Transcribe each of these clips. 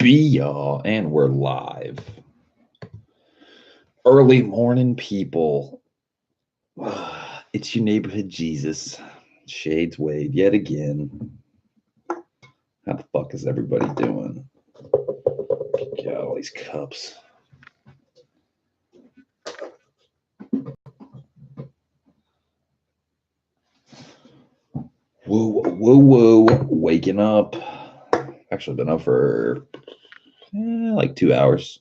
y'all, and we're live. Early morning people. It's your neighborhood Jesus. Shades Wade yet again. How the fuck is everybody doing? Got all these cups. Whoa. Waking up. Actually been up for like 2 hours.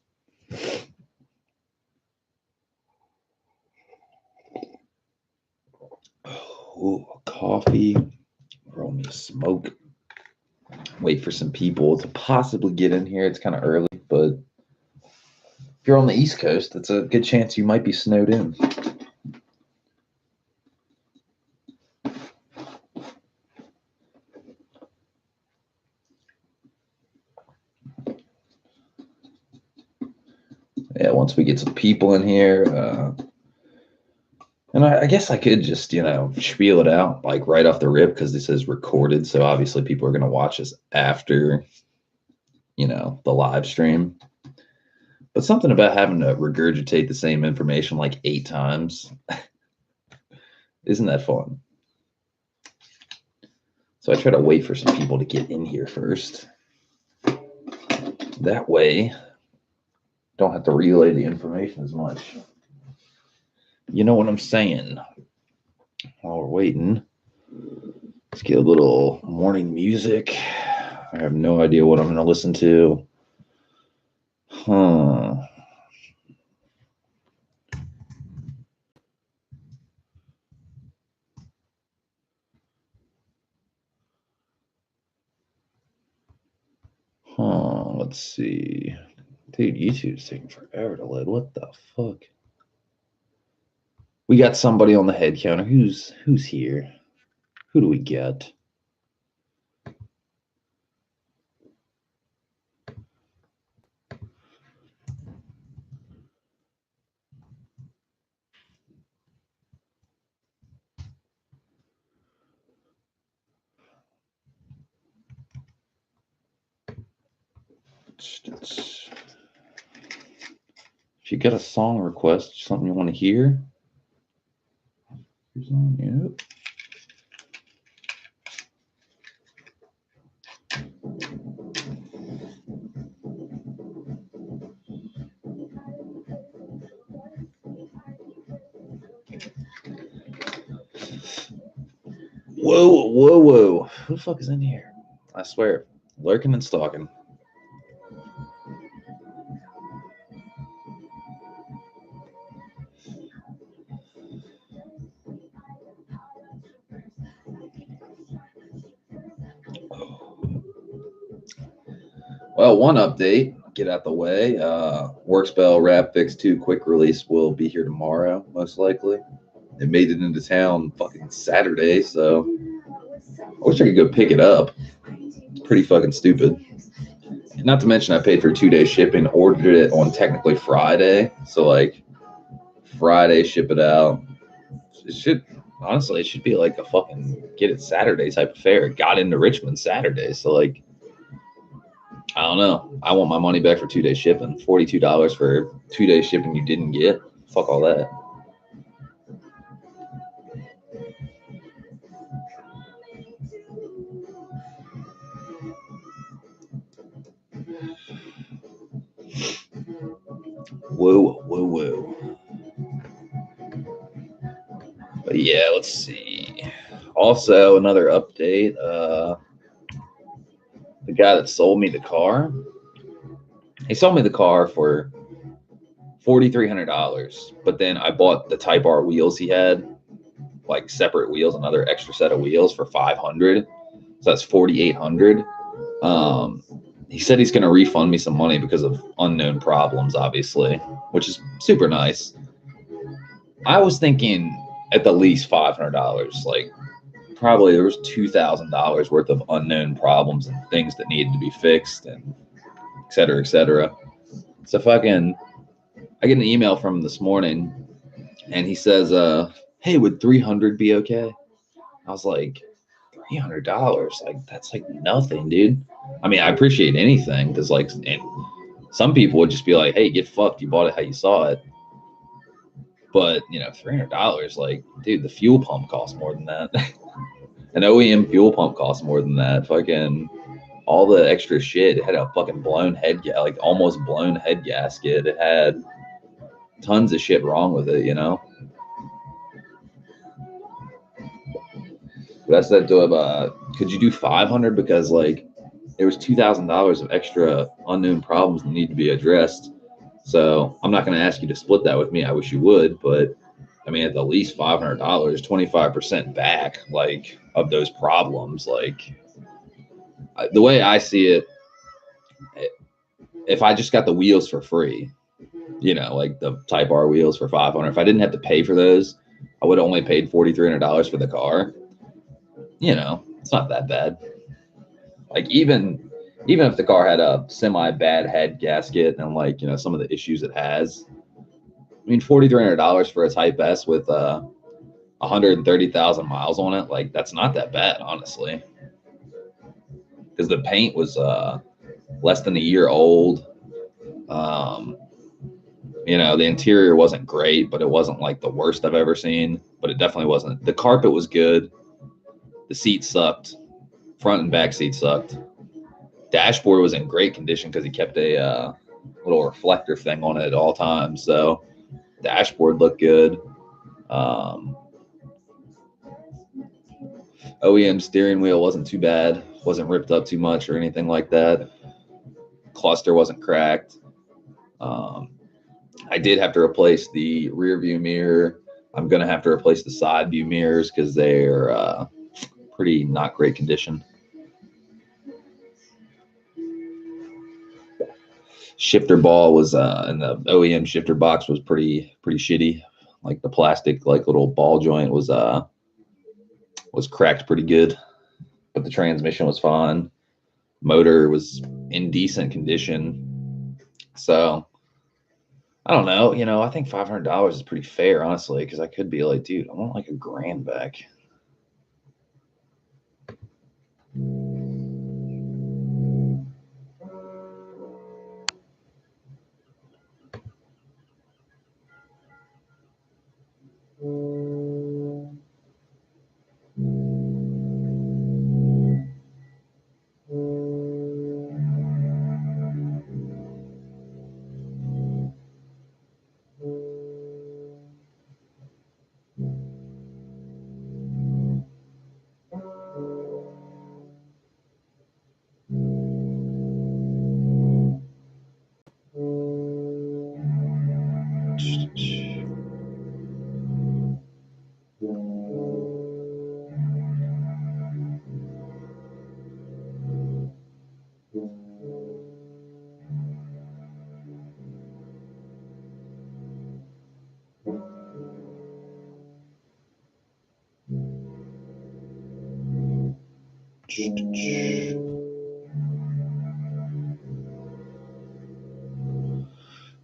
Ooh, coffee. Roll me a smoke. Wait for some people to possibly get in here. It's kind of early, but if you're on the East Coast, it's a good chance you might be snowed in. Yeah, once we get some people in here, and I guess I could just, spiel it out like right off the rip because this is recorded. So obviously people are going to watch this after, the live stream. But something about having to regurgitate the same information like 8 times. Isn't that fun? So I try to wait for some people to get in here first. That way, don't have to relay the information as much. You know what I'm saying? While we're waiting, let's get a little morning music. I have no idea what I'm going to listen to. Let's see. Dude, YouTube's taking forever to load. What the fuck? We got somebody on the head counter. Who's here? Who do we get? If you got a song request, something you want to hear, yep. Whoa. Who the fuck is in here? I swear, lurking and stalking. Well, one update, get out the way. Workspell Rap Fix 2 quick release will be here tomorrow, most likely. It made it into town fucking Saturday, so I wish I could go pick it up. It's pretty fucking stupid. Not to mention I paid for 2-day shipping, ordered it on technically Friday, so like Friday ship it out. It should be like a fucking get it Saturday type of fare. It got into Richmond Saturday, so like I don't know. I want my money back for 2-day shipping. $42 for 2-day shipping you didn't get. Fuck all that. Whoa. But yeah, let's see. Also, another update. The guy that sold me the car, he sold me the car for $4,300. But then I bought the Type R wheels he had, like separate wheels, another extra set of wheels for $500. So that's $4,800. He said he's going to refund me some money because of unknown problems, obviously, which is super nice. I was thinking at the least $500. Like, probably there was $2,000 worth of unknown problems and things that needed to be fixed, and et cetera, et cetera. So I get an email from him this morning, and he says, "Hey, would $300 be okay?" I was like, $300? Like, that's like nothing, dude. I mean, I appreciate anything because, like, some people would just be like, "Hey, get fucked. You bought it how you saw it." But you know, $300, like, dude, the fuel pump costs more than that. An OEM fuel pump costs more than that. Fucking all the extra shit. It had a fucking blown head, like almost blown head gasket. It had tons of shit wrong with it, you know. But I said to him, could you do 500 because like there was $2,000 of extra unknown problems that need to be addressed. So I'm not going to ask you to split that with me. I wish you would, but I mean, at the least $500, 25% back, like of those problems. Like the way I see it, if I just got the wheels for free, you know, like the Type R wheels for 500, if I didn't have to pay for those, I would have only paid $4,300 for the car. You know, it's not that bad. Like even if the car had a semi bad head gasket and like, you know, some of the issues it has, I mean, $4,300 for a Type S with 130,000 miles on it, like that's not that bad, honestly. Because the paint was less than a year old. You know, the interior wasn't great, but it wasn't like the worst I've ever seen. But it definitely wasn't. The carpet was good. The seat sucked. Front and back seat sucked. Dashboard was in great condition because he kept a little reflector thing on it at all times. So dashboard looked good. OEM steering wheel wasn't too bad. Wasn't ripped up too much or anything like that. Cluster wasn't cracked. I did have to replace the rear view mirror. I'm going to have to replace the side view mirrors because they're pretty not great condition. Shifter ball was and the OEM shifter box was pretty shitty. Like the plastic like little ball joint was cracked pretty good, but the transmission was fine. Motor was in decent condition. So I don't know, you know, I think $500 is pretty fair, honestly, because I could be like, dude, I want like $1,000 back.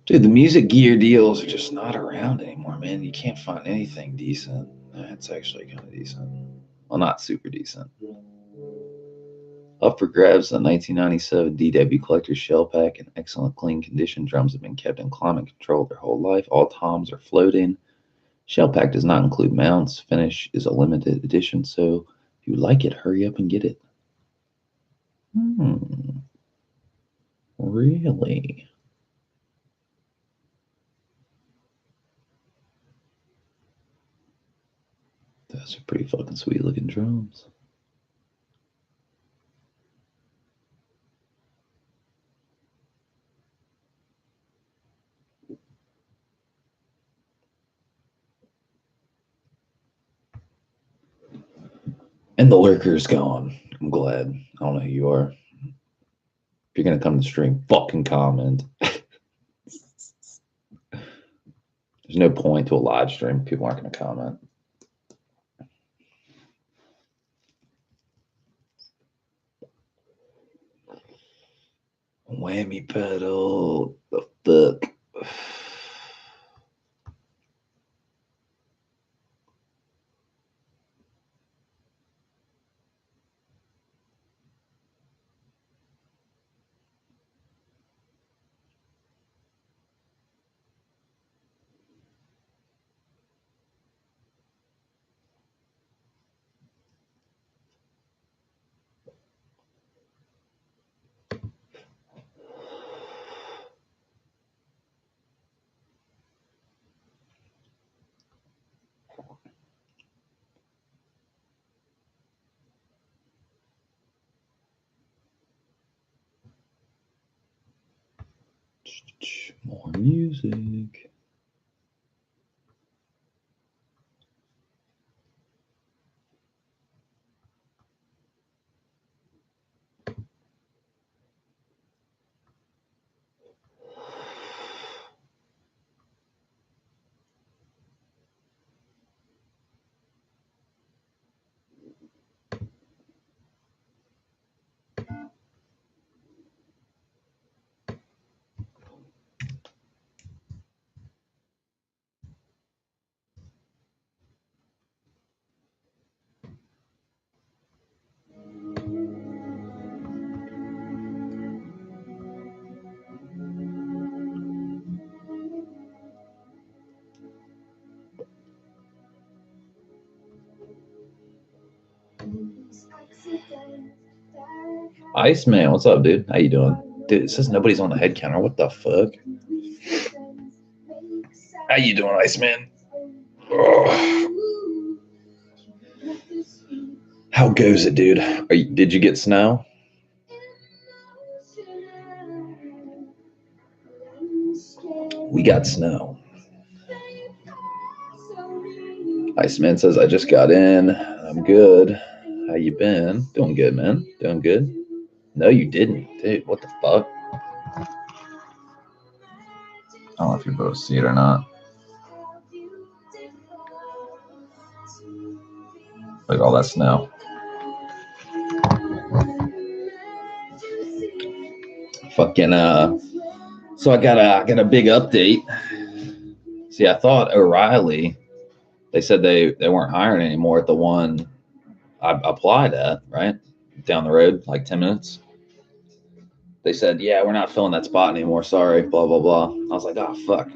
Dude, the music gear deals are just not around anymore, man. You can't find anything decent. That's actually kind of decent. Well, not super decent. Up for grabs, the 1997 DW Collector's Shell Pack in excellent clean condition. Drums have been kept in climate control their whole life. All toms are floating. Shell Pack does not include mounts. Finish is a limited edition, so if you like it, hurry up and get it. Really? Those are pretty fucking sweet looking drums. And the lurker's gone. I'm glad. I don't know who you are. If you're gonna come to the stream, fucking comment. There's no point to a live stream. People aren't gonna comment. Whammy pedal. The fuck. More music. Iceman, what's up, dude? How you doing? Dude, it says nobody's on the head counter. What the fuck? How you doing, Iceman? Ugh. How goes it, dude? Did you get snow? We got snow. Iceman says, I just got in. I'm good. How you been? Doing good, man. Doing good. No, you didn't. Dude, what the fuck? I don't know if you both see it or not. Look at all that snow. Fucking so I got a big update. See, I thought O'Reilly, they said they weren't hiring anymore at the one I applied at, right? Down the road, like 10 minutes. They said, yeah, we're not filling that spot anymore. Sorry, blah, blah, blah. I was like, oh, fuck.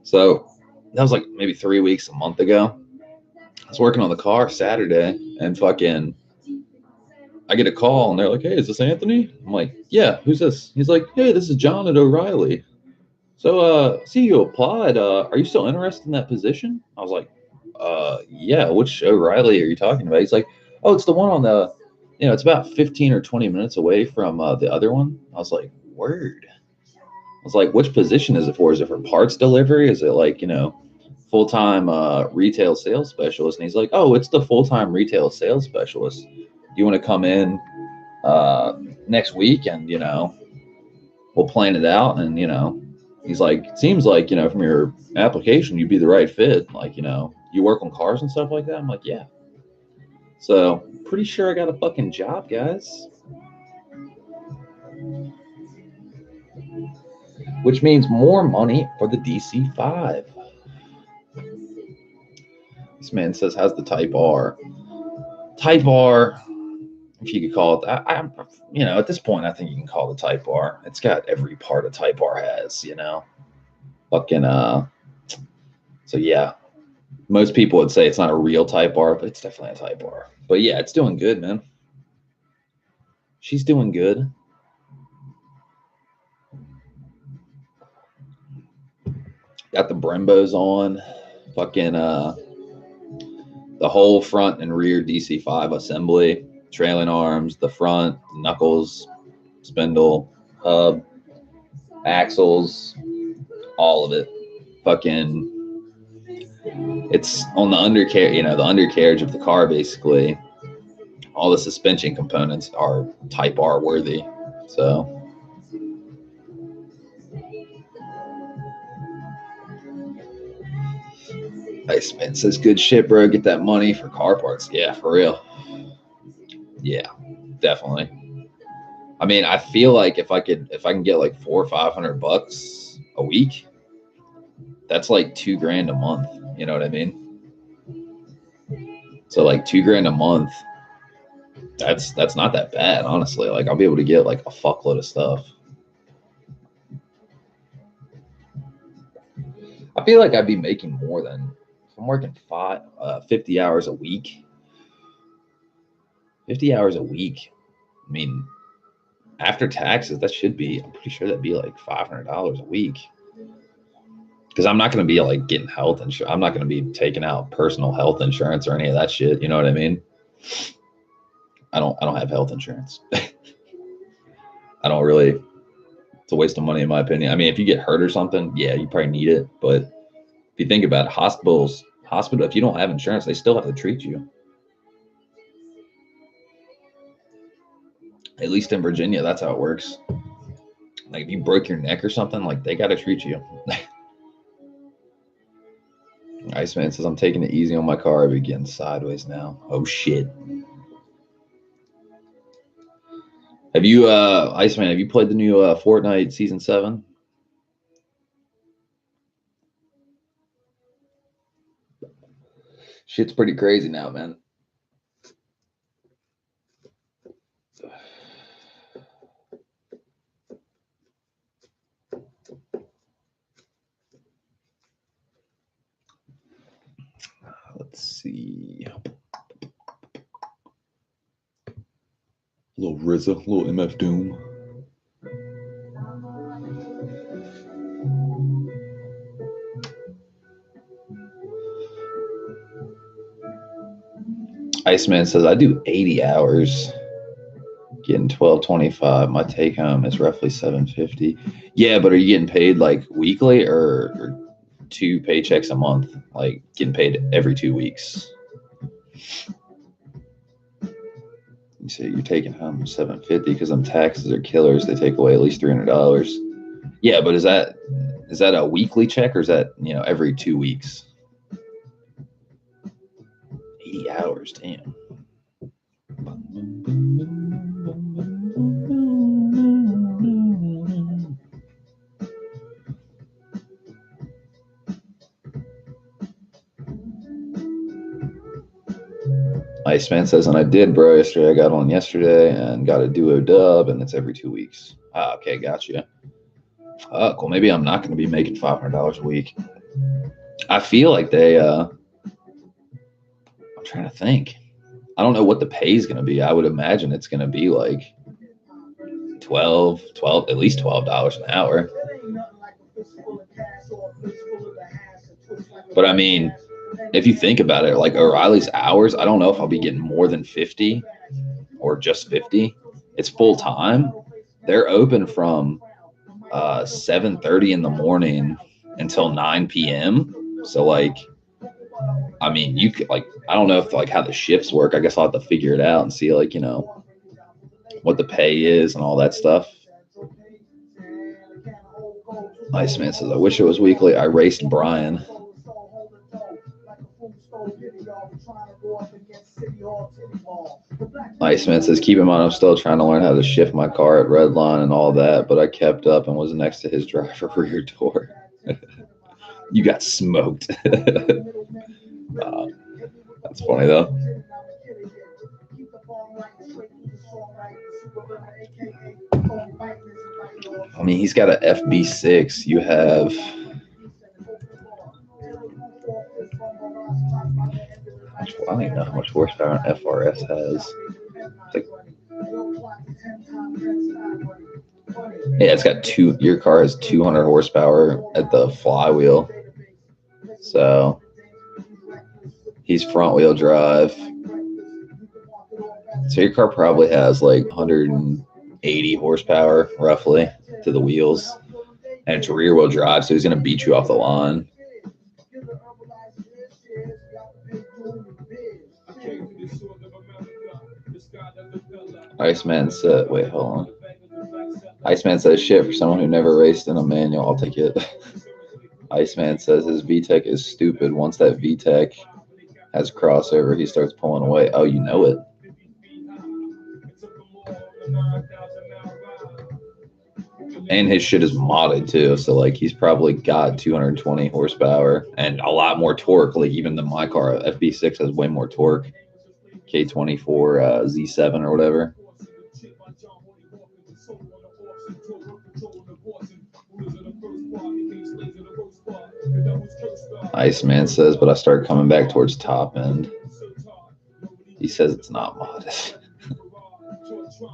So that was like maybe 3 weeks, a month ago. I was working on the car Saturday and fucking, I get a call and they're like, hey, is this Anthony? I'm like, yeah, who's this? He's like, hey, this is John at O'Reilly. So, see, you applied. Are you still interested in that position? I was like, yeah, which O'Reilly are you talking about? He's like, oh, it's the one on the, it's about 15 or 20 minutes away from the other one. I was like, word. I was like, which position is it for? Is it for parts delivery? Is it like, full-time retail sales specialist? And he's like, oh, it's the full-time retail sales specialist. You want to come in next week and, we'll plan it out. And, he's like, it seems like, from your application, you'd be the right fit. Like, you work on cars and stuff like that. I'm like, yeah. So pretty sure I got a fucking job, guys. Which means more money for the DC-5. This man says, how's the Type R? Type R, if you could call it that, at this point, I think you can call it Type R. It's got every part a Type R has, fucking, so yeah, most people would say it's not a real Type R, but it's definitely a Type R. But yeah, it's doing good, man. She's doing good. Got the Brembos on, fucking, the whole front and rear DC-5 assembly, trailing arms, the front, knuckles, spindle, hub, axles, all of it. Fucking, it's on the undercarriage, the undercarriage of the car, basically. All the suspension components are Type R worthy. So, Iceman says, good shit, bro. Get that money for car parts. Yeah, for real. Yeah, definitely. I mean, I feel like if I can get like $400 or $500 a week, that's like $2,000 a month. You know what I mean? So like $2,000 a month, that's not that bad, honestly. Like I'll be able to get like a fuckload of stuff. I feel like I'd be making more than, if I'm working 50 hours a week. 50 hours a week. I mean, after taxes, that should be, I'm pretty sure that'd be like $500 a week. Because I'm not going to be like getting health insurance. I'm not going to be taking out personal health insurance or any of that shit. You know what I mean? I don't have health insurance. I don't really It's a waste of money, in my opinion. I mean, if you get hurt or something, yeah, you probably need it. But if you think about it, hospital, if you don't have insurance, they still have to treat you. At least in Virginia, that's how it works. Like if you broke your neck or something, like they got to treat you. Iceman says, I'm taking it easy on my car. I'll be getting sideways now. Oh, shit. Have you, Iceman, have you played the new Fortnite Season 7? Shit's pretty crazy now, man. Let's see. Little RZA, little MF Doom. Iceman says, I do 80 hours, getting $12.25. My take home is roughly $7.50. Yeah, but are you getting paid like weekly or 2 paychecks a month? Like getting paid every 2 weeks? You say you're taking home $7.50 because them taxes are killers. They take away at least $300. Yeah, but is that a weekly check or is that every 2 weeks? 80 hours, damn. Iceman says, and I did, bro, yesterday. I got on yesterday and got a duo dub, and it's every 2 weeks. Ah, okay, gotcha. Cool. Maybe I'm not going to be making $500 a week. I feel like I'm trying to think. I don't know what the pay is going to be. I would imagine it's going to be like at least $12 an hour. But I mean, if you think about it, like O'Reilly's hours, I don't know if I'll be getting more than 50 or just 50. It's full time. They're open from 7:30 in the morning until 9 p.m. So like, I mean, you could like, I don't know if like how the shifts work. I guess I'll have to figure it out and see like, what the pay is and all that stuff. Iceman says, I wish it was weekly. I raced Brian. Iceman says, keep in mind, I'm still trying to learn how to shift my car at Redline and all that, but I kept up and was next to his driver rear door. You got smoked. That's funny, though. I mean, he's got an FB6. You have... I don't even know how much horsepower an FRS has. Yeah, it's got your car has 200 horsepower at the flywheel. So he's front wheel drive. So your car probably has like 180 horsepower roughly to the wheels. And it's rear wheel drive, so he's going to beat you off the line. Iceman said, wait, hold on. Iceman says, shit, for someone who never raced in a manual, I'll take it. Iceman says his VTEC is stupid. Once that VTEC has crossover, he starts pulling away. Oh, you know it. And his shit is modded too, so like he's probably got 220 horsepower and a lot more torque. Like even than my car, FB6 has way more torque. K24 Z7 or whatever. Iceman says, but I started coming back towards top end. He says it's not modded.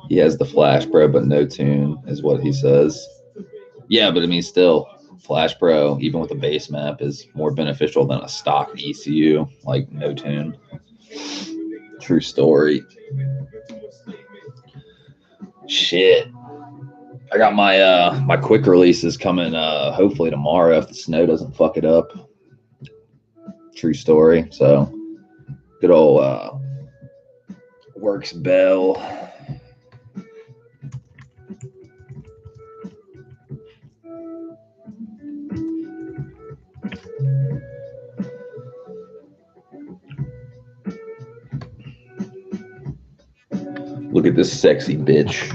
He has the Flash Pro, but no tune, is what he says. Yeah, but I mean, still, Flash Pro, even with a base map, is more beneficial than a stock ECU, like no tune. True story. Shit. I got my quick releases coming hopefully tomorrow if the snow doesn't fuck it up. True story. So good old Works Bell. Look at this sexy bitch.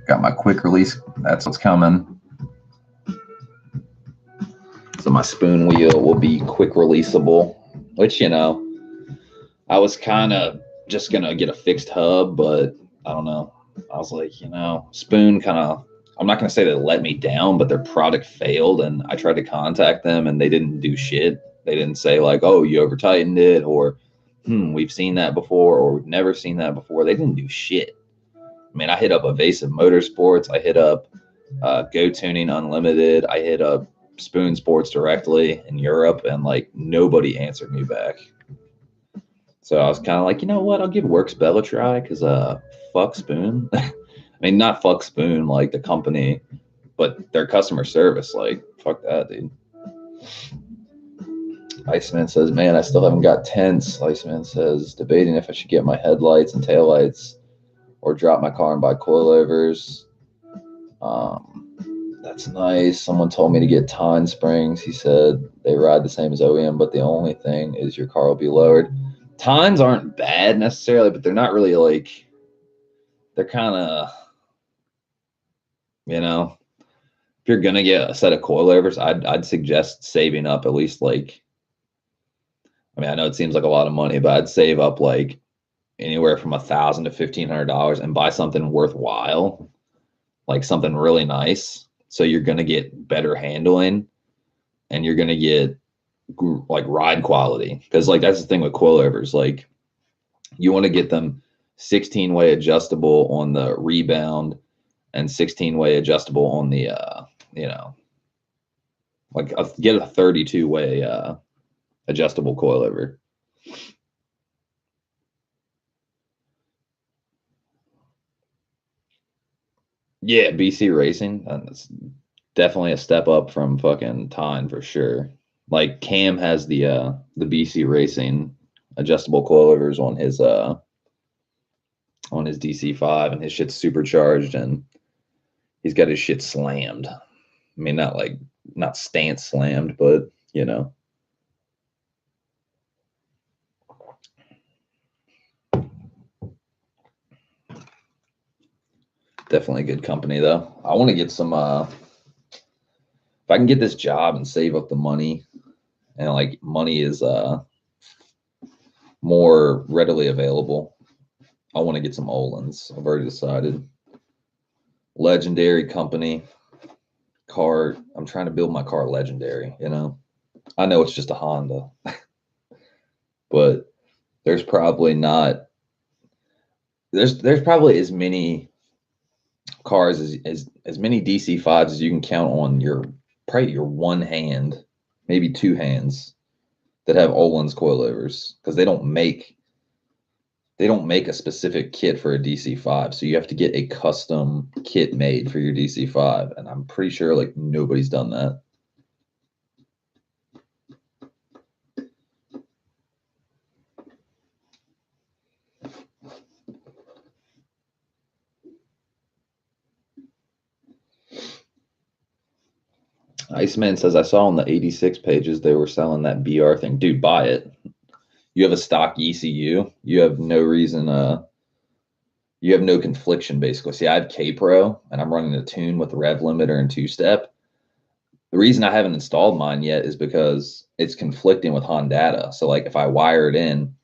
Got my quick release. That's what's coming. So my spoon wheel will be quick releasable, which, you know, I was kind of just going to get a fixed hub, but I don't know. I was like, you know, spoon kind of, I'm not going to say they let me down, but their product failed. And I tried to contact them and they didn't do shit. They didn't say like, oh, you over tightened it, or we've seen that before, or we've never seen that before. They didn't do shit. I mean, I hit up Evasive Motorsports. I hit up Go Tuning Unlimited. I hit up Spoon Sports directly in Europe, and like nobody answered me back. So I was kind of like, you know what? I'll give Works Bell a try because fuck Spoon. I mean, not fuck Spoon like the company, but their customer service. Like, fuck that, dude. Iceman says, man, I still haven't got tents. Iceman says, debating if I should get my headlights and taillights or drop my car and buy coilovers. That's nice. Someone told me to get Tine springs. He said they ride the same as OEM, but the only thing is your car will be lowered. Tines aren't bad necessarily, but they're not really like, they're kind of, you know, if you're gonna get a set of coilovers, I'd suggest saving up at least like, I mean, I know it seems like a lot of money, but I'd save up like anywhere from $1,000 to $1,500 and buy something worthwhile, like something really nice. So you're gonna get better handling, and you're gonna get like ride quality, because like that's the thing with coilovers. Like you want to get them 16-way adjustable on the rebound and 16-way adjustable on the you know, like get a 32-way adjustable coilover. Yeah, BC Racing, that's definitely a step up from fucking Tyne for sure. Like Cam has the BC Racing adjustable coilovers on his DC5, and his shit's supercharged, and he's got his shit slammed. I mean, not stance slammed, but you know. Definitely good company though. I want to get some if I can get this job and save up the money, and like money is more readily available, I want to get some Olin's. I've already decided. Legendary company car. I'm trying to build my car legendary, you know. I know it's just a Honda, but there's probably not there's probably as many cars as many DC5s as you can count on your probably your one hand, maybe two hands, that have Olin's coilovers, because they don't make a specific kit for a DC5, so you have to get a custom kit made for your DC5, and I'm pretty sure like nobody's done that. Iceman says, I saw on the 86 pages they were selling that BR thing. Dude, buy it. You have a stock ECU. You have no reason, you have no confliction basically. See, I have K-Pro and I'm running a tune with rev limiter and two-step. The reason I haven't installed mine yet is because it's conflicting with Honda. So like if I wire it in,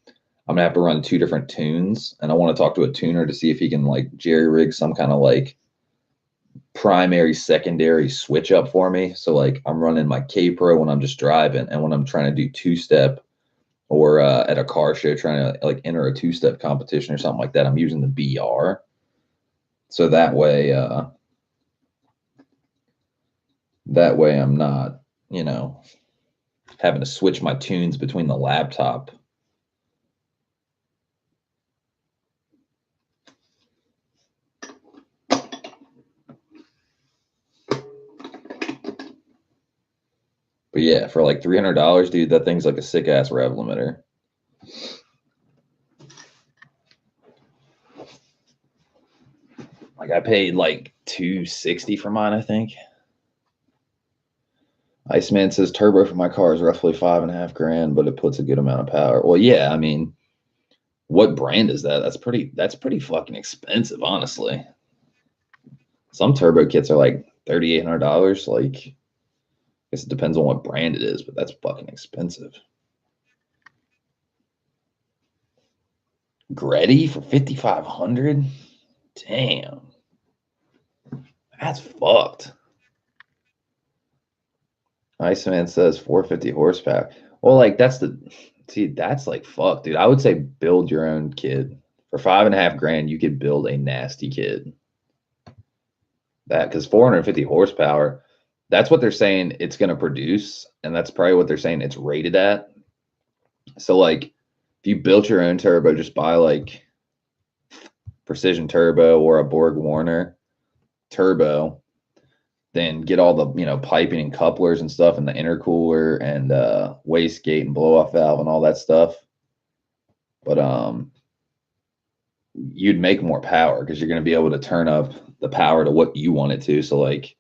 I'm gonna have to run two different tunes, and I want to talk to a tuner to see if he can like jerry rig some kind of like primary secondary switch up for me. So like I'm running my K-Pro when I'm just driving, and when I'm trying to do two-step or at a car show trying to like enter a two-step competition or something like that, I'm using the BR. So that way I'm not, you know, having to switch my tunes between the laptop. But yeah, for like $300, dude, that thing's like a sick ass rev limiter. Like I paid like $260 for mine, I think. Iceman says turbo for my car is roughly 5.5 grand, but it puts a good amount of power. Well, yeah, I mean, what brand is that? That's pretty fucking expensive, honestly. Some turbo kits are like $3,800. Like, I guess it depends on what brand it is, but that's fucking expensive. Gretty for 5,500? Damn. That's fucked. Iceman says 450 horsepower. Well, like that's like fuck, dude. I would say build your own kit. For 5.5 grand, you could build a nasty kit. That because 450 horsepower, that's what they're saying it's gonna produce, and that's probably what they're saying it's rated at. So like if you built your own turbo, just buy like Precision Turbo or a Borg Warner turbo, then get all the piping and couplers and stuff and the intercooler and wastegate and blow off valve and all that stuff. But you'd make more power because you're going to be able to turn up the power to what you want it to. So like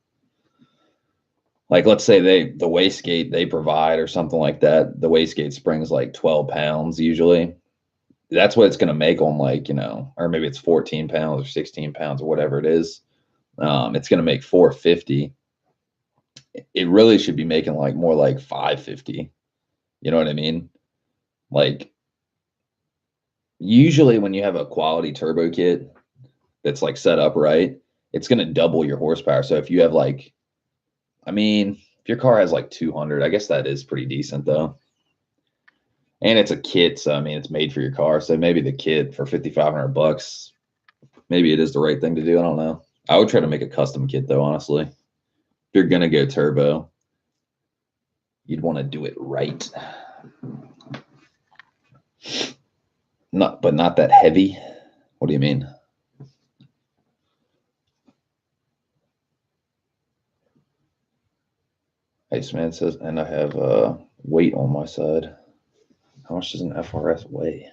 let's say the wastegate they provide or something like that, the wastegate spring's like 12 pounds usually. That's what it's going to make on like, or maybe it's 14 pounds or 16 pounds or whatever it is. It's going to make 450. It really should be making like more like 550. You know what I mean? Like usually when you have a quality turbo kit that's like set up right, it's going to double your horsepower. So if you have like, I mean, if your car has like 200, I guess that is pretty decent though. And it's a kit, so I mean, it's made for your car. So maybe the kit for $5,500, maybe it is the right thing to do. I don't know. I would try to make a custom kit though, honestly. If you're gonna go turbo, you'd want to do it right. But not that heavy. What do you mean? Iceman says, and I have weight on my side. How much does an FRS weigh?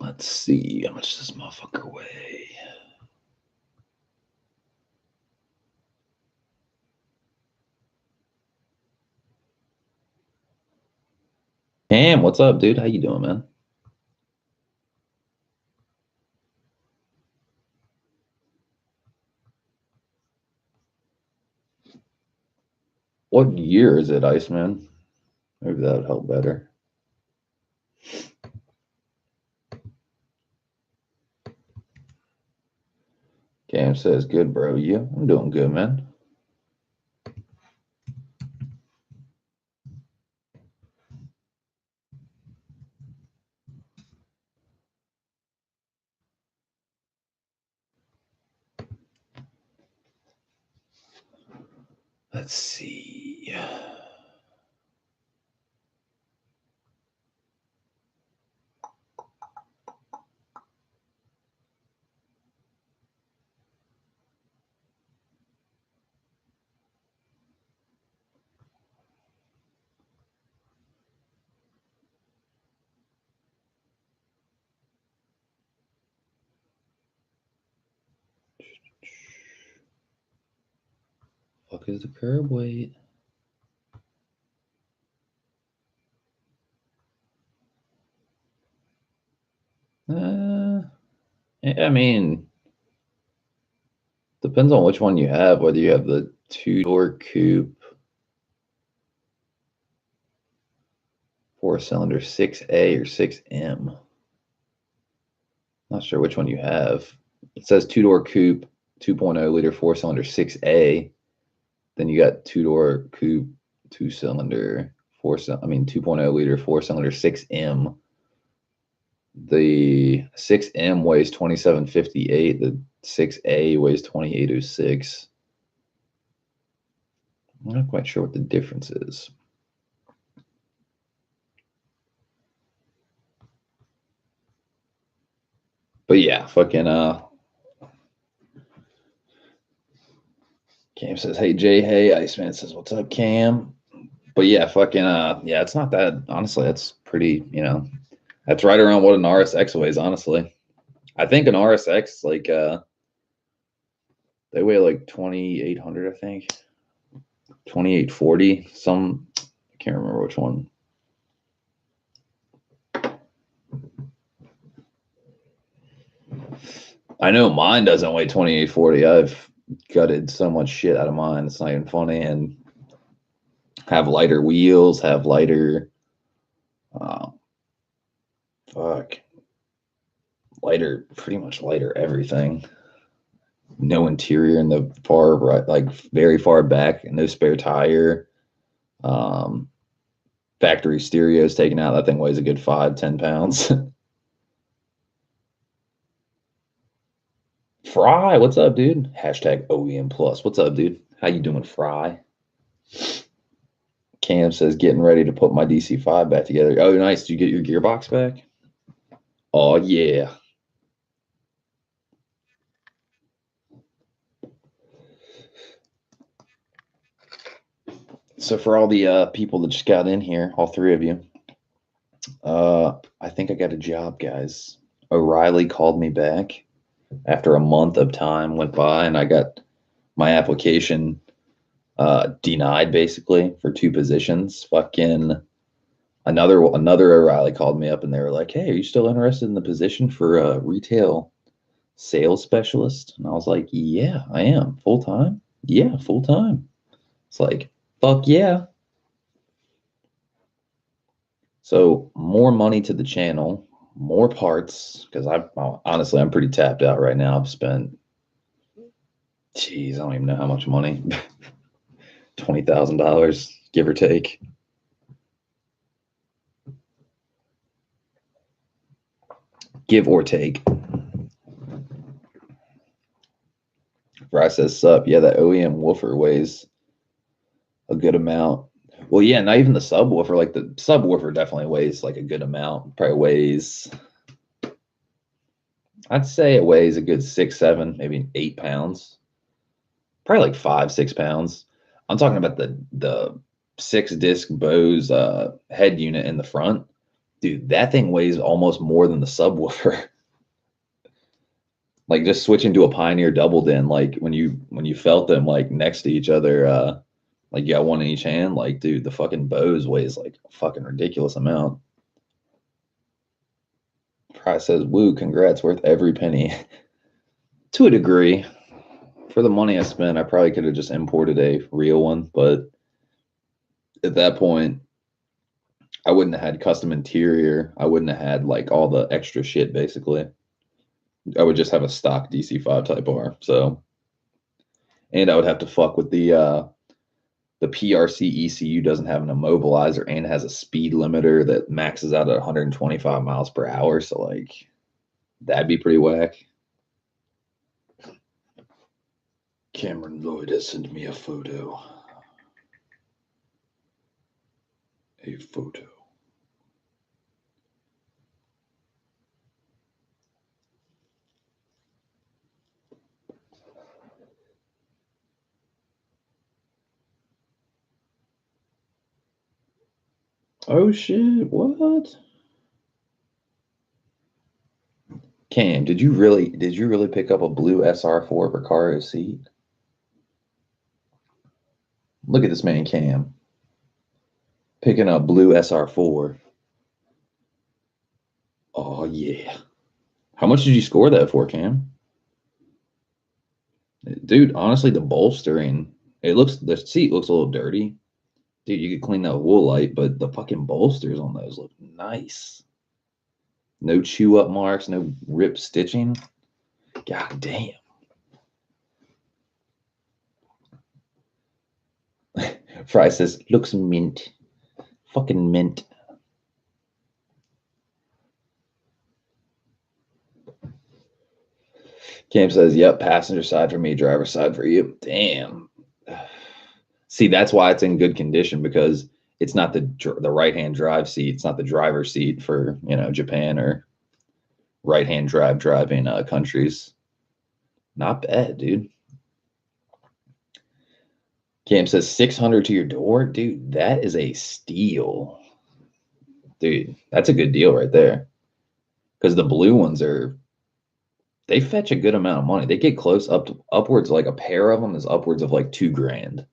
Let's see. How much does this motherfucker weigh? Cam, what's up, dude? How you doing, man? What year is it, Iceman? Maybe that would help better. Cam says, good, bro. You? I'm doing good, man. Let's see. Fuck is the curb weight? I mean, depends on which one you have, whether you have the two-door coupe, 4-cylinder 6A or 6M. Not sure which one you have. It says two-door coupe, 2.0 liter 4-cylinder 6A. Then you got two-door coupe, 2-cylinder 2.0 liter 4-cylinder 6M. The 6M weighs 2758. The 6A weighs 2806. I'm not quite sure what the difference is. But yeah, fucking Cam says, "Hey Jay, hey." Iceman says, "What's up, Cam?" But yeah, fucking yeah, it's not that, honestly, that's pretty, that's right around what an RSX weighs, honestly. I think an RSX, like they weigh like 2800, I think. 2840, some, I can't remember which one. I know mine doesn't weigh 2840. I've gutted so much shit out of mine. It's not even funny. And have lighter wheels, have lighter, fuck, lighter, pretty much lighter everything. No interior in the far right, like very far back, no spare tire. Factory stereos taken out. That thing weighs a good 5-10 pounds. Fry, what's up, dude? Hashtag OEM Plus. What's up, dude? How you doing, Fry? Cam says, getting ready to put my DC5 back together. Oh, nice. Did you get your gearbox back? Oh, yeah. So for all the people that just got in here, all three of you, I think I got a job, guys. O'Reilly called me back after a month of time went by, and I got my application denied basically for 2 positions. Fucking another O'Reilly called me up and they were like, "Hey, are you still interested in the position for a retail sales specialist?" And I was like, "Yeah, I am. Full time? Yeah, full time." It's like, fuck yeah. So more money to the channel, more parts, because honestly, I'm pretty tapped out right now. I've spent, geez, I don't even know how much money. $20,000, give or take. Give or take. Fry says, "Sup." Yeah, that OEM woofer weighs a good amount. Well, yeah, not even the subwoofer. Like the subwoofer definitely weighs like a good amount. Probably weighs, I'd say it weighs a good 6, 7, maybe 8 pounds. Probably like 5, 6 pounds. I'm talking about the 6-disc Bose head unit in the front. Dude, that thing weighs almost more than the subwoofer. Like just switching to a Pioneer double din, like when you felt them like next to each other, like you got one in each hand, like dude, the fucking Bose weighs like a fucking ridiculous amount. Price says, "Woo, congrats, worth every penny." To a degree. For the money I spent, I probably could have just imported a real one, but at that point, I wouldn't have had custom interior. I wouldn't have had like all the extra shit basically. I would just have a stock DC5 Type R. So, and I would have to fuck with the PRC ECU doesn't have an immobilizer and has a speed limiter that maxes out at 125 miles per hour. So like that'd be pretty whack. Cameron Lloyd has sent me a photo. A photo. Oh shit, what? Cam, did you really pick up a blue SR4 Recaro seat? Look at this man, Cam. Picking up blue SR4. Oh yeah. How much did you score that for, Cam? Dude, honestly, the bolstering, the seat looks a little dirty. Dude, you could clean that wool light, but the fucking bolsters on those look nice. No chew up marks, no rip stitching. God damn. Fry says, "Looks mint." Fucking mint. Cam says, "Yep, passenger side for me, driver side for you." Damn. See, that's why it's in good condition because it's not the right hand drive seat. It's not the driver's seat for Japan or right hand drive driving countries. Not bad, dude. Cam says 600 to your door, dude. That is a steal, dude. That's a good deal right there. Because the blue ones they fetch a good amount of money. They get close upwards, like a pair of them is upwards of like $2,000.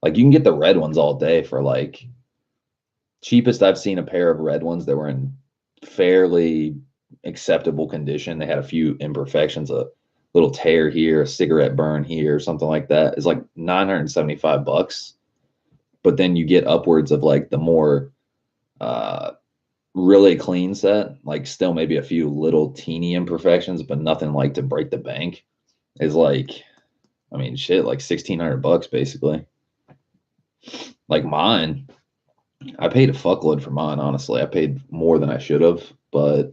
Like you can get the red ones all day for like cheapest I've seen a pair of red ones that were in fairly acceptable condition. They had a few imperfections, a little tear here, a cigarette burn here, something like that. Is like $975. But then you get upwards of like the more really clean set, like still maybe a few little teeny imperfections, but nothing like to break the bank. Is like, I mean, shit, like $1,600 basically. Like mine, I paid a fuckload for mine, honestly. I paid more than I should have, but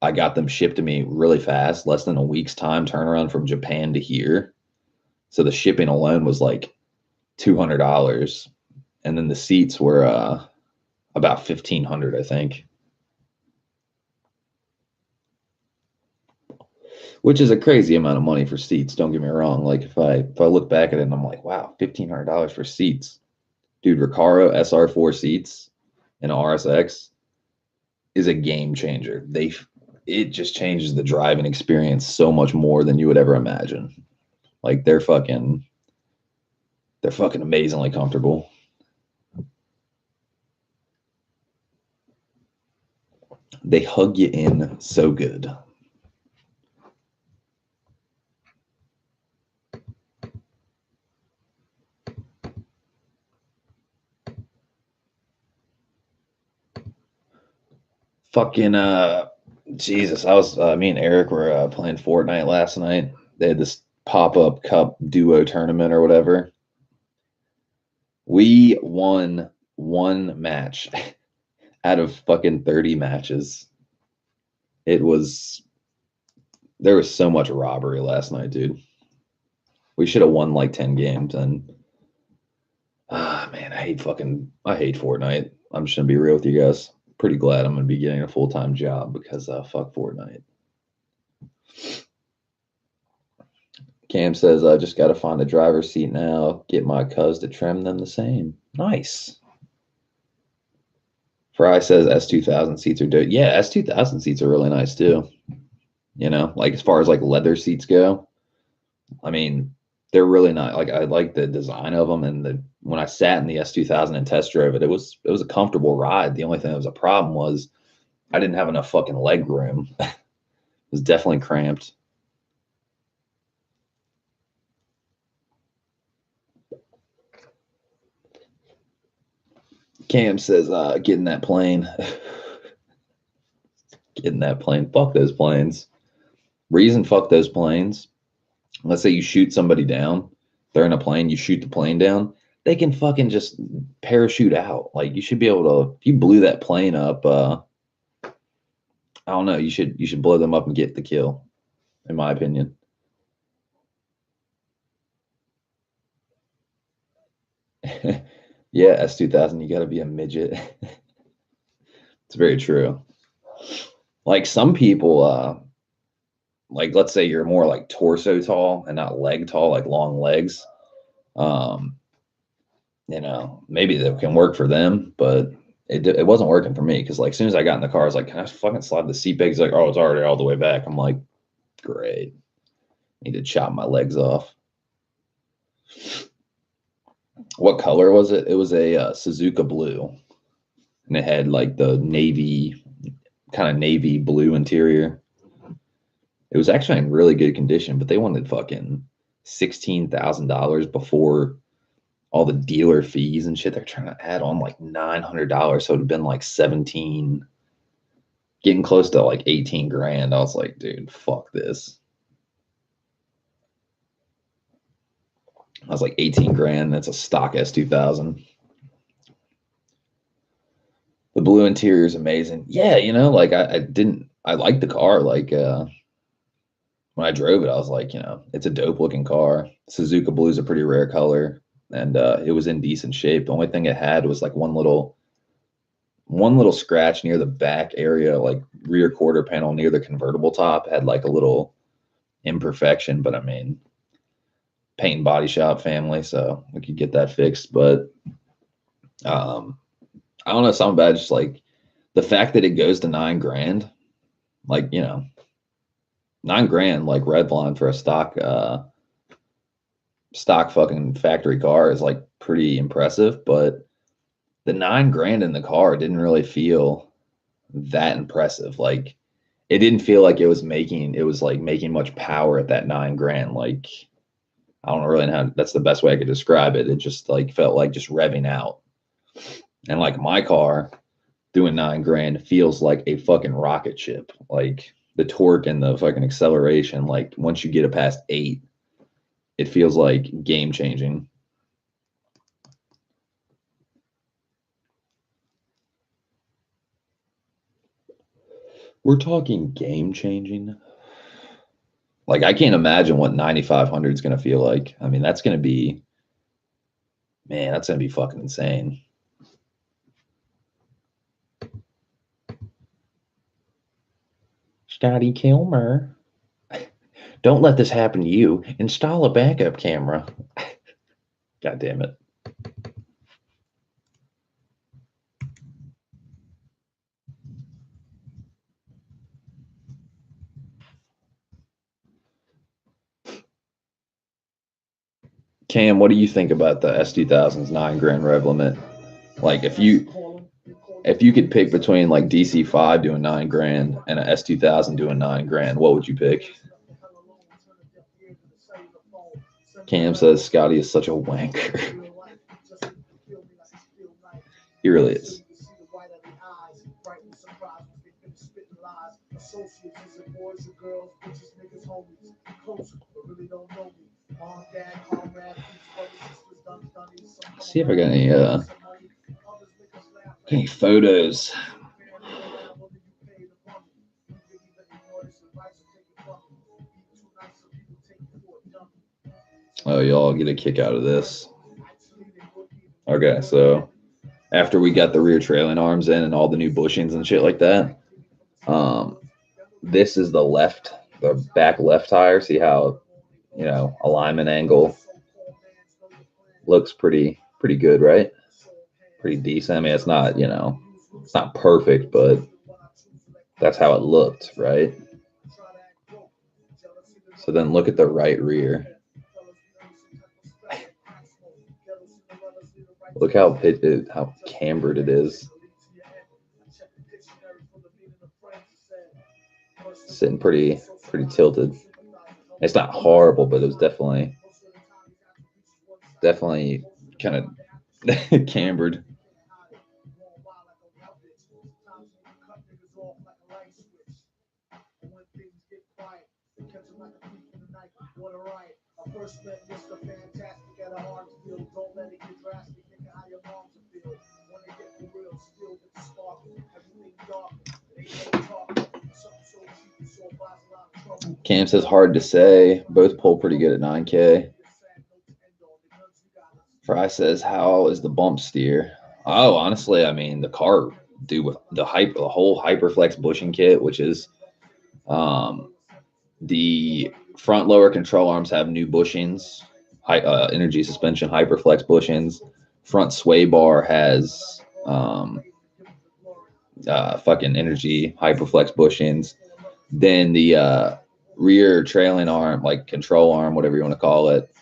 I got them shipped to me really fast, less than a week's time turnaround from Japan to here. So the shipping alone was like $200. And then the seats were about $1,500, I think. Which is a crazy amount of money for seats, don't get me wrong. Like if I look back at it and I'm like, wow, $1,500 for seats. Dude, Recaro SR4 seats and RSX is a game changer. It just changes the driving experience so much more than you would ever imagine. Like they're fucking amazingly comfortable. They hug you in so good. Fucking Jesus, I was me and Eric were playing Fortnite last night. They had this pop-up cup duo tournament or whatever. We won one match out of fucking 30 matches. There was so much robbery last night, dude. We should have won like 10 games and man, I hate Fortnite. I'm just gonna be real with you guys. Pretty glad I'm gonna be getting a full-time job because fuck Fortnite. Cam says I just gotta find a driver's seat now, get my cuz to trim them the same. Nice. Fry says S2000 seats are dope. Yeah, S2000 seats are really nice too. Like as far as like leather seats go, I mean, they're really not like I like the design of them and when I sat in the S2000 and test drove it, it was a comfortable ride. The only thing that was a problem was I didn't have enough fucking leg room. It was definitely cramped. Cam says, get in that plane. Get in that plane. Fuck those planes. Reason fuck those planes. Let's say you shoot somebody down. They're in a plane, you shoot the plane down. They can fucking just parachute out. Like you should be able to, if you blew that plane up, I don't know, you should blow them up and get the kill, in my opinion. Yeah, S2000, you got to be a midget. It's very true. Like some people, like let's say you're more like torso tall and not leg tall, like long legs. Maybe that can work for them, but it wasn't working for me because like as soon as I got in the car, I was like, can I fucking slide the seat back? He's like, oh, it's already all the way back. I'm like, great. I need to chop my legs off. What color was it? It was a Suzuka blue, and it had like the kind of navy blue interior. It was actually in really good condition, but they wanted fucking $16,000 before all the dealer fees and shit. They're trying to add on like $900, so it'd have been like 17, getting close to like 18 grand. I was like, dude, fuck this. I was like 18 grand. That's a stock S2000. The blue interior is amazing. Yeah, like I like the car. Like when I drove it, I was like, it's a dope looking car. Suzuka Blue is a pretty rare color, and it was in decent shape. The only thing it had was like one little scratch near the back area, like rear quarter panel near the convertible top, had like a little imperfection. But I mean, paint and body shop family, so we could get that fixed. But I don't know, something about just like the fact that it goes to $9,000, like, $9,000, like Revlon for a stock fucking factory car is like pretty impressive. But the $9,000 in the car didn't really feel that impressive. Like, it didn't feel like it was like making much power at that $9,000. Like, I don't really know how, that's the best way I could describe it. It just like felt like just revving out. And like my car doing $9,000 feels like a fucking rocket ship. Like the torque and the fucking acceleration, like once you get it past 8, it feels like game changing. We're talking game changing. Like, I can't imagine what 9,500 is going to feel like. I mean, that's going to be, man, that's going to be fucking insane. Scotty Kilmer, don't let this happen to you. Install a backup camera. God damn it. Cam, what do you think about the S2000's $9,000 rev limit? Like, if you could pick between like DC5 doing $9,000 and a S2000 doing $9,000, what would you pick? Cam says Scotty is such a wanker. He really is. See if I got any photos. Oh, y'all get a kick out of this. Okay, so after we got the rear trailing arms in and all the new bushings and shit like that, this is the back left tire. See how, alignment angle looks pretty good, right? Pretty decent. I mean, it's not, it's not perfect, but that's how it looked, right? So then look at the right rear. Look how how cambered it is. Sitting pretty tilted. It's not horrible, but it was definitely kind of cambered. Cam says hard to say. Both pull pretty good at 9K. Fry says, how is the bump steer? Oh, honestly, I mean, the car, dude, with the whole Hyperflex bushing kit, which is the front lower control arms have new bushings, energy suspension Hyperflex bushings. Front sway bar has fucking energy Hyperflex bushings. Then the rear trailing arm, like control arm, whatever you want to call it,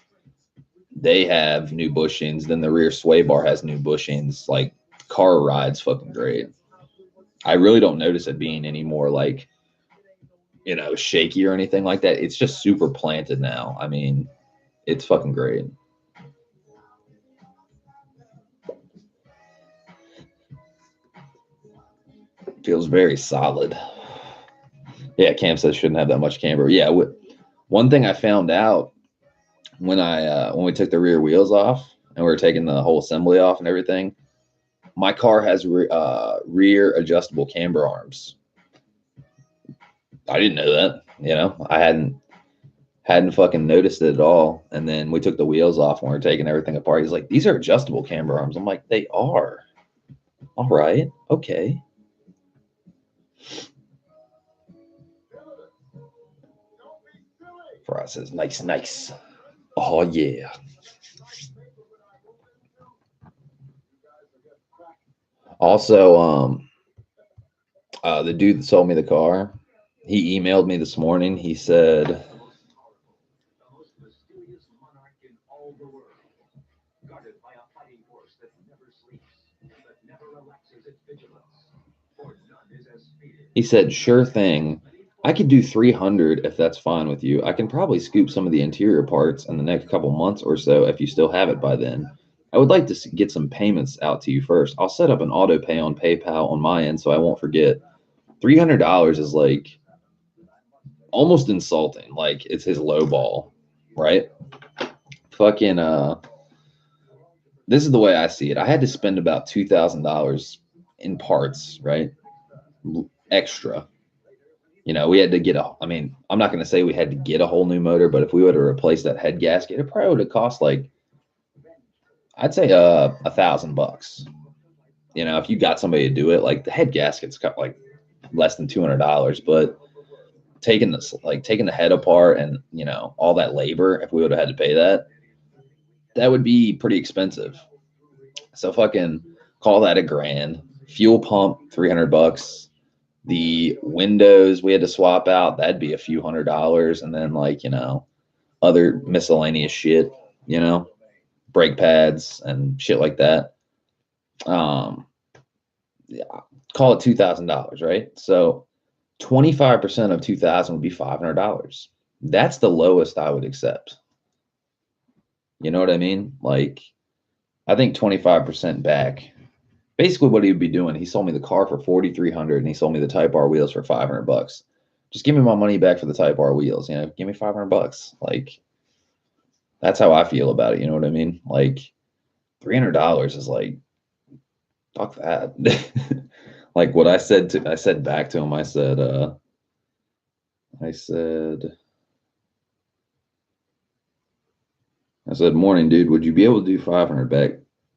they have new bushings. Then the rear sway bar has new bushings. Like, car rides fucking great. I really don't notice it being any more like, shaky or anything like that. It's just super planted now. I mean, it's fucking great. Feels very solid. Yeah, Cam says shouldn't have that much camber. Yeah, one thing I found out when we took the rear wheels off and we were taking the whole assembly off and everything, my car has rear adjustable camber arms. I didn't know that. I hadn't. Hadn't fucking noticed it at all. And then we took the wheels off and we were taking everything apart. He's like, these are adjustable camber arms. I'm like, they are. All right. Okay. Fry says, nice, nice. Oh, yeah. Also, the dude that sold me the car, he emailed me this morning. He said, sure thing. I could do 300 if that's fine with you. I can probably scoop some of the interior parts in the next couple months or so if you still have it by then. I would like to get some payments out to you first. I'll set up an auto pay on PayPal on my end so I won't forget. $300 is like almost insulting. Like it's his low ball, right? Fucking this is the way I see it. I had to spend about $2,000 in parts, right? Extra. You know, we had to get I'm not going to say we had to get a whole new motor, but if we were to replace that head gasket, it probably would have cost like, I'd say $1,000. You know, if you got somebody to do it, like the head gasket's got like less than $200, but taking the head apart and, you know, all that labor, if we would have had to pay that, that would be pretty expensive. So fucking call that $1,000. Fuel pump, $300. The windows we had to swap out, that'd be a few $100s. And then like, you know, other miscellaneous shit, you know, brake pads and shit like that. Yeah, call it $2,000, right? So 25% of 2,000 would be $500. That's the lowest I would accept. You know what I mean? Like, I think 25% back. Basically, what he would be doing, he sold me the car for $4,300, and he sold me the Type R wheels for $500. Just give me my money back for the Type R wheels. You know, give me $500. Like, that's how I feel about it. You know what I mean? Like, $300 is like, fuck that. Like what I said back to him. I said, morning, dude. Would you be able to do 500 back?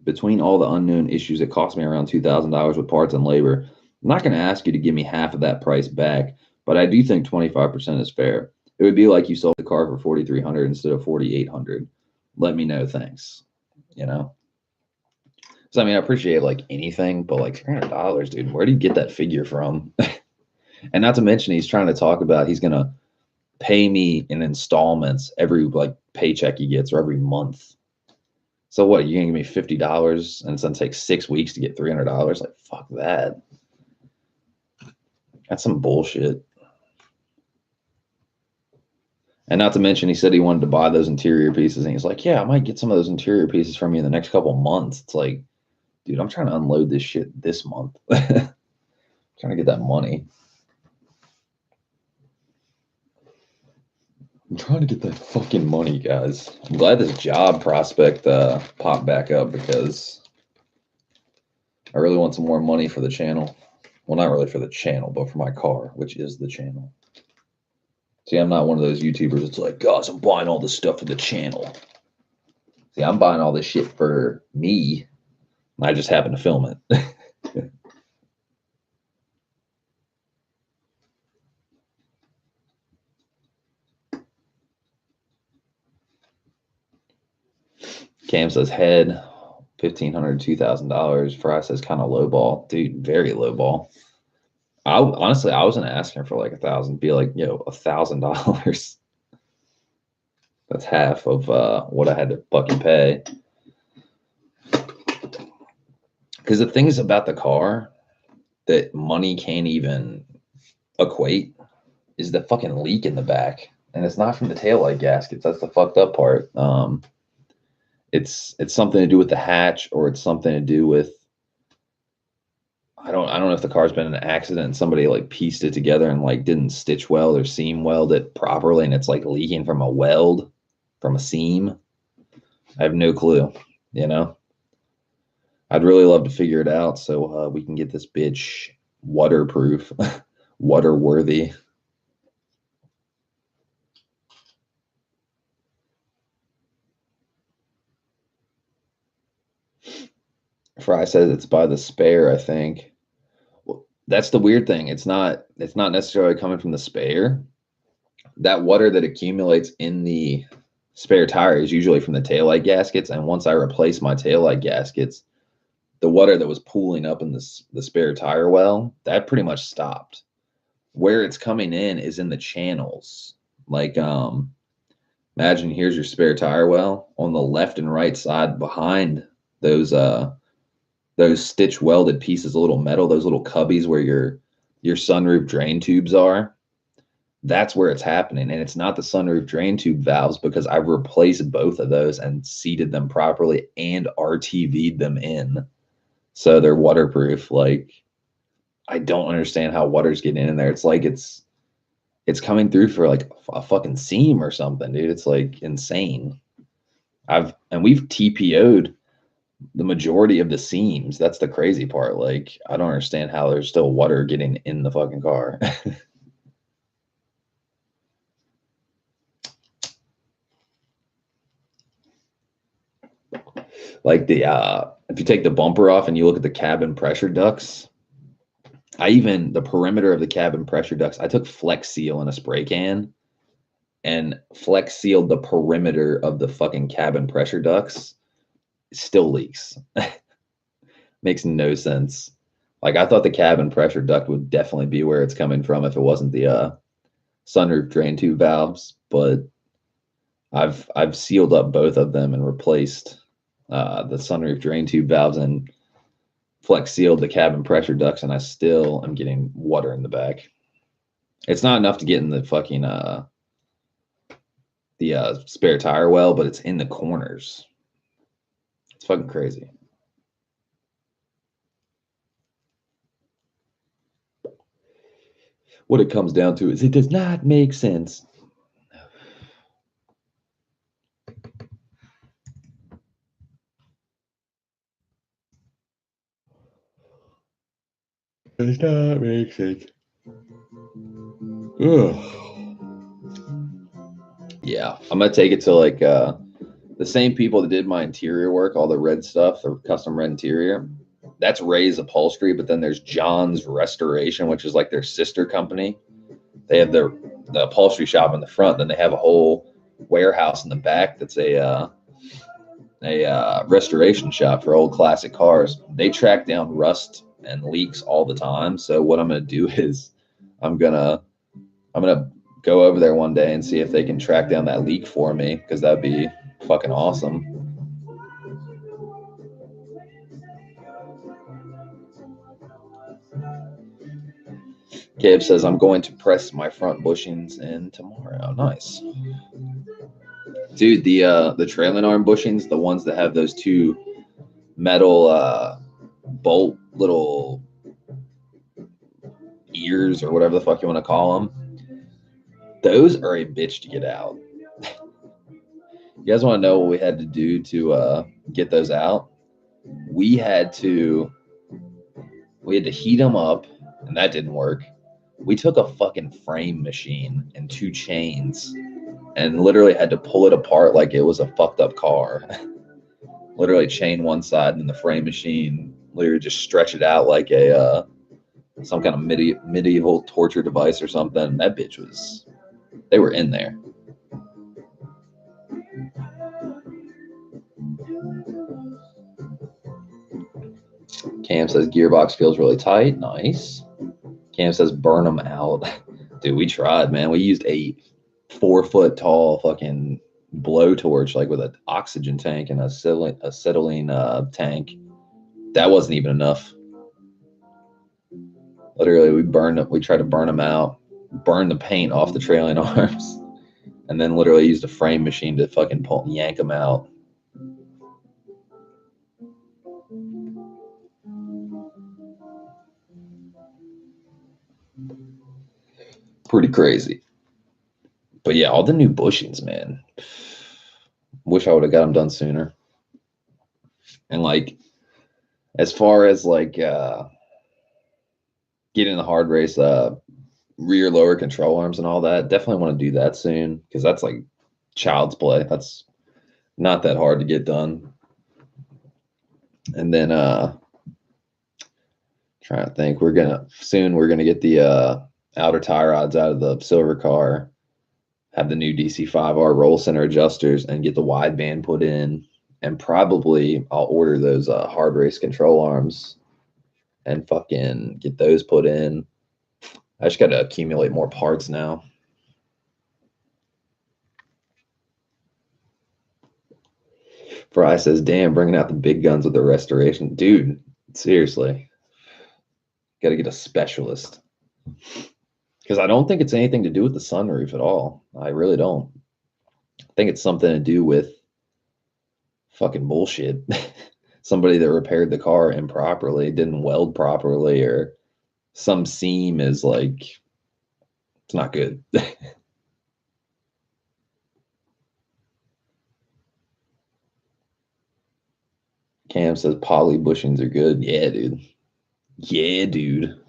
Between all the unknown issues, it cost me around $2,000 with parts and labor. I'm not going to ask you to give me half of that price back, but I do think 25% is fair. It would be like you sold the car for $4,300 instead of $4,800. Let me know, thanks. You know. So I mean, I appreciate like anything, but like $300, dude. Where do you get that figure from? And not to mention, he's trying to talk about he's going to pay me in installments every like paycheck he gets or every month. So what, you're gonna give me $50 and it's gonna take 6 weeks to get $300? Like, fuck that. That's some bullshit. And not to mention, he said he wanted to buy those interior pieces, and he's like, yeah, I might get some of those interior pieces from you in the next couple of months. It's like, dude, I'm trying to unload this shit this month. Trying to get that money. I'm trying to get that fucking money, guys. I'm glad this job prospect popped back up because I really want some more money for the channel. Well, not really for the channel, but for my car, which is the channel. See, I'm not one of those YouTubers that's like, guys, I'm buying all this stuff for the channel. See, I'm buying all this shit for me. I just happen to film it. Cam says head, $1,500, $2,000. Fry says kind of low ball. Dude, very low ball. Honestly, I wasn't asking for like 1,000. Be like, yo, $1,000. That's half of what I had to fucking pay. Because the things about the car that money can't even equate is the fucking leak in the back. And it's not from the taillight gaskets. That's the fucked up part. It's something to do with the hatch, or it's something to do with, I don't know if the car's been in an accident and somebody like pieced it together and like didn't stitch weld or seam weld it properly, and it's like leaking from a weld, from a seam. I have no clue, you know. I'd really love to figure it out so we can get this bitch waterproof, water worthy. Fry says it's by the spare, I think. Well, that's the weird thing. It's not necessarily coming from the spare. That water that accumulates in the spare tire is usually from the taillight gaskets. And once I replace my taillight gaskets, the water that was pooling up in the spare tire well, that pretty much stopped. Where it's coming in is in the channels. Like, imagine here's your spare tire well. On the left and right side behind those stitch welded pieces of little metal, those little cubbies where your sunroof drain tubes are, that's where it's happening. And it's not the sunroof drain tube valves because I've replaced both of those and seated them properly and RTV'd them in. So they're waterproof. Like, I don't understand how water's getting in there. It's like it's coming through for like a fucking seam or something, dude. It's like insane. We've TPO'd the majority of the seams. That's the crazy part. Like, I don't understand how there's still water getting in the fucking car. Like if you take the bumper off and you look at the cabin pressure ducts, the perimeter of the cabin pressure ducts, I took Flex Seal in a spray can and Flex sealed the perimeter of the fucking cabin pressure ducts. It still leaks. Makes no sense. Like, I thought the cabin pressure duct would definitely be where it's coming from if it wasn't the sunroof drain tube valves, but I've sealed up both of them and replaced the sunroof drain tube valves and Flex sealed the cabin pressure ducts, and I still am getting water in the back. It's not enough to get in the fucking the spare tire well, but it's in the corners. It's fucking crazy. What it comes down to is it does not make sense. Does not make sense. Ugh. Yeah, I'm gonna take it to like the same people that did my interior work, all the red stuff, the custom red interior. That's Ray's Upholstery, but then there's John's Restoration, which is like their sister company. They have the upholstery shop in the front, then they have a whole warehouse in the back that's a restoration shop for old classic cars. They track down rust and leaks all the time. So what I'm gonna do is I'm gonna go over there one day and see if they can track down that leak for me, because that'd be fucking awesome. Gabe says I'm going to press my front bushings in tomorrow. Nice. Dude, the trailing arm bushings, the ones that have those two metal bolt little ears or whatever the fuck you want to call them, those are a bitch to get out. You guys want to know what we had to do to get those out? We had to heat them up, and that didn't work. We took a fucking frame machine and two chains and literally had to pull it apart like it was a fucked up car. Literally chain one side and the frame machine literally just stretch it out like a some kind of medieval torture device or something. That bitch was, they were in there. Cam says gearbox feels really tight. Nice. Cam says burn them out. Dude, we tried, man. We used a 4-foot tall fucking blowtorch, like with an oxygen tank and acetylene tank. That wasn't even enough. Literally, we tried to burn them out, burn the paint off the trailing arms, and then literally used a frame machine to fucking yank them out. Pretty crazy. But yeah, all the new bushings, man. Wish I would have got them done sooner. And like, as far as like getting the hard race rear lower control arms and all that, definitely want to do that soon, because that's like child's play. That's not that hard to get done. And then trying to think, we're gonna get the outer tie rods out of the silver car, have the new DC5R roll center adjusters, and get the wideband put in. And probably I'll order those hard race control arms and fucking get those put in. I just got to accumulate more parts now. Fry says, damn, bringing out the big guns with the restoration. Dude, seriously. Got to get a specialist. Because I don't think it's anything to do with the sunroof at all. I really don't. I think it's something to do with fucking bullshit. Somebody that repaired the car improperly, didn't weld properly, or some seam is like, it's not good. Cam says poly bushings are good. Yeah, dude. Yeah, dude.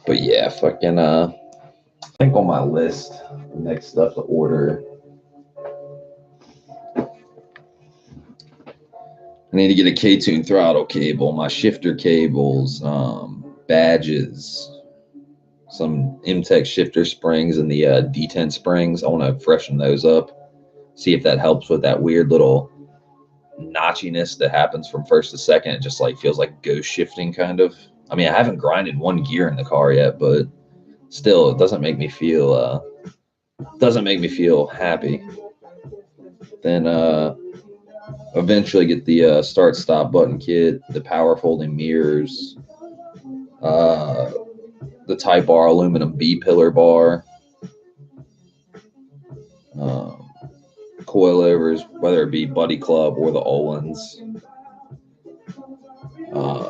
But yeah, fucking I think on my list, next stuff to order, I need to get a K-Tune throttle cable, my shifter cables, badges, some M-Tech shifter springs, and the D10 springs. I want to freshen those up, see if that helps with that weird little notchiness that happens from first to second. It just like feels like ghost shifting kind of. I mean, I haven't grinded one gear in the car yet, but still, it doesn't make me feel happy. Then eventually get the start stop button kit, the power folding mirrors, the Type R aluminum B pillar bar, coilovers, whether it be Buddy Club or the Olins.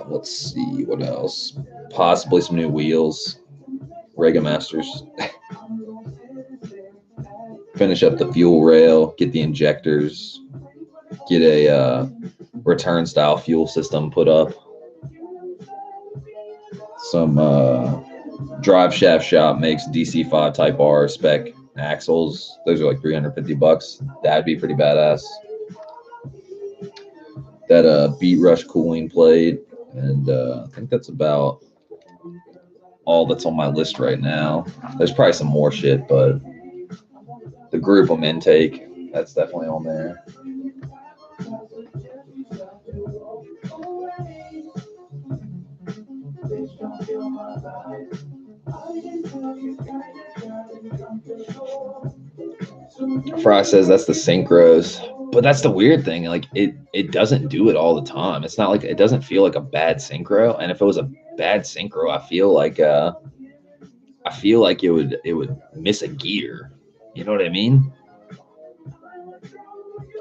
Let's see what else. Possibly some new wheels, Rega Masters. Finish up the fuel rail, get the injectors, get a return style fuel system put up. Some drive shaft shop makes DC5 Type R spec axles. Those are like $350. That'd be pretty badass. That Beat Rush cooling plate, and I think that's about all that's on my list right now. There's probably some more shit, but the group intake, that's definitely on there. Fry says that's the synchros, but that's the weird thing. Like it doesn't do it all the time. It's not like it doesn't feel like a bad synchro. And if it was a bad synchro, I feel like it would miss a gear. You know what I mean?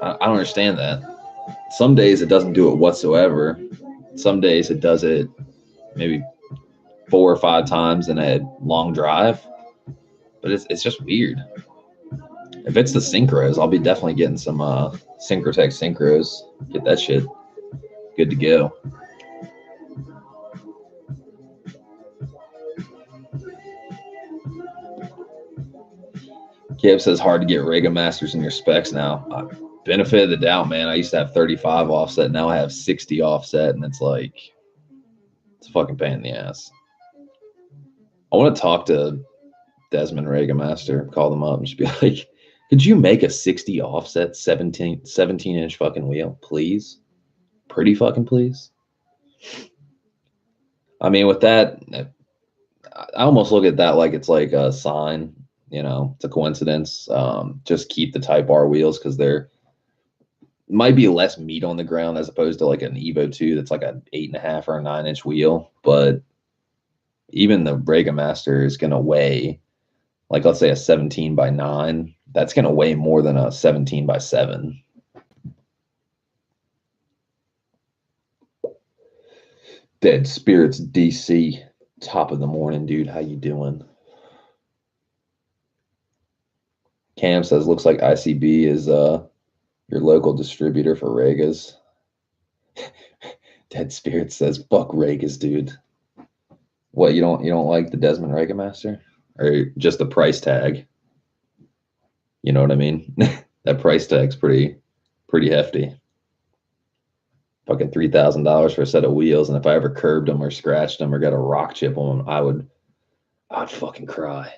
I don't understand that. Some days it doesn't do it whatsoever. Some days it does it maybe 4 or 5 times in a long drive. But it's just weird. If it's the synchros, I'll be definitely getting some Synchrotech synchros. Get that shit good to go. Kev says hard to get Rega Masters in your specs now. Benefit of the doubt, man. I used to have 35 offset. Now I have 60 offset, and it's like, it's a fucking pain in the ass. I want to talk to Desmond Rega Master, call them up and just be like, could you make a 60 offset 17-inch fucking wheel, please? Pretty fucking please. I mean, with that, I almost look at that like it's like a sign, you know, it's a coincidence. Just keep the Type R wheels because there might be less meat on the ground as opposed to like an Evo 2 that's like an 8.5 or a 9-inch wheel. But even the Rega Master is going to weigh, like, let's say a 17x9. That's going to weigh more than a 17x7. Dead Spirits DC, top of the morning, dude. How you doing? Cam says looks like ICB is Your local distributor for Regas. Dead Spirit says, "Fuck Regas, dude." What, you don't like the Desmond Rega Master, or just the price tag? You know what I mean? That price tag's pretty hefty. Fucking $3,000 for a set of wheels, and if I ever curbed them or scratched them or got a rock chip on them, I'd fucking cry.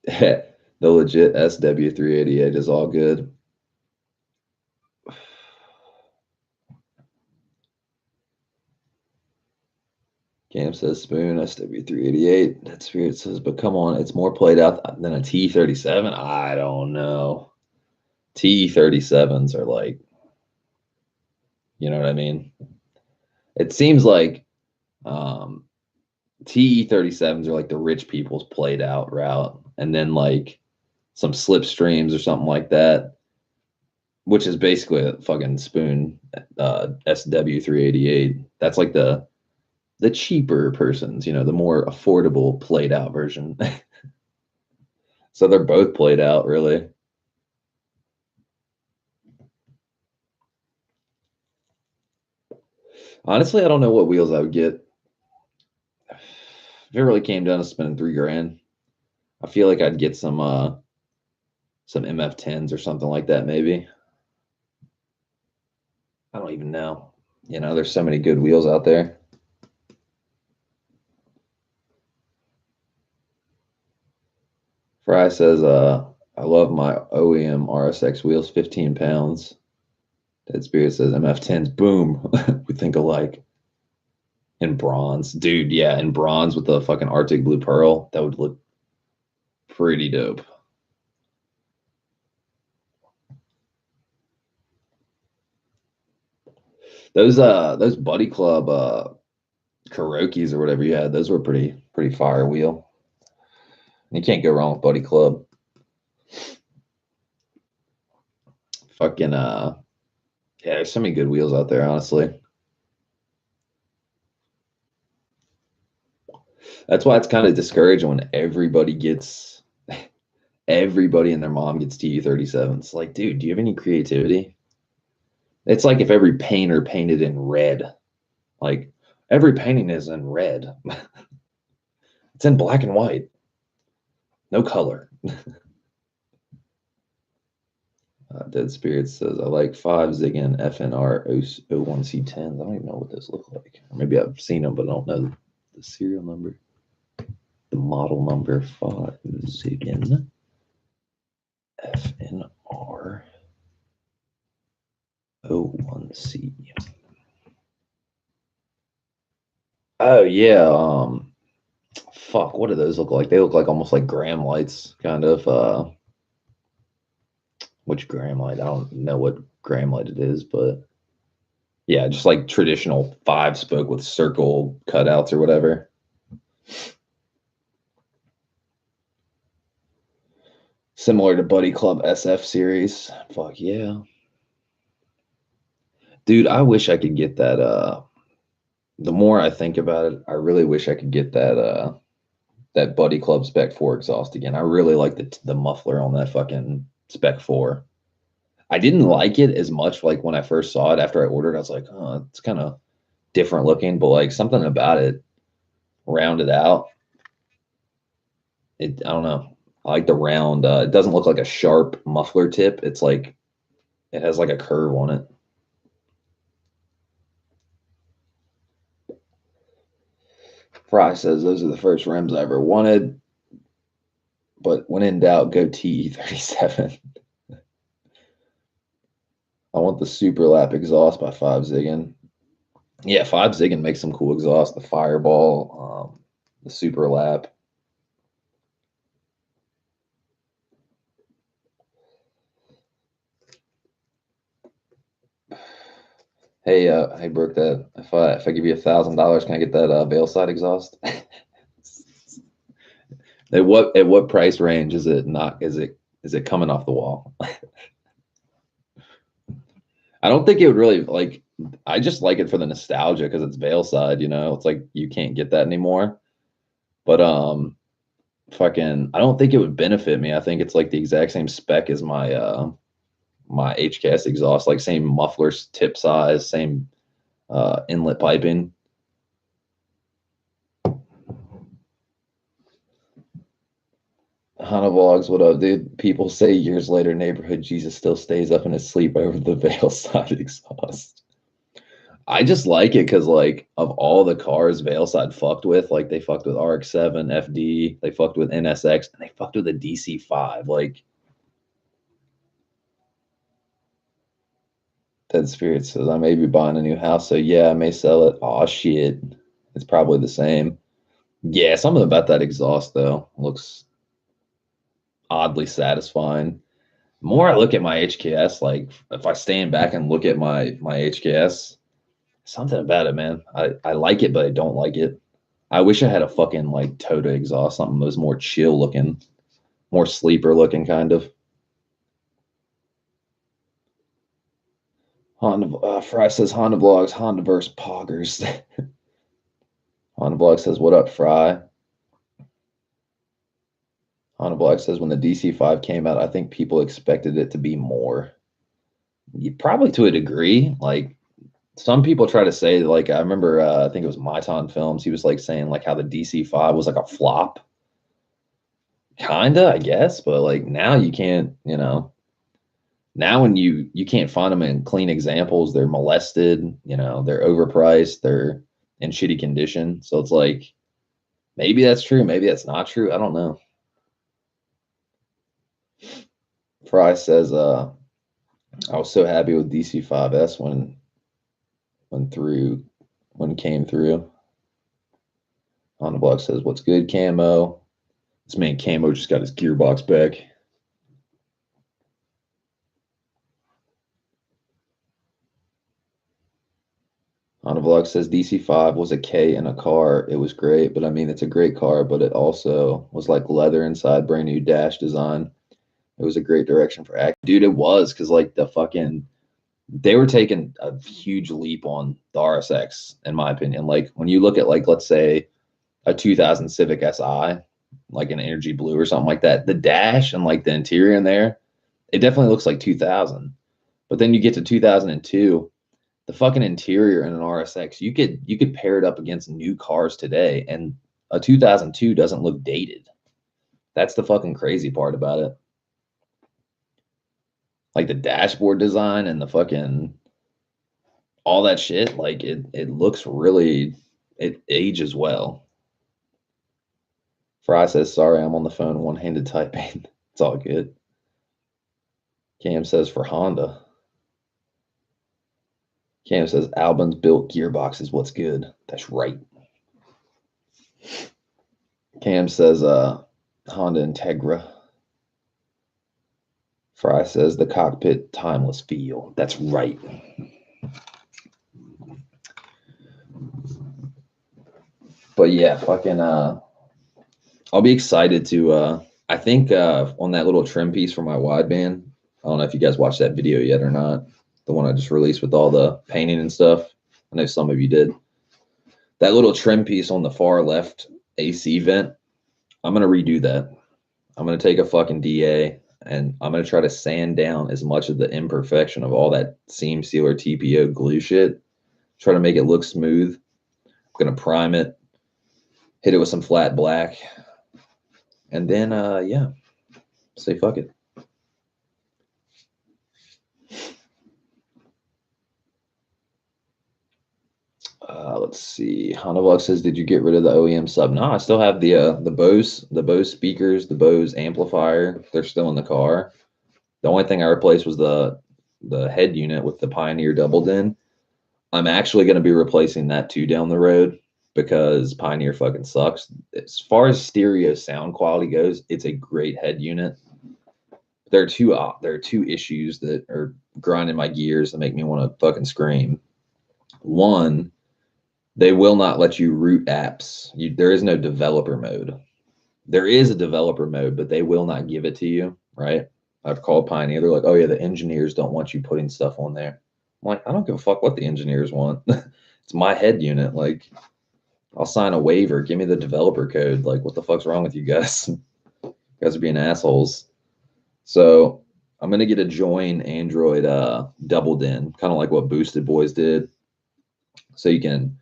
The legit SW388 is all good. Cam says spoon, SW388. That Spirit says, but come on, it's more played out than a T37. I don't know. T37s are like, you know what I mean? It seems like T37s are like the rich people's played out route, and then like some slipstreams or something like that, which is basically a fucking spoon SW388. That's like the cheaper persons, you know, the more affordable played out version. So they're both played out, really. Honestly, I don't know what wheels I would get. If it really came down to spending $3 grand, I feel like I'd get some MF10s or something like that, maybe. I don't even know. You know, there's so many good wheels out there. Fry says, I love my OEM RSX wheels, 15 pounds. Dead Spirit says MF10s, boom. We think alike. In bronze. Dude, yeah, in bronze with the fucking Arctic Blue Pearl. That would look pretty dope. Those Buddy Club Karoki's or whatever you had, those were pretty fire wheel. You can't go wrong with Buddy Club. Fucking yeah, there's so many good wheels out there, honestly. That's why it's kind of discouraging when everybody and their mom gets TU37s. Like, dude, do you have any creativity? It's like if every painter painted in red. Like, every painting is in red. It's in black and white. No color. Dead Spirit says, I like 5 Ziggin FNR 01C10s. I don't even know what those look like. Or maybe I've seen them, but I don't know the serial number. The model number 5 Ziggin FNR 01C. Oh, yeah. Fuck, what do those look like? They look like almost like gram lights, kind of. Which gram light? I don't know what gram light it is, but yeah, just like traditional 5-spoke with circle cutouts or whatever. Similar to Buddy Club SF series. Fuck yeah. Dude, I wish I could get that. The more I think about it, I really wish I could get that that Buddy Club Spec 4 exhaust again. I really like the muffler on that fucking Spec 4. I didn't like it as much like when I first saw it after I ordered. I was like, oh, it's kind of different looking, but like something about it rounded out. I don't know. I like the round. It doesn't look like a sharp muffler tip. It's like it has like a curve on it. Fry says those are the first rims I ever wanted, but when in doubt, go TE37. I want the Super Lap exhaust by 5 Ziggin. Yeah, 5 Ziggin makes some cool exhaust. The Fireball, the Super Lap. Hey, hey, Brooke. That if I give you $1,000, can I get that Veilside exhaust? At what price range is it not? Is it coming off the wall? I don't think it would really like. I just like it for the nostalgia because it's Veilside. You know, it's like you can't get that anymore. But fucking, I don't think it would benefit me. I think it's like the exact same spec as my HCAS exhaust, like same muffler tip size, same inlet piping. Hana Vlogs, what up, dude? People say years later, neighborhood Jesus still stays up in his sleep over the veil side exhaust. I just like it because, like, of all the cars Veilside fucked with, like, they fucked with RX-7, FD, they fucked with NSX, and they fucked with a DC-5. Like, Dead Spirit says, I may be buying a new house, so yeah, I may sell it. Aw, shit. It's probably the same. Yeah, something about that exhaust, though, looks oddly satisfying. The more I look at my HKS, like, if I stand back and look at my HKS, something about it, man. I like it, but I don't like it. I wish I had a fucking like Toyota exhaust, something that was more chill looking, more sleeper looking kind of. Honda Fry says Honda Vlogs, Hondaverse Poggers. Honda Vlog says, what up, Fry? Honda Vlog says when the DC-5 came out, I think people expected it to be more. Probably to a degree. Like some people try to say, like, I remember I think it was Myton Films, he was like saying like how the DC-5 was like a flop. Kinda, I guess, but like now you can't, now when you can't find them in clean examples, they're molested, they're overpriced, they're in shitty condition. So it's like maybe that's true, maybe that's not true. I don't know. Fry says, I was so happy with DC-5S when it came through. On the block says, what's good, Camo? This man Camo just got his gearbox back. On the vlog says DC-5 was a K in a car. It was great, but I mean, it's a great car, but it also was like leather inside, brand new dash design. It was a great direction for act. Dude, it was because like they were taking a huge leap on the RSX, in my opinion. Like when you look at like, let's say a 2000 Civic Si, like an energy blue or something like that, the dash and like the interior in there, it definitely looks like 2000. But then you get to 2002, the fucking interior in an RSX, you could pair it up against new cars today, and a 2002 doesn't look dated. That's the fucking crazy part about it. Like the dashboard design and the fucking all that shit, like it looks really, it ages well. Fry says, sorry, I'm on the phone, one-handed typing. It's all good. Cam says for Honda. Cam says Albin's built gearbox is what's good. That's right. Cam says Honda Integra. Fry says the cockpit timeless feel. That's right. But yeah, fucking I'll be excited to I think on that little trim piece for my wideband. I don't know if you guys watched that video yet or not. The one I just released with all the painting and stuff. I know some of you did. That little trim piece on the far left AC vent, I'm going to redo that. I'm going to take a fucking DA and I'm going to try to sand down as much of the imperfection of all that seam sealer TPO glue shit. Try to make it look smooth. I'm going to prime it, hit it with some flat black, and then, yeah, say fuck it. Let's see. Hanavlog says, "Did you get rid of the OEM sub?" No, I still have the Bose speakers, the Bose amplifier. They're still in the car. The only thing I replaced was the head unit with the Pioneer double din. I'm actually going to be replacing that too down the road because Pioneer fucking sucks. As far as stereo sound quality goes, it's a great head unit. There are two issues that are grinding my gears that make me want to fucking scream. One, they will not let you root apps. There is no developer mode. There is a developer mode, but they will not give it to you, right? I've called Pioneer. They're like, oh, yeah, the engineers don't want you putting stuff on there. I'm like, I don't give a fuck what the engineers want. It's my head unit. Like, I'll sign a waiver. Give me the developer code. Like, what the fuck's wrong with you guys? You guys are being assholes. So I'm gonna get a join Android doubled in, kind of like what Boosted Boys did. So you can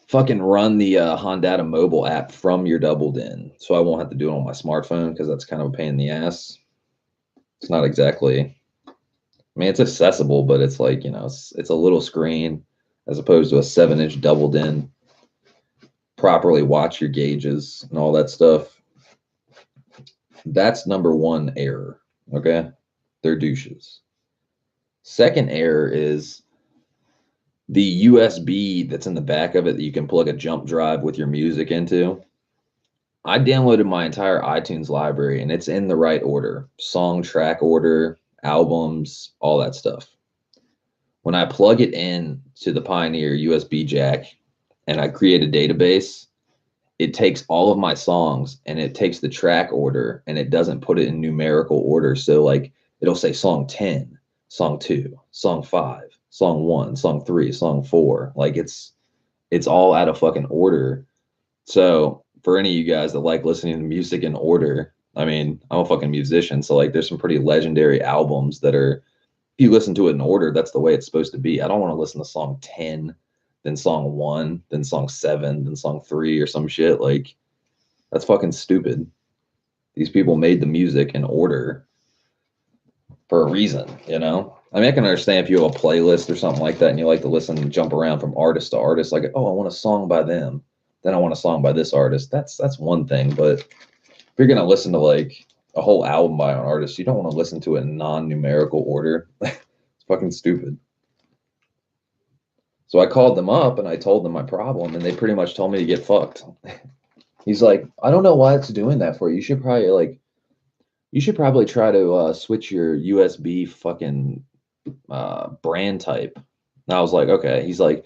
fucking run the Hondata mobile app from your doubled in. So I won't have to do it on my smartphone because that's kind of a pain in the ass. It's not exactly, I mean, it's accessible, but it's like, you know, it's a little screen as opposed to a 7-inch doubled in. Properly watch your gauges and all that stuff. That's number one error. Okay. They're douches. Second error is the USB that's in the back of it that you can plug a jump drive with your music into. I downloaded my entire iTunes library and it's in the right order. Song track order, albums, all that stuff. When I plug it in to the Pioneer USB jack and I create a database, it takes all of my songs and it takes the track order and it doesn't put it in numerical order. So like it'll say song 10, song 2, song 5, song 1, song 3, song 4. Like it's all out of fucking order. So for any of you guys that like listening to music in order, I mean, I'm a fucking musician, so like there's some pretty legendary albums that are, if you listen to it in order, that's the way it's supposed to be. I don't want to listen to song 10, then song 1, then song 7, then song 3 or some shit. Like that's fucking stupid. These people made the music in order for a reason, you know? I mean, I can understand if you have a playlist or something like that and you like to listen and jump around from artist to artist, like, oh, I want a song by them, then I want a song by this artist. That's one thing. But if you're gonna listen to like a whole album by an artist, you don't want to listen to it in non-numerical order. It's fucking stupid. So I called them up and I told them my problem, and they pretty much told me to get fucked. He's like, I don't know why it's doing that for you. You should probably try to switch your USB fucking brand type. And I was like, okay. He's like,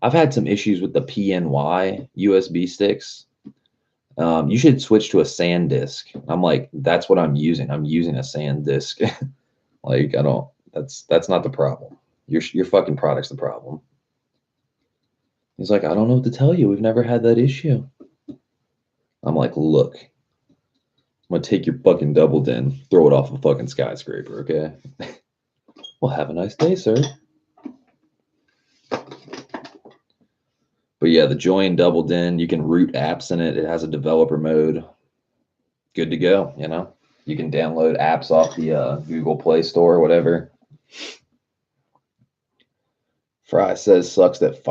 I've had some issues with the PNY USB sticks. You should switch to a SanDisk. I'm like, that's what I'm using. I'm using a SanDisk. Like, I don't. That's not the problem. Your fucking product's the problem. He's like, I don't know what to tell you. We've never had that issue. I'm like, look, I'm gonna take your fucking doubled in, throw it off a fucking skyscraper, okay? Well, have a nice day, sir. But yeah, the join doubled in. You can root apps in it. It has a developer mode. Good to go, you know? You can download apps off the Google Play Store or whatever. Fry says, sucks that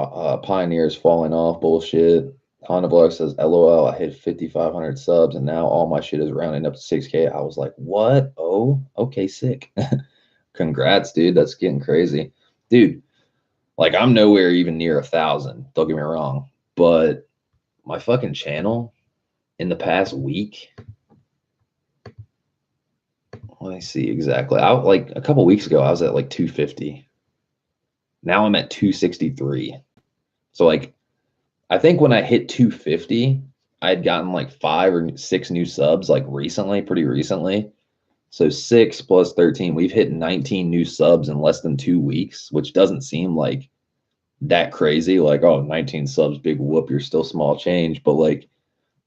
Pioneer's falling off. Bullshit. Honda Block says, LOL, I hit 5,500 subs and now all my shit is rounding up to 6K. I was like, what? Oh, okay, sick. Congrats, dude. That's getting crazy. Dude, like I'm nowhere even near 1,000. Don't get me wrong. But my fucking channel in the past week, let me see exactly. Like a couple weeks ago, I was at like 250. Now I'm at 263. So like I think when I hit 250, I had gotten like 5 or 6 new subs like recently, pretty recently. So 6 plus 13, we've hit 19 new subs in less than 2 weeks, which doesn't seem like that crazy. Like, oh, 19 subs, big whoop, you're still small change. But like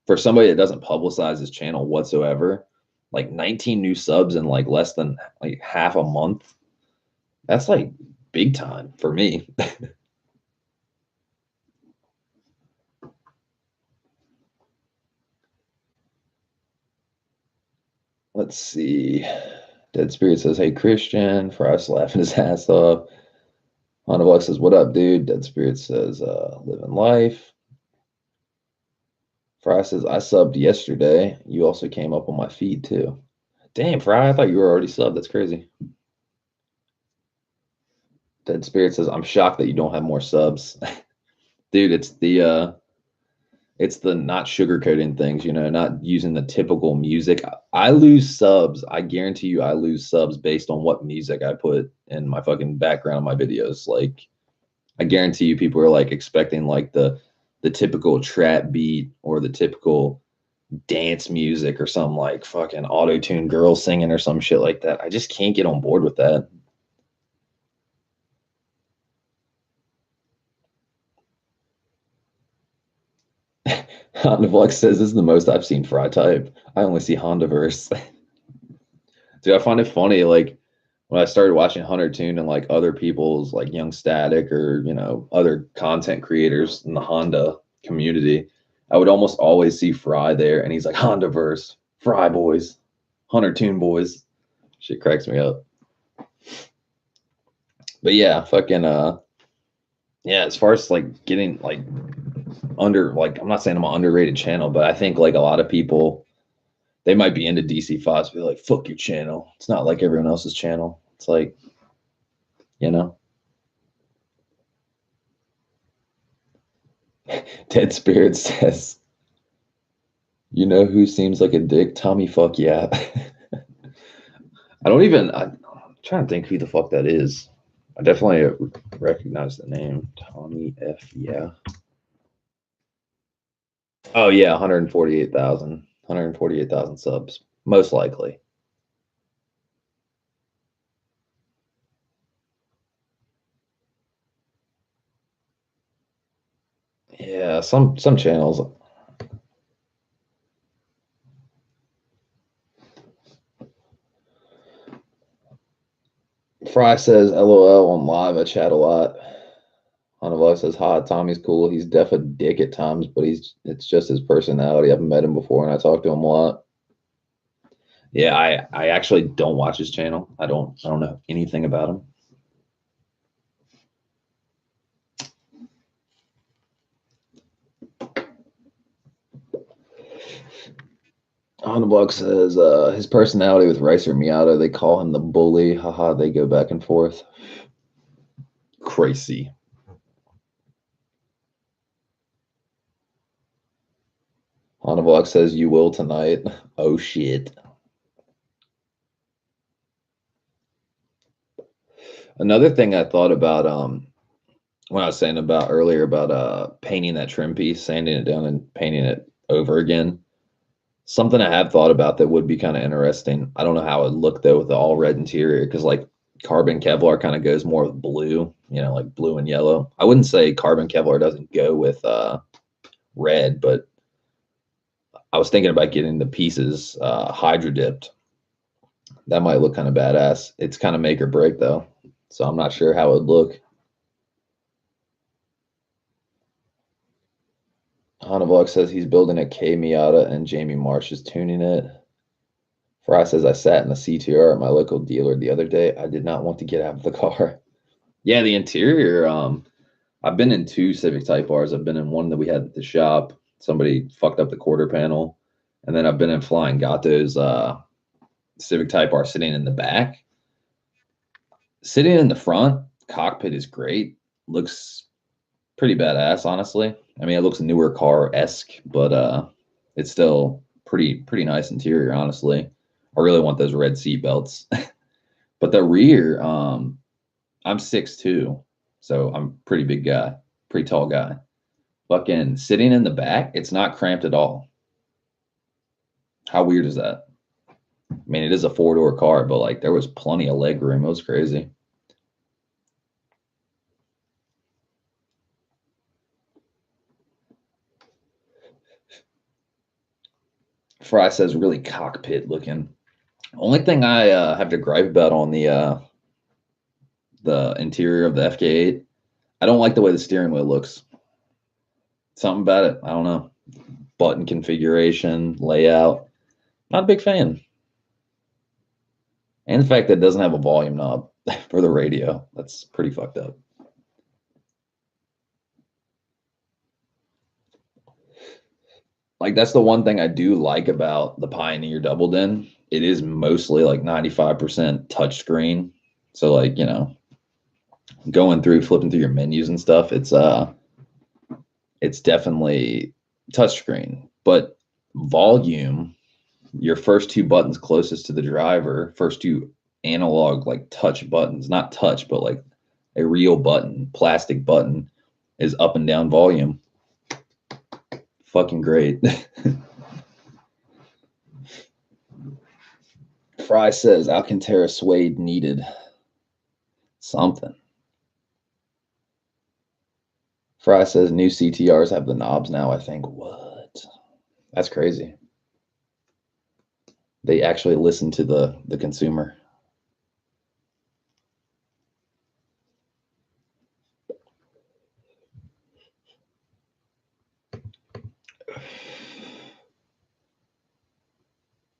for somebody that doesn't publicize his channel whatsoever, like 19 new subs in like less than like half a month, that's like big time for me. Let's see. Dead Spirit says, hey, Christian. Frost laughing his ass off. Honda Block says, what up, dude? Dead Spirit says, living life. Fry says, I subbed yesterday. You also came up on my feed, too. Damn, Fry, I thought you were already subbed. That's crazy. Dead Spirit says, I'm shocked that you don't have more subs. Dude, it's the not sugarcoating things, you know, not using the typical music. I lose subs. I guarantee you I lose subs based on what music I put in my fucking background of my videos. Like, I guarantee you people are like expecting like the typical trap beat or the typical dance music or some like fucking auto-tune girl singing or some shit like that. I just can't get on board with that. Honda Flex says this is the most I've seen Fry type. I only see Hondaverse. Dude, I find it funny, like when I started watching Hunter Tune and like other people's like Young Static or other content creators in the Honda community, I would almost always see Fry there, and he's like Hondaverse, Fry boys, Hunter Tune boys. Shit cracks me up. But yeah, fucking yeah, as far as like getting like I'm not saying I'm an underrated channel, but I think like a lot of people they might be into DC5s, be like, fuck your channel. It's not like everyone else's channel. It's like, you know. Dead Spirit says, you know who seems like a dick? Tommy fuck yeah. I'm trying to think who the fuck that is. I definitely recognize the name. Tommy F. Yeah. Oh, yeah. 148,000 subs. Most likely. Yeah. Some channels. Fry says, LOL on live. I chat a lot. Honavlog says, hi, Tommy's cool. He's def a dick at times, but it's just his personality. I've met him before and I talk to him a lot. Yeah, I actually don't watch his channel. I don't know anything about him. Honavlog says, his personality with Rice or Miata, they call him the bully. Haha, they go back and forth. Crazy. Honavlog says, you will tonight. Oh shit. Another thing I thought about when I was saying about earlier about painting that trim piece, sanding it down and painting it over again. Something I have thought about that would be kind of interesting. I don't know how it would look though with the all red interior, because like carbon Kevlar kind of goes more with blue, like blue and yellow. I wouldn't say carbon Kevlar doesn't go with red, but I was thinking about getting the pieces hydro dipped. That might look kind of badass. It's kind of make or break though, so I'm not sure how it would look. Hanavlog says he's building a K Miata and Jamie Marsh is tuning it. Fry says I sat in a CTR at my local dealer the other day. I did not want to get out of the car. Yeah, the interior. I've been in two Civic Type R's. I've been in one that we had at the shop. Somebody fucked up the quarter panel, and then I've been in Flying Gatto's Civic Type R sitting in the back. Sitting in the front, cockpit is great. Looks pretty badass, honestly. I mean, it looks newer car-esque, but it's still pretty nice interior, honestly. I really want those red seat belts. But the rear, I'm 6'2", so I'm a pretty big guy, pretty tall guy. Fucking sitting in the back, it's not cramped at all. How weird is that? I mean, it is a four-door car, but like there was plenty of leg room. It was crazy. Fry says really cockpit looking. Only thing I have to gripe about on the interior of the FK8, I don't like the way the steering wheel looks. Something about it, I don't know. Button configuration, layout, not a big fan. And the fact that it doesn't have a volume knob for the radio, that's pretty fucked up. Like that's the one thing I do like about the Pioneer Double Den. It is mostly like 95% touchscreen. So like, going through, flipping through your menus and stuff, it's definitely touchscreen. But volume, your first two buttons closest to the driver, first two analog like touch buttons, not touch, but like a real button, plastic button, is up and down volume. Fucking great. Fry says Alcantara suede needed. Something. Fry says new CTRs have the knobs now, I think. What? That's crazy. They actually listen to the consumer.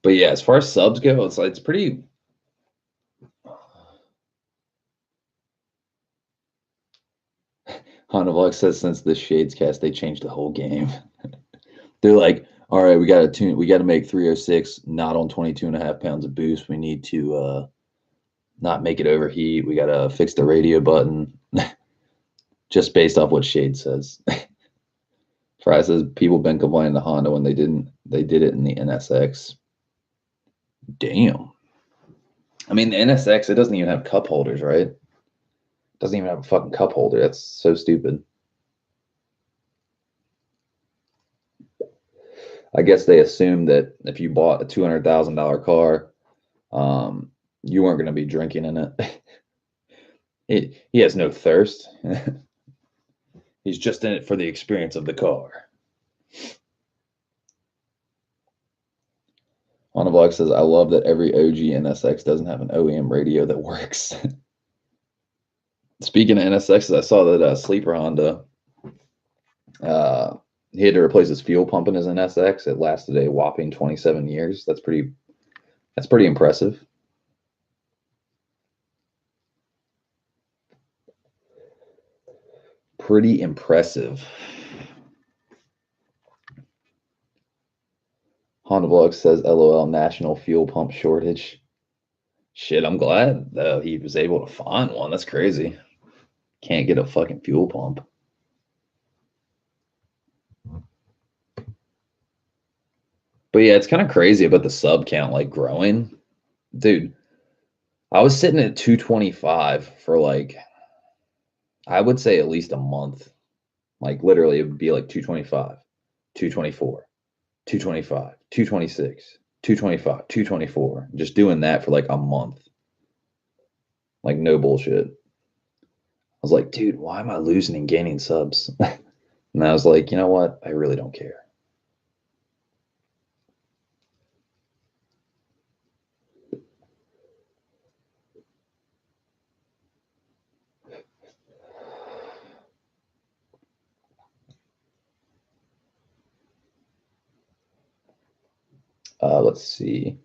But yeah, as far as subs go, it's pretty. Honda Vlog says since the Shades cast, they changed the whole game. They're like, all right, we got to make 306 not on 22.5 pounds of boost. We need to not make it overheat. We got to fix the radio button. Just based off what Shade says. Fry says people been complaining to Honda when they did it in the NSX. Damn. I mean, the NSX, it doesn't even have cup holders, right? It doesn't even have a fucking cup holder. That's so stupid. I guess they assumed that if you bought a $200,000 car, you weren't going to be drinking in it. He has no thirst. He's just in it for the experience of the car. On the blog says, I love that every OG NSX doesn't have an OEM radio that works. Speaking of NSXs, I saw that Sleeper Honda, he had to replace his fuel pump in his NSX. It lasted a whopping 27 years. That's pretty impressive. Pretty impressive. Honda Vlog says, LOL, national fuel pump shortage. Shit, I'm glad he was able to find one. That's crazy. Can't get a fucking fuel pump. But yeah, it's kind of crazy about the sub count like growing. Dude, I was sitting at 225 for like, I would say at least a month. Like literally, it would be like 225, 224, 225, 226, 225, 224. Just doing that for like a month. Like no bullshit. I was like, dude, why am I losing and gaining subs? And I was like, you know what? I really don't care. Let's see.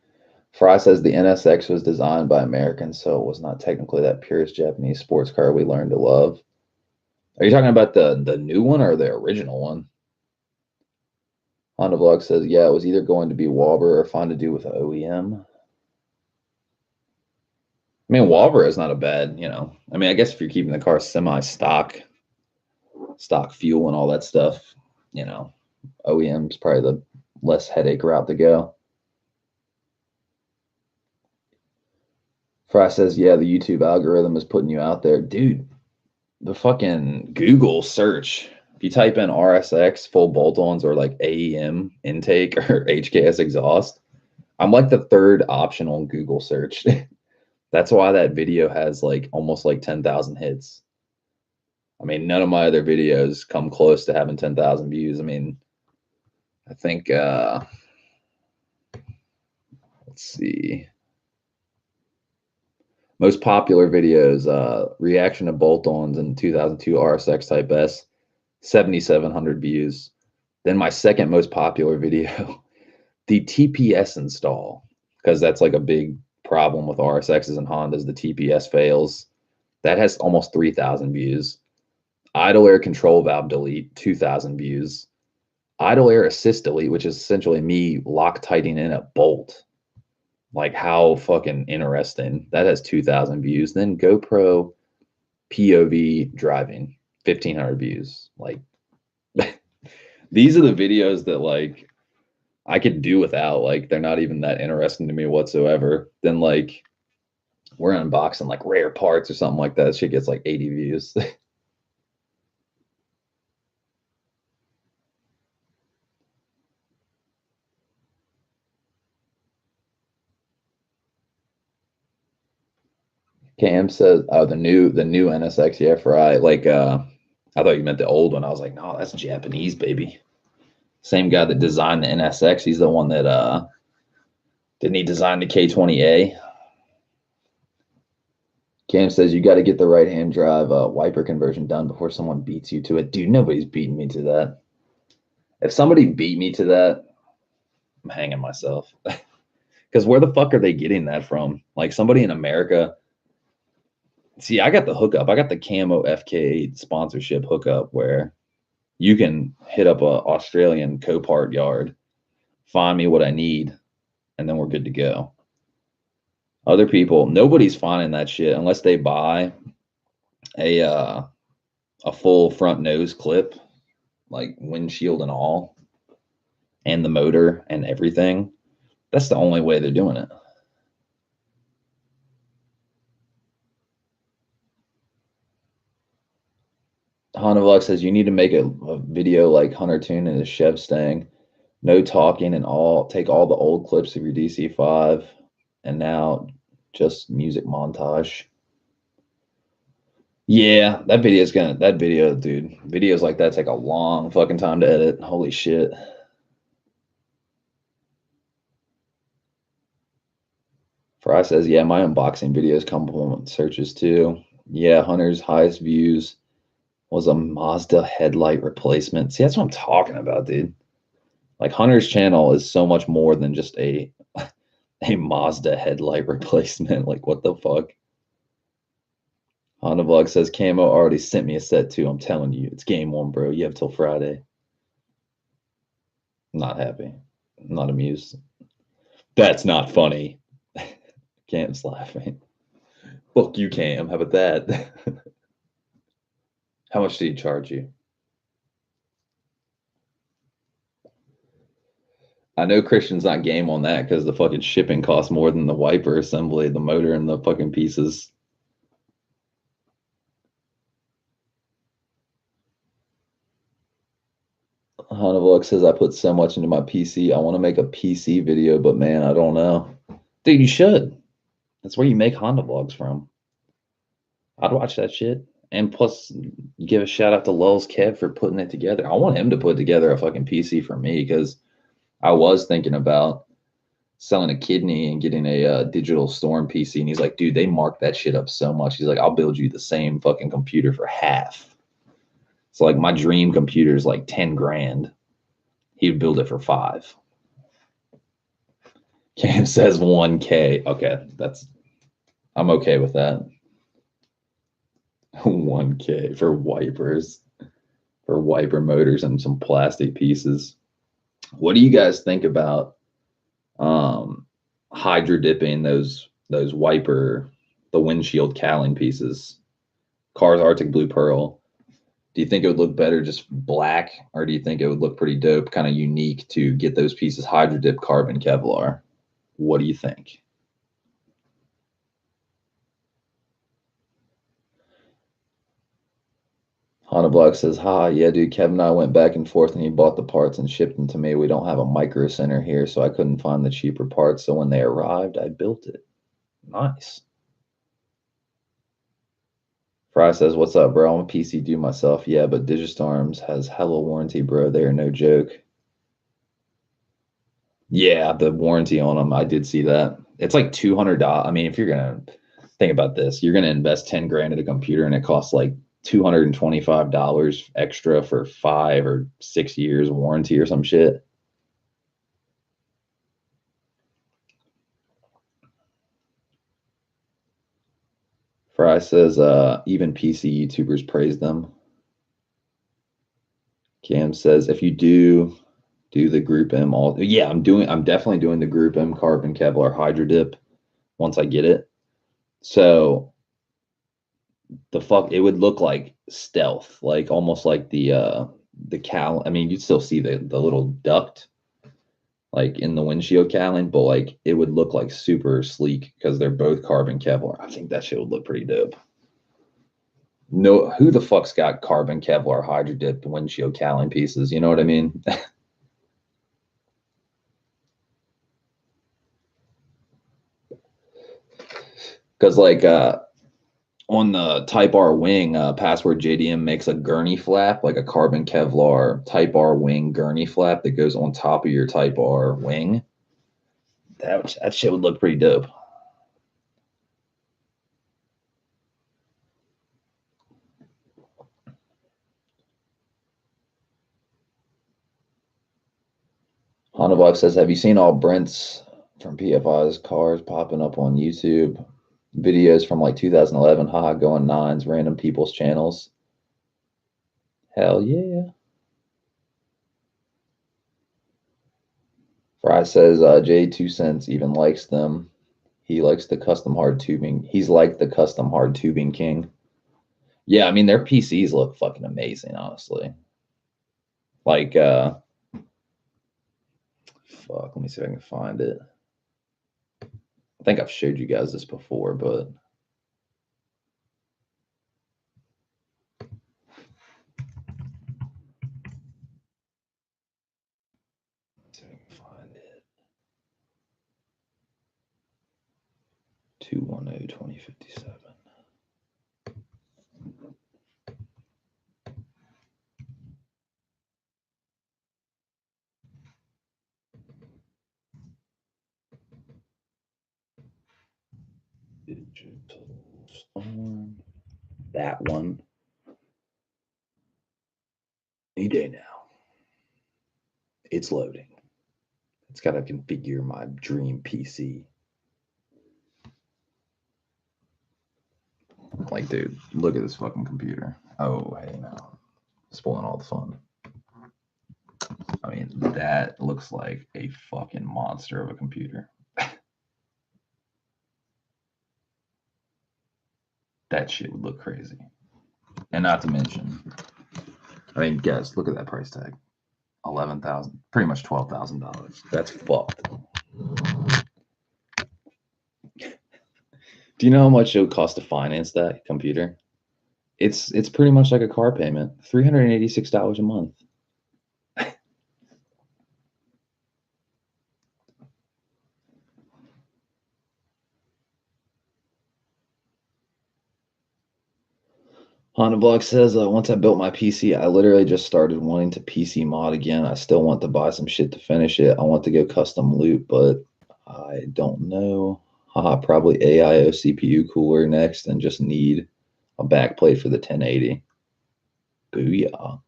Fry says the NSX was designed by Americans, so it was not technically that purest Japanese sports car we learned to love. Are you talking about the new one or the original one? Honda Vlog says, yeah, it was either going to be Wauber or find to do with OEM. I mean, Wauber is not a bad, I mean, I guess if you're keeping the car semi-stock, stock fuel and all that stuff, OEM is probably the less headache route to go. Fry says, yeah, the YouTube algorithm is putting you out there. Dude, the fucking Google search, if you type in RSX, full bolt-ons, or like AEM intake or HKS exhaust, I'm like the third option on Google search. That's why that video has like almost like 10,000 hits. I mean, none of my other videos come close to having 10,000 views. I mean, I think, let's see. Most popular videos, reaction to bolt-ons in 2002 RSX Type S, 7,700 views. Then my second most popular video, the TPS install, because that's like a big problem with RSXs and Hondas. The TPS fails. That has almost 3,000 views. Idle air control valve delete, 2,000 views. Idle air assist delete, which is essentially me Loctiting in a bolt. Like how fucking interesting. That has 2,000 views. Then GoPro POV driving, 1,500 views. Like these are the videos that like I could do without. Like they're not even that interesting to me whatsoever. Then like we're unboxing like rare parts or something like that. Shit gets like 80 views. Cam says, "Oh, the new NSX, yeah, for I like. I thought you meant the old one. I was like, no, that's Japanese, baby. Same guy that designed the NSX. He's the one that didn't he design the K20A? Cam says you got to get the right-hand drive wiper conversion done before someone beats you to it. Dude, nobody's beating me to that. If somebody beat me to that, I'm hanging myself. Because where the fuck are they getting that from? Like somebody in America. See, I got the hookup. I got the Camo FK sponsorship hookup where you can hit up a Australian Copart yard, find me what I need, and then we're good to go. Other people, nobody's finding that shit unless they buy a full front nose clip, like windshield and all, and the motor and everything. That's the only way they're doing it. Honda Vlog says you need to make a video like Hunter Tune and his Chev Stang. No talking and all. Take all the old clips of your DC5 and now just music montage. Yeah, that video, dude. Videos like that take a long fucking time to edit. Holy shit. Fry says, yeah, my unboxing videos compliment searches too. Yeah, Hunter's highest views was a Mazda headlight replacement. See, that's what I'm talking about, dude. Like Hunter's channel is so much more than just a Mazda headlight replacement. Like, what the fuck? Honda Vlog says, Camo already sent me a set too. I'm telling you, it's game one, bro. You have till Friday. Not happy. Not amused. That's not funny. Cam's laughing. Fuck you, Cam. How about that? How much did he charge you? I know Christian's not game on that because the fucking shipping costs more than the wiper assembly, the motor, and the fucking pieces. Hanavlog says, I put so much into my PC. I want to make a PC video, but man, I don't know. Dude, you should. That's where you make Honda vlogs from. I'd watch that shit. And plus, give a shout out to Lulz Kev for putting it together. I want him to put together a fucking PC for me because I was thinking about selling a kidney and getting a digital storm PC. And he's like, dude, they mark that shit up so much. He's like, I'll build you the same fucking computer for half. So like my dream computer is like 10 grand. He'd build it for 5. Cam says 1K. Okay, I'm okay with that. 1K for wipers, for wiper motors and some plastic pieces. What do you guys think about hydro dipping those wiper, the windshield cowling pieces? Cars Arctic Blue Pearl. Do you think it would look better just black, or do you think it would look pretty dope, kind of unique to get those pieces hydro dip carbon Kevlar? What do you think? Honda Block says, ha, yeah, dude, Kevin and I went back and forth and he bought the parts and shipped them to me. We don't have a micro center here, so I couldn't find the cheaper parts. So when they arrived, I built it. Nice. Fry says, what's up, bro? I'm a PC dude myself. Yeah, but Digistorms has hella warranty, bro. They are no joke. Yeah, the warranty on them, I did see that. It's like $200. I mean, if you're going to think about this, you're going to invest 10 grand in a computer and it costs like $225 extra for 5 or 6 years warranty or some shit. Fry says, even PC YouTubers praise them. Cam says, if you do the Group M all, yeah, I'm definitely doing the Group M carbon Kevlar hydro dip once I get it. So it would look like stealth, like almost like the cowl. I mean, you'd still see the little duct like in the windshield cowling, but like it would look like super sleek because they're both carbon Kevlar. I think that shit would look pretty dope. No, who the fuck's got carbon Kevlar hydro dipped windshield cowling pieces? You know what I mean? Because like On the Type R wing, Password JDM makes a gurney flap, like a carbon Kevlar Type R wing gurney flap that goes on top of your Type R wing. That shit would look pretty dope. Honda Box says, have you seen all Brent's from PFI's cars popping up on YouTube? Videos from like 2011, haha, going nines, random people's channels. Hell yeah. Fry says, Jay 2 cents even likes them. He likes the custom hard tubing. He's like the custom hard tubing king. Yeah, I mean, their PCs look fucking amazing, honestly. Like, fuck, let me see if I can find it. I think I've showed you guys this before, but let's see if I can find it. 210-2057. Digital Storm. That one. Any day now. It's loading. It's got to configure my dream PC. Like, dude, look at this fucking computer. Oh, hey, now. Spoiling all the fun. I mean, that looks like a fucking monster of a computer. That shit would look crazy. And not to mention, I mean, guys, look at that price tag. $11,000, pretty much $12,000. That's fucked. Do you know how much it would cost to finance that computer? It's pretty much like a car payment. $386 a month. Honda Block says, once I built my PC, I literally just started wanting to PC mod again. I still want to buy some shit to finish it. I want to go custom loot, but I don't know. Probably AIO CPU cooler next and just need a backplate for the 1080. Booyah.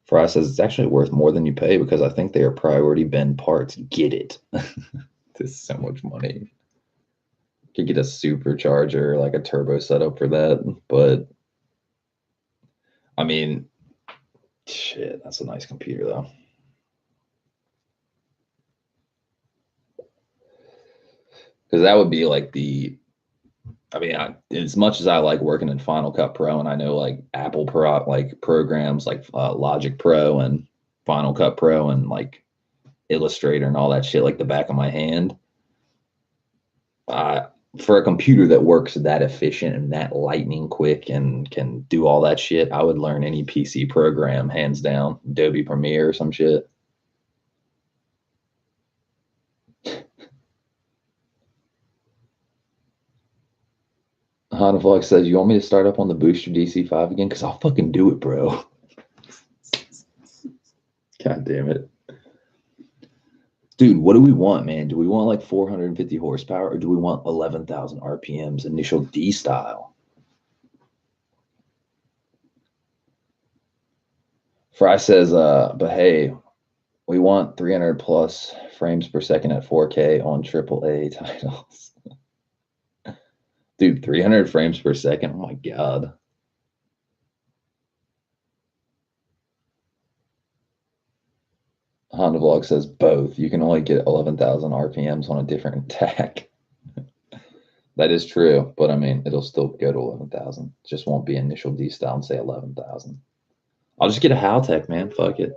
Fry says, it's actually worth more than you pay because I think they are priority bin parts. Get it. This is so much money. Could get a supercharger, like a turbo setup for that, but I mean, shit, that's a nice computer though. Because that would be like I mean, as much as I like working in Final Cut Pro, and I know like Apple Pro, like programs like Logic Pro and Final Cut Pro and like Illustrator and all that shit like the back of my hand. For a computer that works that efficient and that lightning quick and can do all that shit, I would learn any PC program hands down. Adobe Premiere or some shit. Hanavlog says, you want me to start up on the Booster DC5 again? Because I'll fucking do it, bro. God damn it. Dude, what do we want, man? Do we want like 450 horsepower or do we want 11,000 RPMs initial D style? Fry says, but hey, we want 300 plus frames per second at 4K on AAA titles. Dude, 300 frames per second? Oh my God. Honda Vlog says both. You can only get 11,000 RPMs on a different tack. That is true, but I mean, it'll still go to 11,000. Just won't be initial D style and say 11,000. I'll just get a Haltech, man. Fuck it.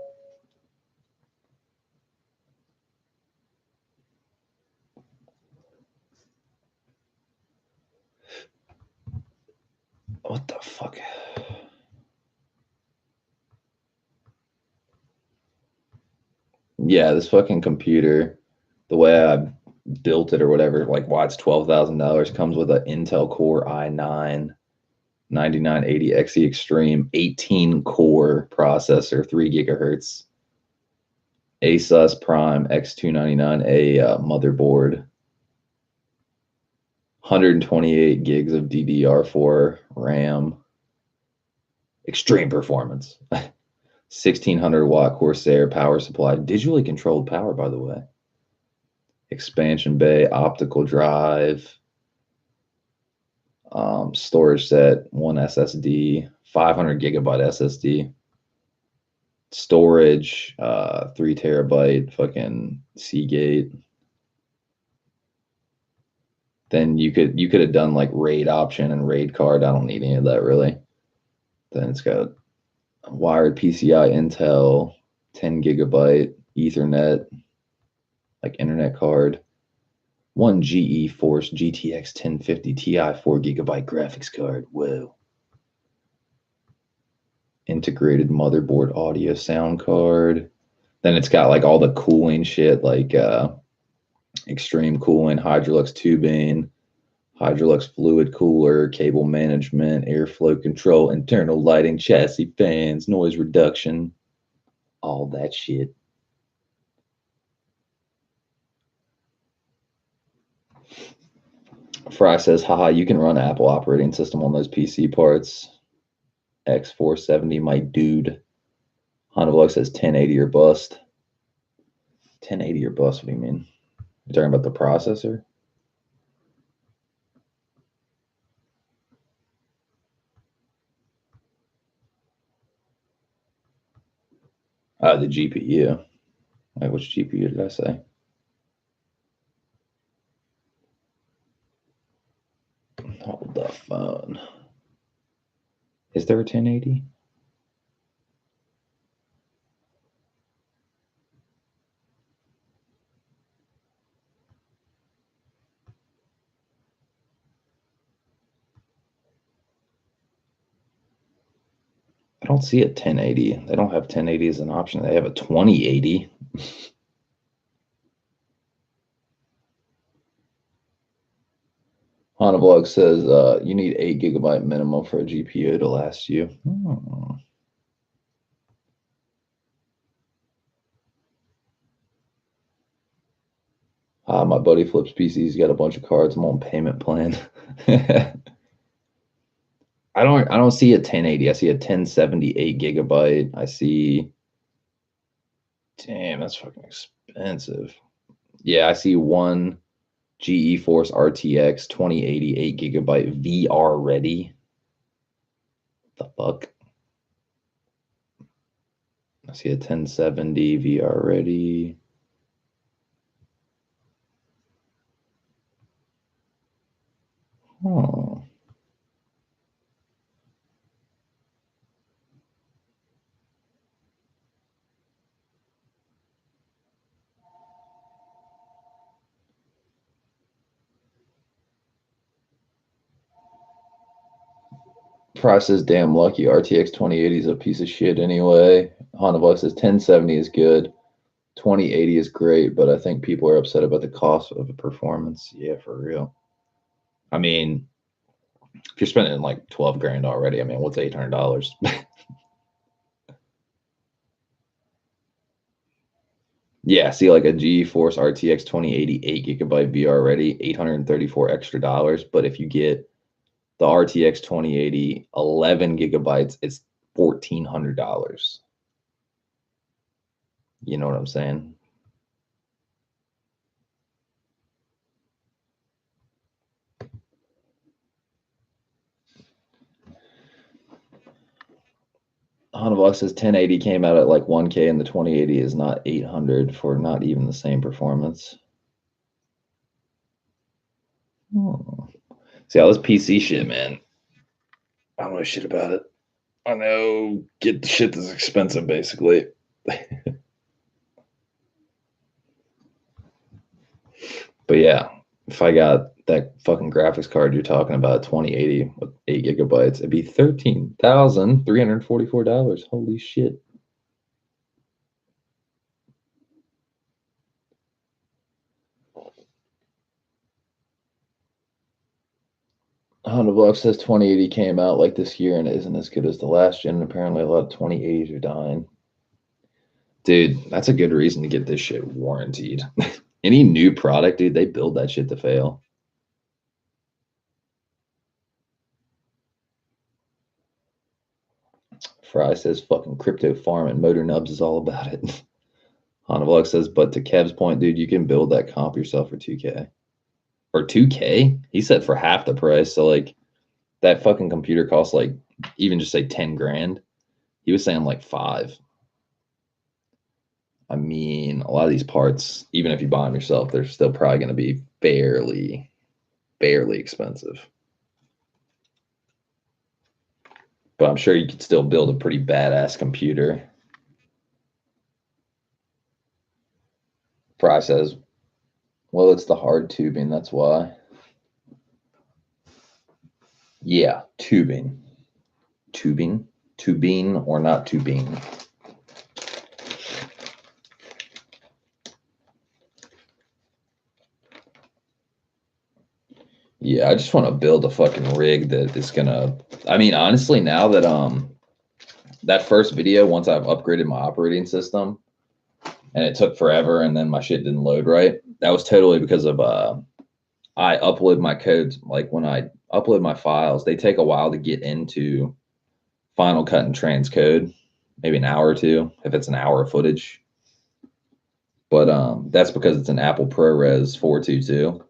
What the fuck? Yeah, this fucking computer, the way I built it or whatever, like why it's $12,000. Comes with an Intel Core i9 9980XE Extreme 18 core processor, 3 gigahertz, Asus Prime X299A motherboard, 128 gigs of DDR4 RAM, extreme performance, 1600 watt Corsair power supply, digitally controlled power, by the way, expansion bay, optical drive, storage set, 1 SSD, 500 gigabyte SSD, storage, 3 terabyte fucking Seagate. Then you could have done like RAID option and RAID card. I don't need any of that really. Then it's got wired PCI Intel, 10 gigabyte Ethernet, like internet card, 1 GeForce GTX 1050 Ti 4 gigabyte graphics card. Whoa. Integrated motherboard audio sound card. Then it's got like all the cooling shit, like extreme cooling, Hydrolux tubing, Hydrolux fluid cooler, cable management, airflow control, internal lighting, chassis fans, noise reduction, all that shit. Fry says, haha, you can run Apple operating system on those PC parts. X470, my dude. Honda says 1080 or bust. 1080 or bust, what do you mean? You're talking about the processor? The GPU. Wait, which GPU did I say? Hold the phone. Is there a 1080? I don't see a 1080. They don't have 1080 as an option. They have a 2080. Honavlog says you need 8 gigabyte minimum for a GPU to last you. My buddy flips PCs. He's got a bunch of cards. I'm on payment plan. I don't see a 1080. I see a 1078 gigabyte. I see. Damn, that's fucking expensive. Yeah, I see one GeForce RTX 2080 8 gigabyte VR ready. The fuck? I see a 1070 VR ready. Oh. Price is damn lucky. RTX 2080 is a piece of shit anyway. Honda says 1070 is good. 2080 is great, but I think people are upset about the cost of the performance. Yeah, for real. I mean, if you're spending like 12 grand already, I mean, what's $800? Yeah, see like a GeForce RTX 2080 8 gigabyte VR ready, $834 extra dollars. But if you get the RTX 2080 11 gigabytes, it's $1,400. You know what I'm saying? Honda says 1080 came out at like 1K and the 2080 is not 800 for not even the same performance. See, all this PC shit, man. I don't know shit about it. I know get the shit that's expensive, basically. But yeah, if I got that fucking graphics card you're talking about, 2080 with 8 gigabytes, it'd be $13,344. Holy shit. $100 says 2080 came out like this year and isn't as good as the last gen. And apparently, a lot of 2080s are dying. Dude, that's a good reason to get this shit warranted. Any new product, dude, they build that shit to fail. Fry says fucking crypto farm and Motor Nubs is all about it. Hanavlog says, but to Kev's point, dude, you can build that comp yourself for 2K. Or 2K? He said for half the price. So like that fucking computer costs like even just say 10 grand. He was saying like 5. I mean, a lot of these parts, even if you buy them yourself, they're still probably going to be barely expensive. But I'm sure you could still build a pretty badass computer. Fry says, well, it's the hard tubing, that's why. Yeah, tubing. Tubing or not tubing. Yeah, I just want to build a fucking rig that is gonna. I mean, honestly, now that that first video, once I've upgraded my operating system, and it took forever, and then my shit didn't load right. That was totally because of I upload my codes. Like when I upload my files, they take a while to get into Final Cut and transcode, maybe an hour or two if it's an hour of footage. But that's because it's an Apple ProRes 422.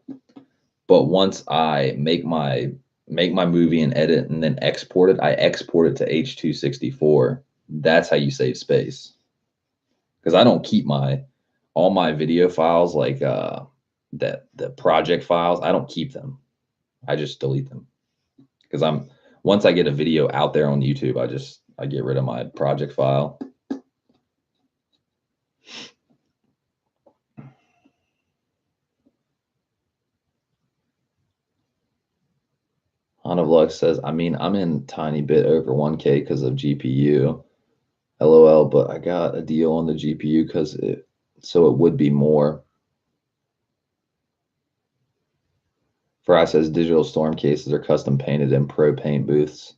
But once I make my movie and edit and then export it, I export it to H.264. That's how you save space. Because I don't keep all my video files like the project files. I don't keep them. I just delete them. Because once I get a video out there on YouTube, I get rid of my project file. Hanavlog says, I mean, I'm in tiny bit over 1K because of GPU. LOL, but I got a deal on the GPU so it would be more. Fry says digital storm cases are custom painted in pro paint booths.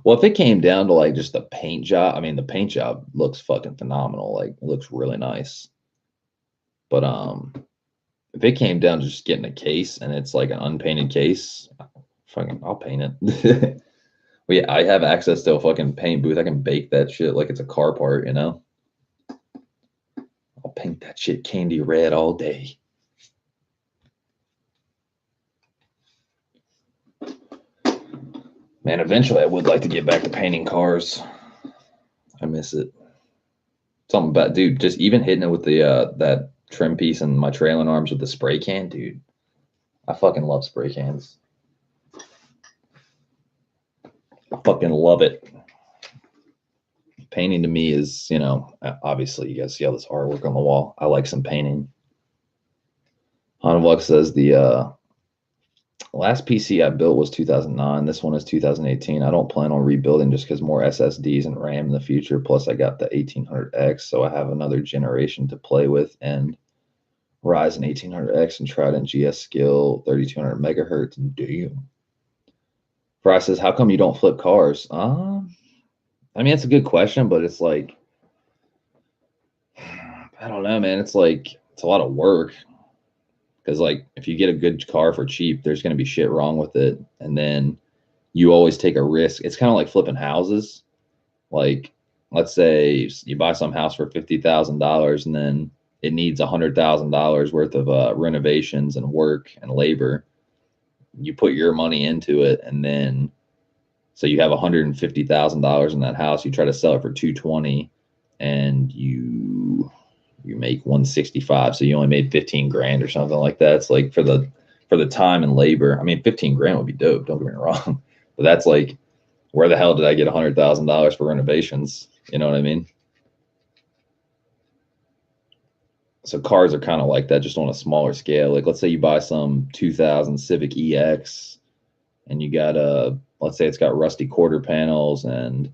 Well, if it came down to like just the paint job, I mean, the paint job looks fucking phenomenal. Like, it looks really nice. But if it came down to just getting a case and it's like an unpainted case, I'll paint it. Well, yeah, I have access to a fucking paint booth. I can bake that shit like it's a car part, you know? I'll paint that shit candy red all day. Man, eventually I would like to get back to painting cars. I miss it. Something about, dude, just even hitting it with the that trim piece and my trailing arms with the spray can, dude. I fucking love spray cans. I fucking love it. Painting to me is, you know, obviously you guys see all this artwork on the wall. I like some painting. Hanavlux says the last PC I built was 2009. This one is 2018. I don't plan on rebuilding just because more SSDs and RAM in the future. Plus, I got the 1800X, so I have another generation to play with. And Ryzen 1800X and Trident GS Skill 3200 megahertz. Damn. Fry says, how come you don't flip cars? I mean, it's a good question, but it's like, I don't know, man. It's like, it's a lot of work. Because, like, if you get a good car for cheap, there's going to be shit wrong with it. And then you always take a risk. It's kind of like flipping houses. Like, let's say you buy some house for $50,000 and then it needs $100,000 worth of renovations and work and labor. You put your money into it, and then so you have $150,000 in that house. You try to sell it for $220,000, and you make $165,000. So you only made 15 grand or something like that. It's like for the time and labor. I mean, 15 grand would be dope. Don't get me wrong, but that's like, where the hell did I get $100,000 for renovations? You know what I mean? So cars are kind of like that, just on a smaller scale. Like, let's say you buy some 2000 Civic EX, and you got let's say it's got rusty quarter panels, and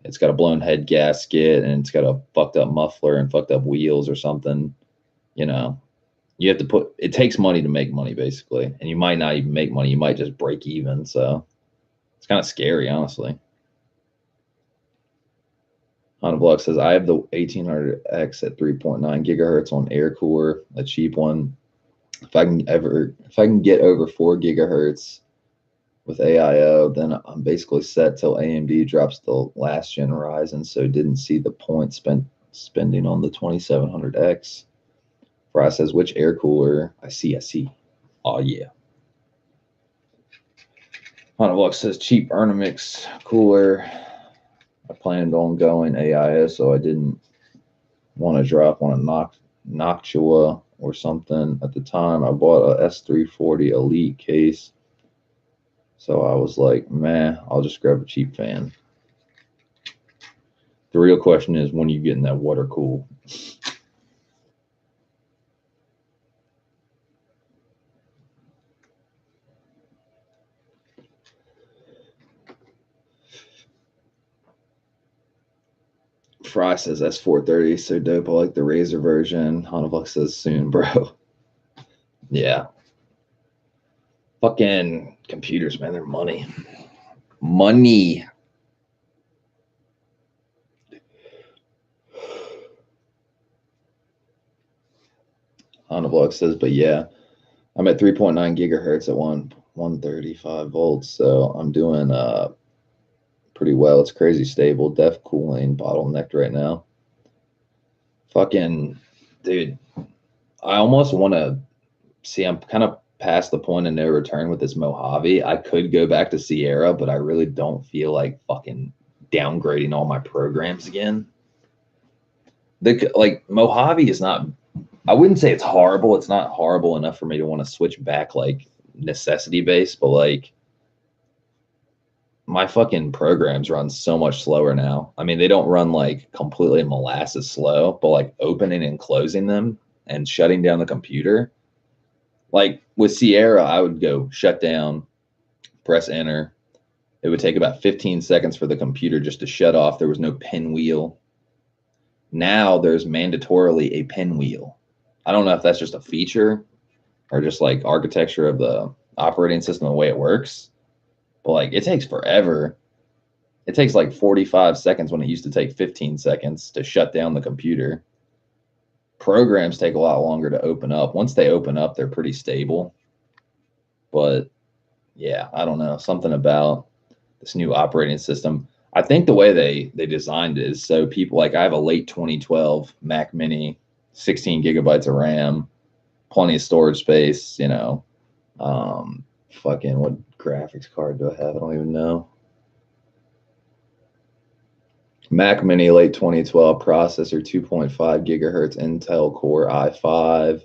it's got a blown head gasket, and it's got a fucked up muffler and fucked up wheels or something. You know, You have to put, it takes money to make money, basically. And you might not even make money. You might just break even. So it's kind of scary, honestly. Honavlog says, I have the 1800X at 3.9 gigahertz on air cooler, a cheap one. If I can get over 4 gigahertz with AIO, then I'm basically set till AMD drops the last gen Ryzen. So didn't see the point spending on the 2700X. Fry says, which air cooler? I see. Oh yeah. Honavlog says, cheap Ernemix cooler. I planned on going AIO, so I didn't want to drop on a Noctua or something. At the time, I bought a S340 Elite case. So I was like, man, I'll just grab a cheap fan. The real question is, when you getting that water cool? Fry says S430, so dope. I like the Razer version. Hanavlux says soon, bro. Yeah. Fucking computers, man, they're money. Money. Hanavlux says, but yeah, I'm at 3.9 gigahertz at 135 volts, so I'm doing pretty well. It's crazy stable. Def cooling bottlenecked right now. Fucking dude, I almost want to see. I'm kind of past the point of no return with this Mojave. I could go back to Sierra, but I really don't feel like fucking downgrading all my programs again. Like Mojave is not. I wouldn't say it's horrible. It's not horrible enough for me to want to switch back like necessity based, but like my fucking programs run so much slower now. I mean, they don't run like completely molasses slow, but like opening and closing them and shutting down the computer. Like with Sierra, I would go shut down, press enter. It would take about 15 seconds for the computer just to shut off. There was no pinwheel. Now there's mandatorily a pinwheel. I don't know if that's just a feature or just like architecture of the operating system, the way it works. But like it takes forever. It takes like 45 seconds when it used to take 15 seconds to shut down the computer. Programs take a lot longer to open up. Once they open up, they're pretty stable. But yeah, I don't know. Something about this new operating system. I think the way they designed it is so people, like I have a late 2012 Mac Mini, 16 gigabytes of RAM, plenty of storage space, you know. Fucking what graphics card do I have? I don't even know. Mac Mini late 2012 processor, 2.5 gigahertz Intel Core i5,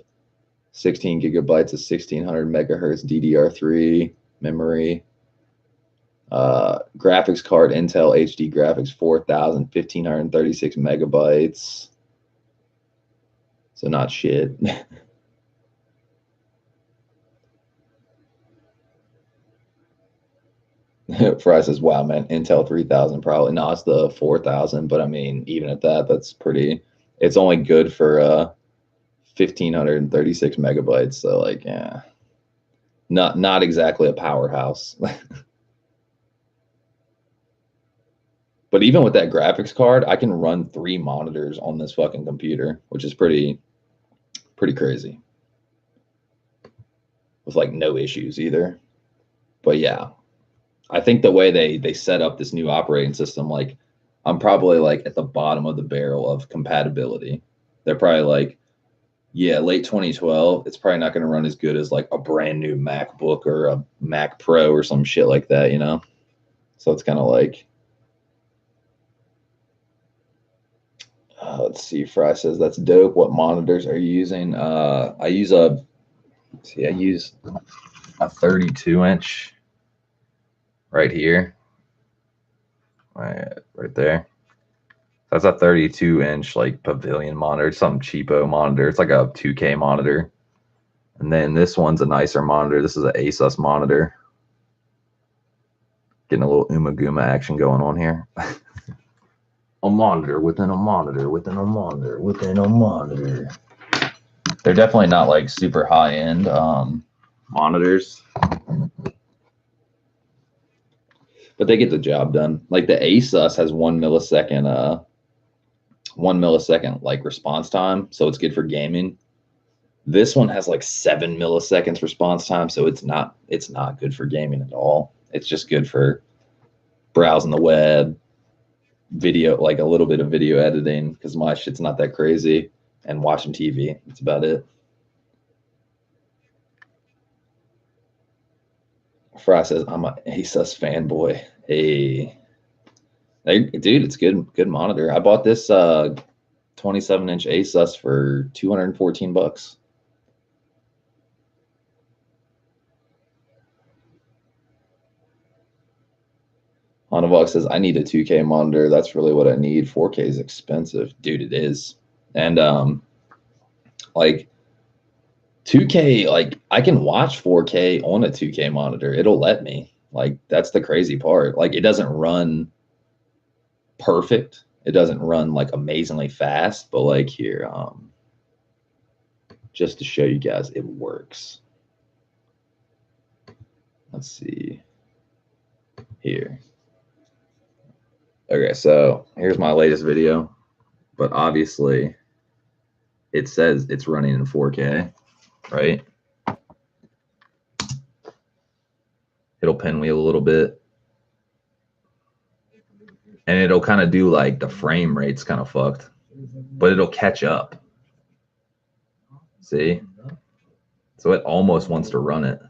16 gigabytes of 1600 megahertz DDR3 memory. Graphics card Intel HD graphics 4000, 1536 megabytes. So not shit. Fry says, wow, man, Intel 3000 probably. No, it's the 4000, but I mean, even at that, that's pretty. It's only good for 1536 megabytes. So like, yeah, not exactly a powerhouse. But even with that graphics card, I can run 3 monitors on this fucking computer, which is pretty crazy. With like no issues either. But yeah, I think the way they set up this new operating system, like I'm probably like at the bottom of the barrel of compatibility. They're probably like, yeah, late 2012, it's probably not going to run as good as like a brand new MacBook or a Mac Pro or some shit like that, you know? So it's kind of like, let's see, Fry says, that's dope. What monitors are you using? I use a 32-inch right here. Right there. That's a 32-inch like pavilion monitor. It's some cheapo monitor. It's like a 2K monitor. And then this one's a nicer monitor. This is an Asus monitor. Getting a little Umaguma action going on here. A monitor within a monitor within a monitor within a monitor. They're definitely not like super high end monitors, but they get the job done. Like the Asus has 1 millisecond like response time, so it's good for gaming. This one has like 7 milliseconds response time, so it's not good for gaming at all. It's just good for browsing the web, video, like a little bit of video editing, because my shit's not that crazy, and watching TV. That's about it. Fry says I'm a Asus fanboy. Hey, dude, it's good monitor. I bought this 27-inch Asus for $214. Hanavox says, I need a 2K monitor. That's really what I need. 4K is expensive. Dude, it is. And like 2K, like I can watch 4K on a 2K monitor. It'll let me. Like that's the crazy part. Like it doesn't run perfect. It doesn't run like amazingly fast, but like here, just to show you guys it works. Let's see here. Okay, so here's my latest video, but obviously it says it's running in 4K, right? It'll pinwheel a little bit, and it'll kind of do like the frame rate's kind of fucked, but it'll catch up. See? So it almost wants to run it.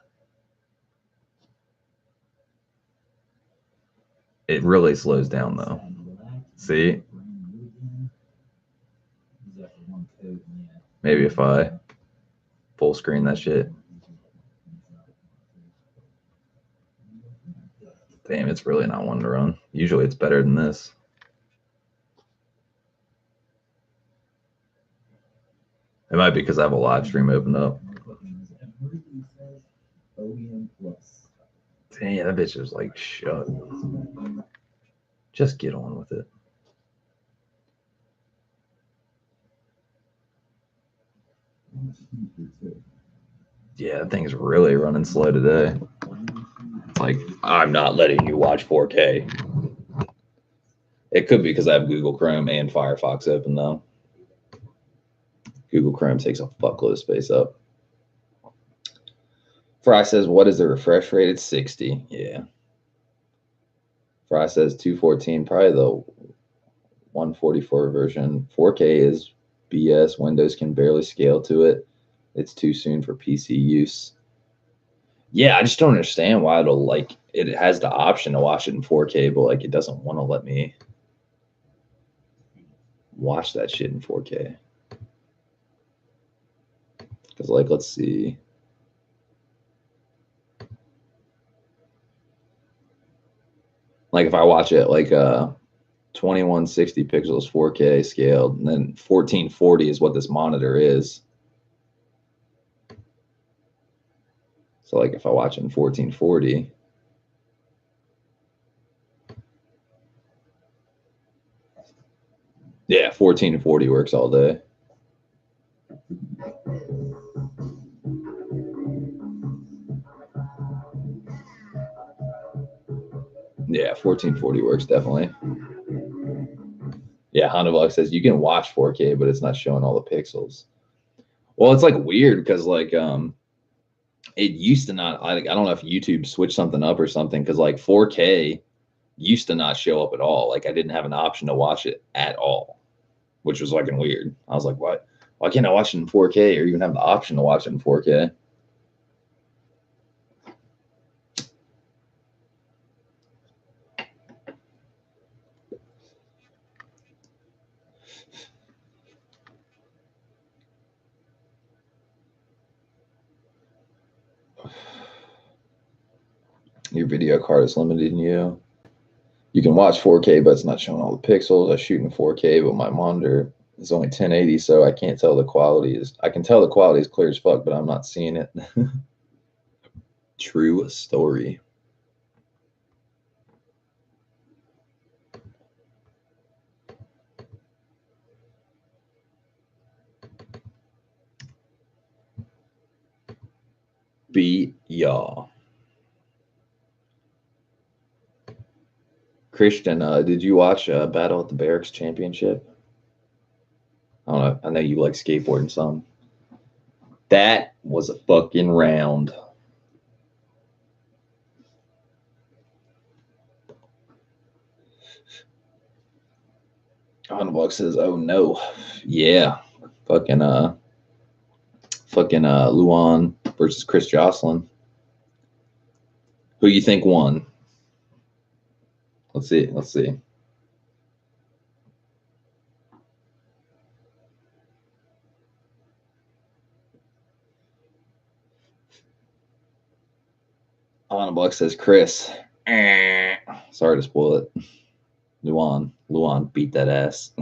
It really slows down though. See? Maybe if I full screen that shit. Damn, it's really not one to run. Usually it's better than this. It might be because I have a live stream opened up. Dang, that bitch is like shut. Just get on with it. Yeah, that thing's really running slow today. It's like, I'm not letting you watch 4K. It could be because I have Google Chrome and Firefox open though. Google Chrome takes a fuckload of space up. Fry says, what is the refresh rate? It's 60. Yeah. Fry says 214, probably the 144 version. 4K is BS. Windows can barely scale to it. It's too soon for PC use. Yeah, I just don't understand why it'll like it has the option to watch it in 4K, but like it doesn't want to let me watch that shit in 4K. Because like, let's see. Like if I watch it like 2160 pixels 4K scaled, and then 1440 is what this monitor is. So like if I watch it in 1440, yeah, 1440 works all day. Yeah, 1440 works definitely. Yeah, Honda says you can watch 4K, but it's not showing all the pixels. Well, it's like weird because like it used to not. I don't know if YouTube switched something up or something because like 4K used to not show up at all. Like I didn't have an option to watch it at all, which was fucking weird. I was like, what? Why can't I watch it in 4K or even have the option to watch it in 4K? Your video card is limiting you. You can watch 4K, but it's not showing all the pixels. I shoot in 4K, but my monitor is only 1080, so I can't tell the quality is. I can tell the quality is clear as fuck, but I'm not seeing it. True story. beat y'all. Christian, did you watch Battle at the Barracks Championship? I don't know. I know you like skateboarding some. That was a fucking round. $100 says, "Oh no, yeah, fucking Luan versus Chris Jocelyn. Who you think won? Let's see. Let's see. $100 says Chris. Sorry to spoil it. Luan beat that ass,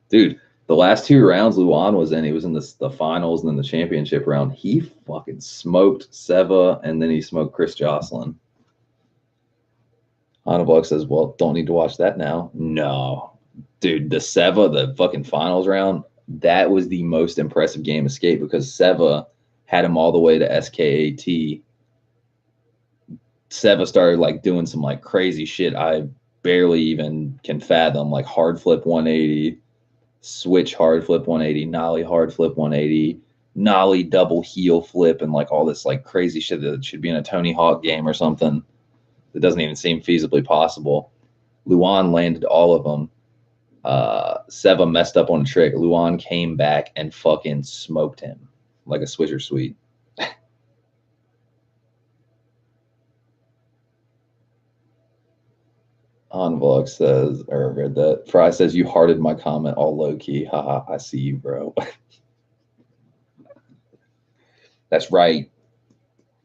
dude. The last two rounds Luan was in, he was in the finals and then the championship round. He fucking smoked Seva and then he smoked Chris Jocelyn. $100 says, well, don't need to watch that now. No, dude, the Seva, the fucking finals round, that was the most impressive game of skate because Seva had him all the way to SKAT. Seva started like doing some like crazy shit I barely even can fathom, like hard flip 180, switch hard flip 180, nollie hard flip 180, nollie double heel flip, and like all this like crazy shit that should be in a Tony Hawk game or something. That doesn't even seem feasibly possible. Luan landed all of them. Seva messed up on a trick. Luan came back and fucking smoked him like a Swisher Sweet. Vlog says, or read that. Fry says, you hearted my comment all low key. Haha, I see you, bro. That's right.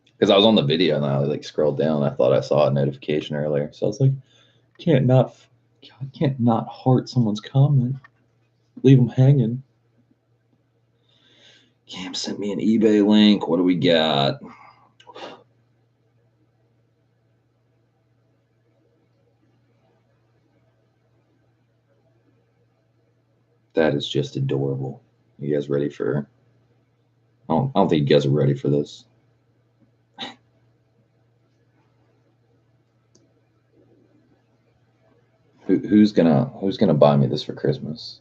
Because I was on the video and I like scrolled down. I thought I saw a notification earlier. So I was like, can't not heart someone's comment. Leave them hanging. Cam sent me an eBay link. What do we got? That is just adorable. You guys ready for? I don't think you guys are ready for this. Who's gonna buy me this for Christmas?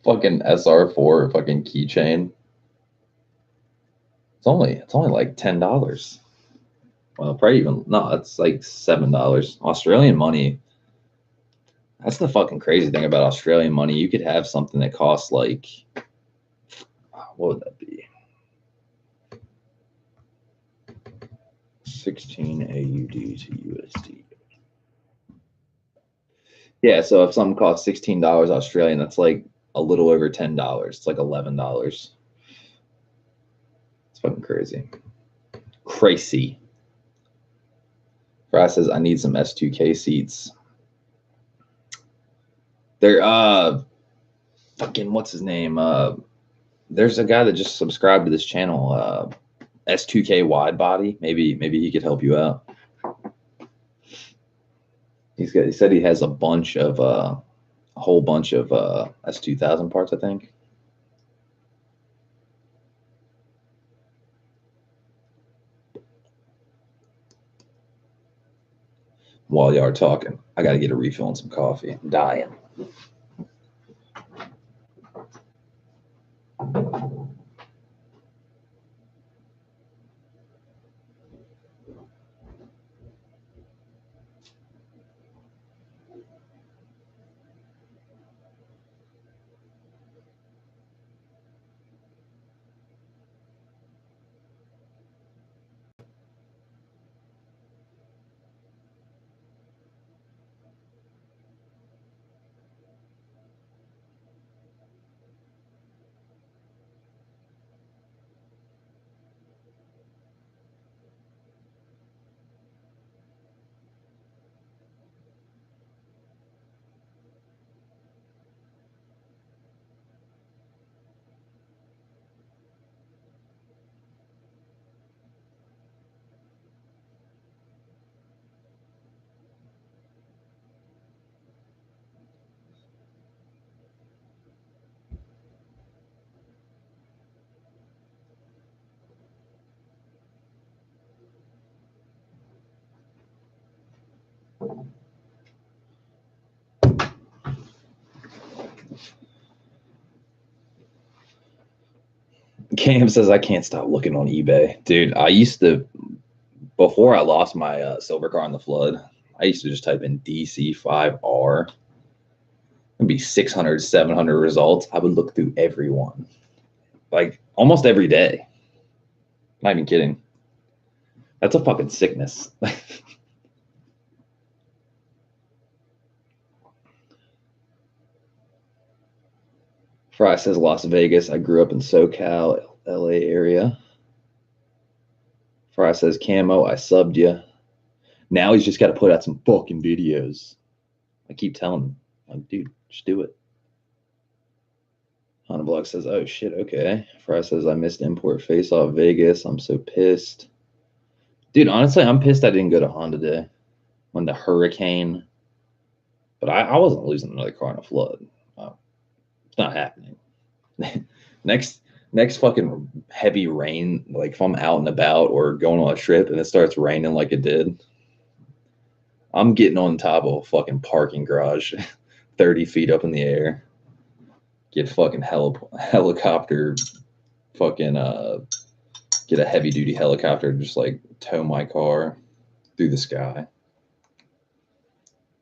Fucking SR4 fucking keychain. It's only like $10. Well, probably even no, it's like $7. Australian money. That's the fucking crazy thing about Australian money. You could have something that costs like, what would that be? 16 AUD to USD. Yeah, so if something costs $16 Australian, that's like a little over $10. It's like $11. It's fucking crazy. Crazy. Fry says, I need some S2K seats. They're fucking what's his name? There's a guy that just subscribed to this channel, S2K wide body. Maybe he could help you out. He said he has a whole bunch of S2000 parts, I think. While y'all are talking, I got to get a refill on some coffee. I'm dying. Cam says I can't stop looking on eBay. Dude, I used to, before I lost my silver car in the flood, I used to just type in DC5R. It'd be 600, 700 results. I would look through every one. Like, almost every day. Not even kidding. That's a fucking sickness. Fry says Las Vegas. I grew up in SoCal, LA area. Fry says Camo, I subbed you. Now he's just got to put out some fucking videos. I keep telling him, like, dude, just do it. Honda says, oh shit, okay. Fry says, I missed import face off Vegas. I'm so pissed. Dude, honestly, I'm pissed I didn't go to Honda Day when the hurricane. But I wasn't losing another car in a flood. It's not happening. next fucking heavy rain, like if I'm out and about or going on a trip and it starts raining like it did, I'm getting on top of a fucking parking garage 30 feet up in the air. Get fucking helicopter, fucking get a heavy duty helicopter, just like tow my car through the sky.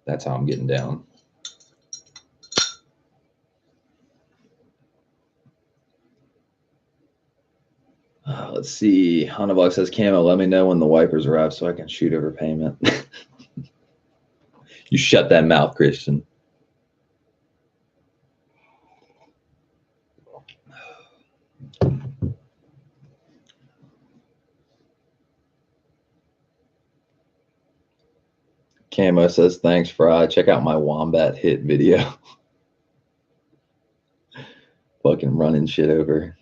That's how I'm getting down. Let's see. Hanabok says, Camo, let me know when the wipers arrive so I can shoot over payment. You shut that mouth, Christian. Camo says, thanks, Fry. Check out my Wombat hit video. Fucking running shit over.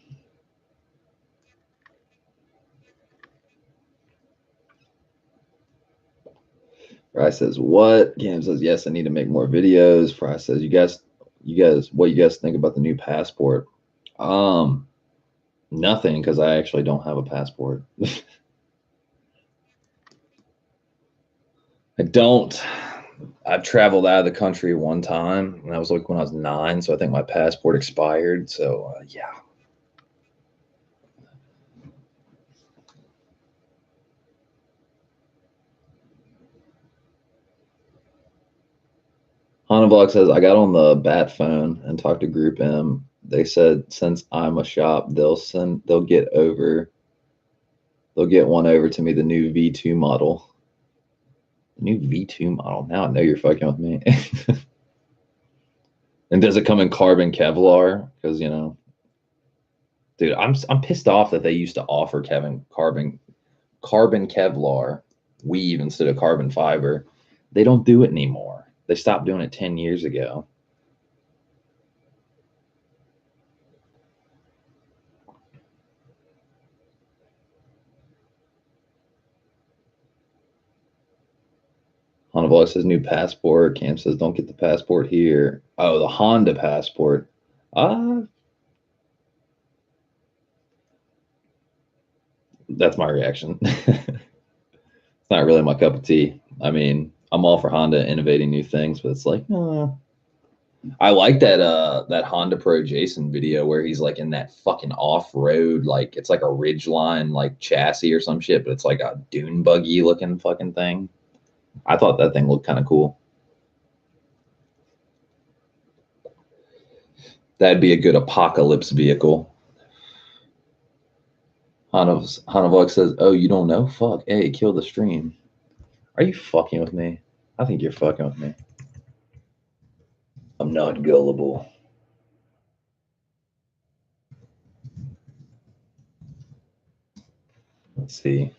Fry says, what? Cam says, yes, I need to make more videos. Fry says, you guys, what you guys think about the new passport? Nothing, because I actually don't have a passport. I don't. I've traveled out of the country one time, and that was like when I was 9, so I think my passport expired. So, yeah. Hanavlog says, I got on the bat phone and talked to Group M. They said since I'm a shop, they'll get one over to me, the new V2 model. The new V2 model. Now I know you're fucking with me. And does it come in carbon Kevlar? Because, you know, dude, I'm pissed off that they used to offer carbon Kevlar weave instead of carbon fiber. They don't do it anymore. They stopped doing it 10 years ago. Honda Vlog says new passport. Cam says don't get the passport here. Oh, the Honda passport. That's my reaction. It's not really my cup of tea. I mean, I'm all for Honda innovating new things, but it's like, I like that Honda Pro Jason video where he's like in that fucking off-road, like it's like a Ridgeline like chassis or some shit, but it's like a dune buggy looking fucking thing. I thought that thing looked kind of cool. That'd be a good apocalypse vehicle. Hanavok says, oh, you don't know? Fuck. Hey, kill the stream. Are you fucking with me? I think you're fucking with me. I'm not gullible. Let's see.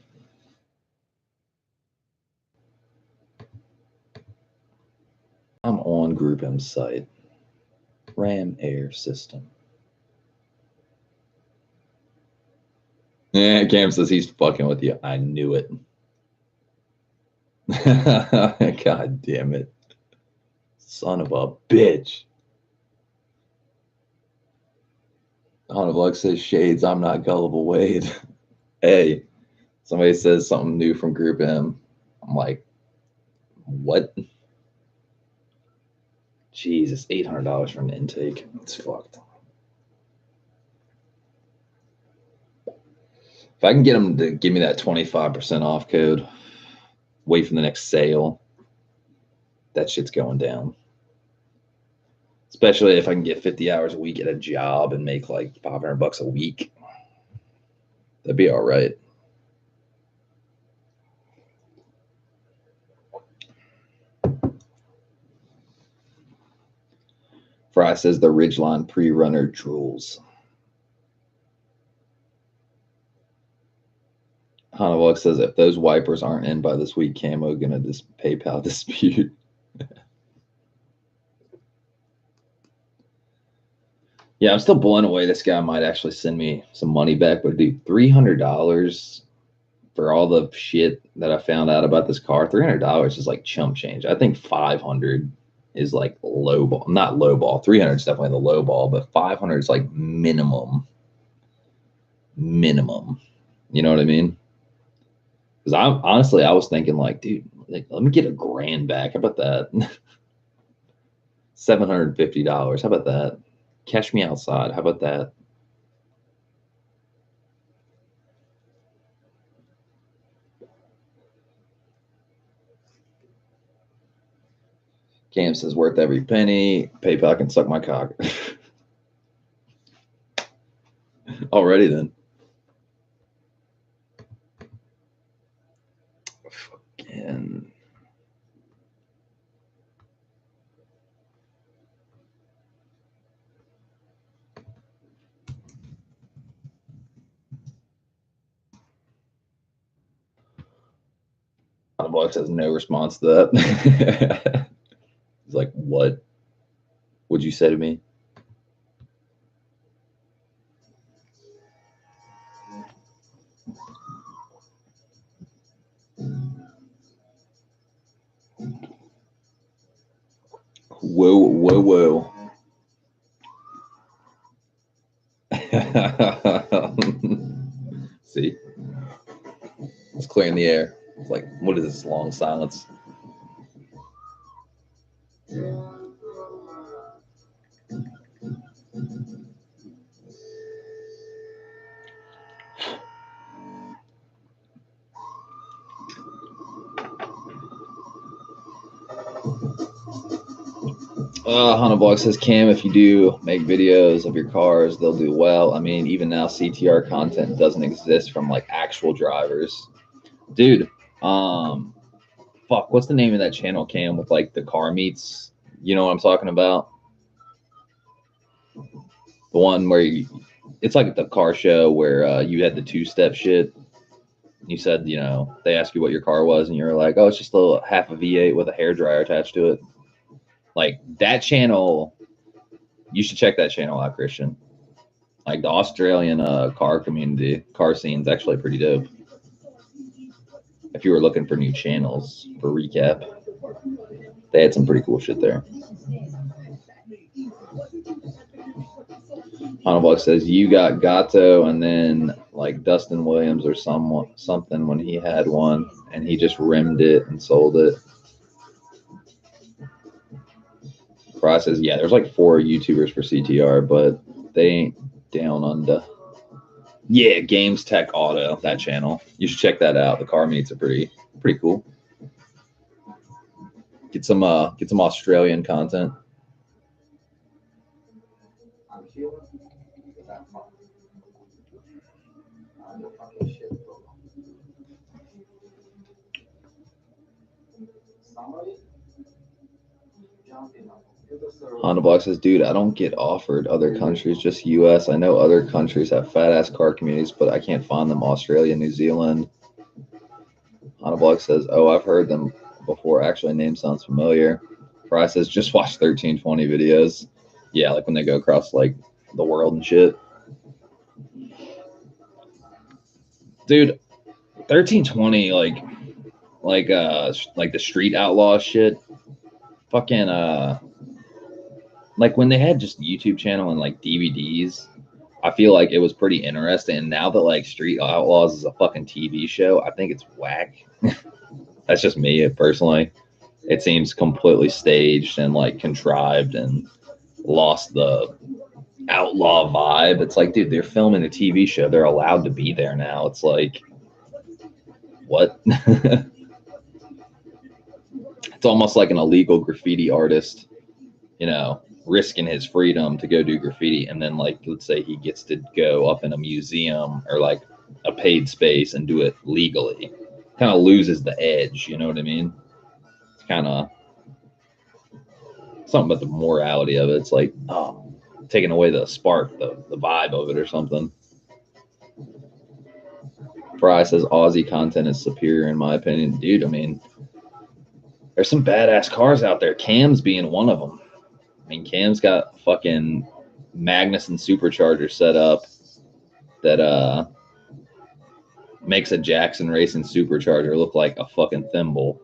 I'm on Group M's site. Ram Air System. Yeah, Cam says he's fucking with you. I knew it. God damn it. Son of a bitch. Honavlog says shades, I'm not gullible Wade. Hey, somebody says something new from Group M. I'm like, What? Jesus, $800 for an intake. It's fucked. If I can get them to give me that 25% off code, wait for the next sale, that shit's going down. Especially if I can get 50 hours a week at a job and make like $500 a week. That'd be all right. Fry says the Ridgeline pre-runner drools. Hanavok says if those wipers aren't in by this week, Camo gonna PayPal dispute. Yeah, I'm still blown away. This guy might actually send me some money back, but dude, $300 for all the shit that I found out about this car. $300 is like chump change. I think 500 is like low ball, not low ball. 300 is definitely the low ball, but 500 is like minimum. You know what I mean? Because I was thinking like, dude, like, let me get $1,000 back. How about that? $750. How about that? Catch me outside. How about that? Cam says worth every penny. PayPal can suck my cock. Already then. Fucking. Box has no response to that. He's like, what? What'd you say to me? Whoa. See? It's clearing the air. It's like, what is this long silence? Hanablock says, Cam, if you do make videos of your cars, they'll do well. I mean, even now, CTR content doesn't exist from like actual drivers. Dude, fuck, what's the name of that channel, Cam, with like the car meets? You know what I'm talking about? The one where it's like the car show where you had the two-step shit. You said, you know, they asked you what your car was, and you're like, oh, it's just a half a V8 with a hairdryer attached to it. Like that channel, you should check that channel out, Christian. Like the Australian car community, car scene is actually pretty dope. If you were looking for new channels for recap, they had some pretty cool shit there. Hanablock says you got Gato and then like Dustin Williams or something when he had one and he just rimmed it and sold it. Fry says, yeah, there's like 4 YouTubers for CTR, but they ain't down under. Yeah, Games Tech Auto, that channel. You should check that out. The car meets are pretty cool. Get some Australian content. Honda Block says, dude, I don't get offered other countries, just US. I know other countries have fat ass car communities, but I can't find them. Australia, New Zealand. Honda Block says, oh, I've heard them before. Actually, name sounds familiar. Fry says, just watch 1320 videos. Yeah, like when they go across like the world and shit. Dude, 1320, like the street outlaw shit. Fucking like when they had just YouTube channel and like DVDs, I feel like it was pretty interesting. And now that like Street Outlaws is a fucking TV show, I think it's whack. That's just me personally. it seems completely staged and like contrived and lost the outlaw vibe. It's like, dude, they're filming a TV show. They're allowed to be there now. It's like, what? It's almost like an illegal graffiti artist, you know, risking his freedom to go do graffiti. And then, like, let's say he gets to go up in a museum or like a paid space and do it legally. Kind of loses the edge, you know what I mean? It's kind of something about the morality of it. It's like, oh, taking away the spark, the vibe of it or something. Fry says Aussie content is superior in my opinion. Dude, I mean, there's some badass cars out there. Cam's being one of them. I mean, Cam's got fucking Magnuson supercharger set up that makes a Jackson Racing supercharger look like a fucking thimble.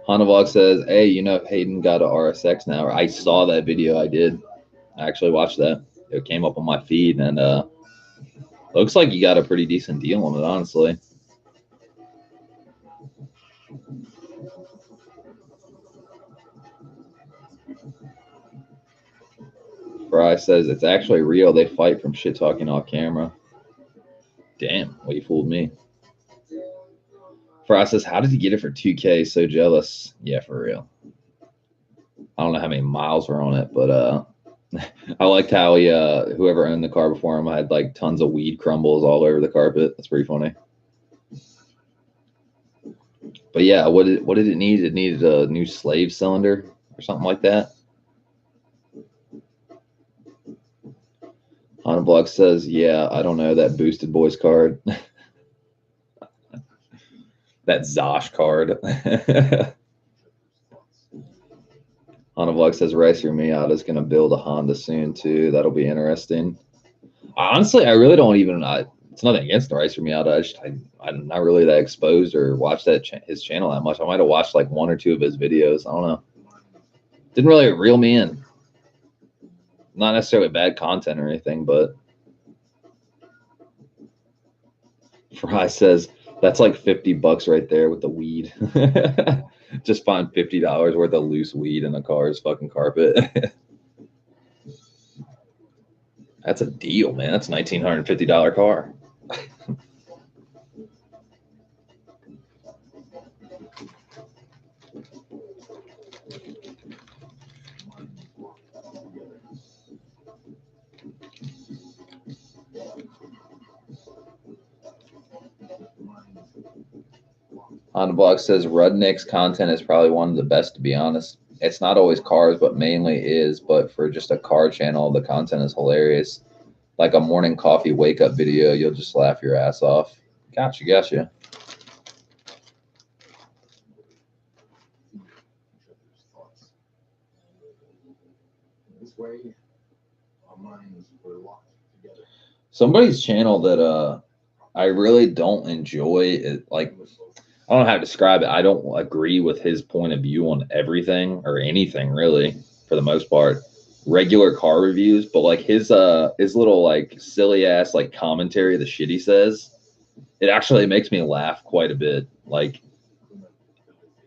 Hanavlog says, hey, you know, Hayden got a RSX now. I saw that video. I did. I actually watched that. It came up on my feed, and looks like you got a pretty decent deal on it, honestly. Fry says, it's actually real. They fight from shit talking off camera. Damn, well, you fooled me. Fry says, how did he get it for 2K? So jealous. Yeah, for real. I don't know how many miles were on it, but I liked how he whoever owned the car before him had like tons of weed crumbles all over the carpet. That's pretty funny. But yeah, what did it need? It needed a new slave cylinder or something like that. Hanablock says, yeah, I don't know, that Boosted Boys card. That Zosh card. Hanavlog says Racer Miata is going to build a Honda soon too. That'll be interesting. Honestly, I really don't even. It's nothing against the Racer Miata. I'm not really that exposed or watched his channel that much. I might have watched like one or two of his videos. I don't know. Didn't really reel me in. Not necessarily bad content or anything, but Fry says that's like $50 right there with the weed. Just find $50 worth of loose weed in the car's fucking carpet. That's a deal, man. That's a $1,950 car. On the blog says Rudnick's content is probably one of the best, to be honest. It's not always cars, but mainly is. But for just a car channel, the content is hilarious. Like a morning coffee wake up video, you'll just laugh your ass off. Gotcha. This way, our minds were locked together. Somebody's channel that I really don't enjoy it, like, I don't know how to describe it. I don't agree with his point of view on everything or anything really, for the most part. Regular car reviews, but like his little like silly ass like commentary, the shit he says, it actually makes me laugh quite a bit. Like,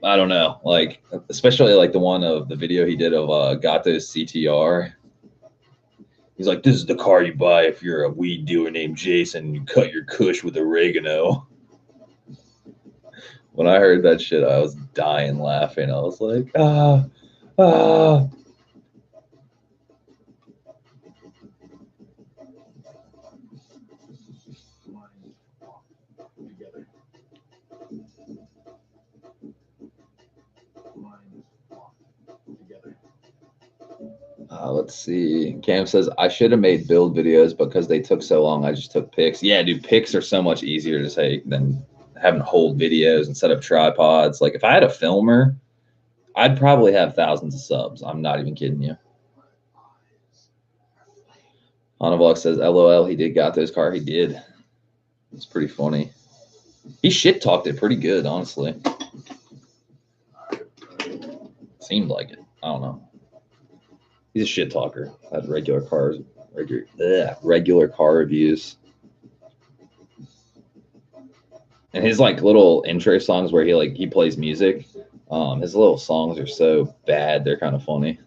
I don't know, like especially like the one of the video he did of Gato's CTR. He's like, this is the car you buy if you're a weed dealer named Jason and you cut your kush with oregano. When I heard that shit, I was dying laughing. I was like, ah. Let's see. Cam says, I should have made build videos because they took so long. I just took pics. Yeah, dude, pics are so much easier to take than having to hold videos and set up tripods. Like if I had a filmer, I'd probably have thousands of subs. I'm not even kidding you. Hanavlog says, LOL, he did got this car. He did. It's pretty funny. He shit talked it pretty good, honestly. Seemed like it. I don't know. He's a shit talker. Had regular car reviews. And his like little intro songs where he plays music, his little songs are so bad they're kind of funny.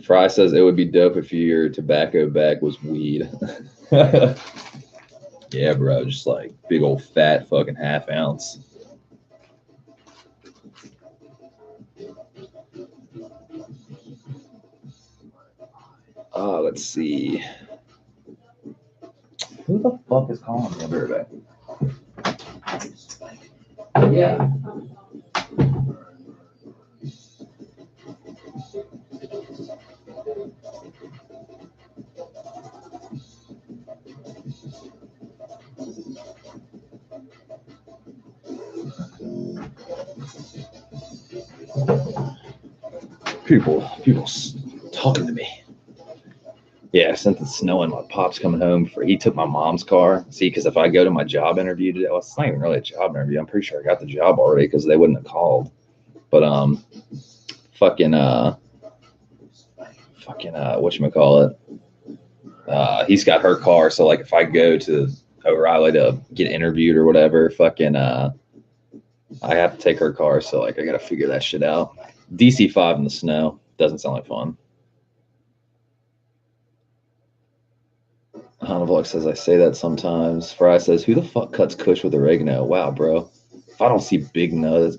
Fry says it would be dope if your tobacco bag was weed. Yeah, bro, just like big old fat fucking half ounce. Let's see. Who the fuck is calling me? I'll be right back. Yeah. People talking to me. Yeah, since it's snowing, my pop's coming home he took my mom's car. See, because if I go to my job interview today, well, it's not even really a job interview. I'm pretty sure I got the job already because they wouldn't have called. But whatchamacallit? He's got her car, so like if I go to O'Reilly to get interviewed or whatever, I have to take her car, so like I gotta figure that shit out. DC5 in the snow doesn't sound like fun. Hanavlog says I say that sometimes. Fry says, who the fuck cuts Kush with oregano? Wow, bro. If I don't see big nugs,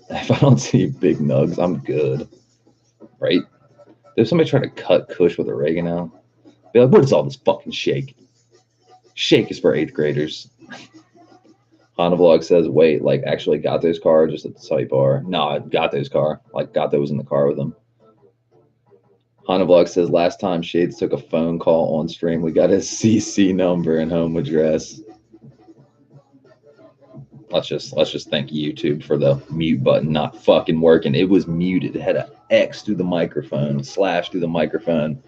I'm good. Right? If somebody try to cut Kush with oregano, be like, what is all this fucking shake? Shake is for 8th graders. Hanavlog says, wait, like actually Gato's car just at the site bar? No, Gato's car. Like Gato was in the car with him. Hanavlog says, last time Shades took a phone call on stream, we got his CC number and home address. Let's just thank YouTube for the mute button not fucking working. It was muted. It had an X through the microphone, / through the microphone.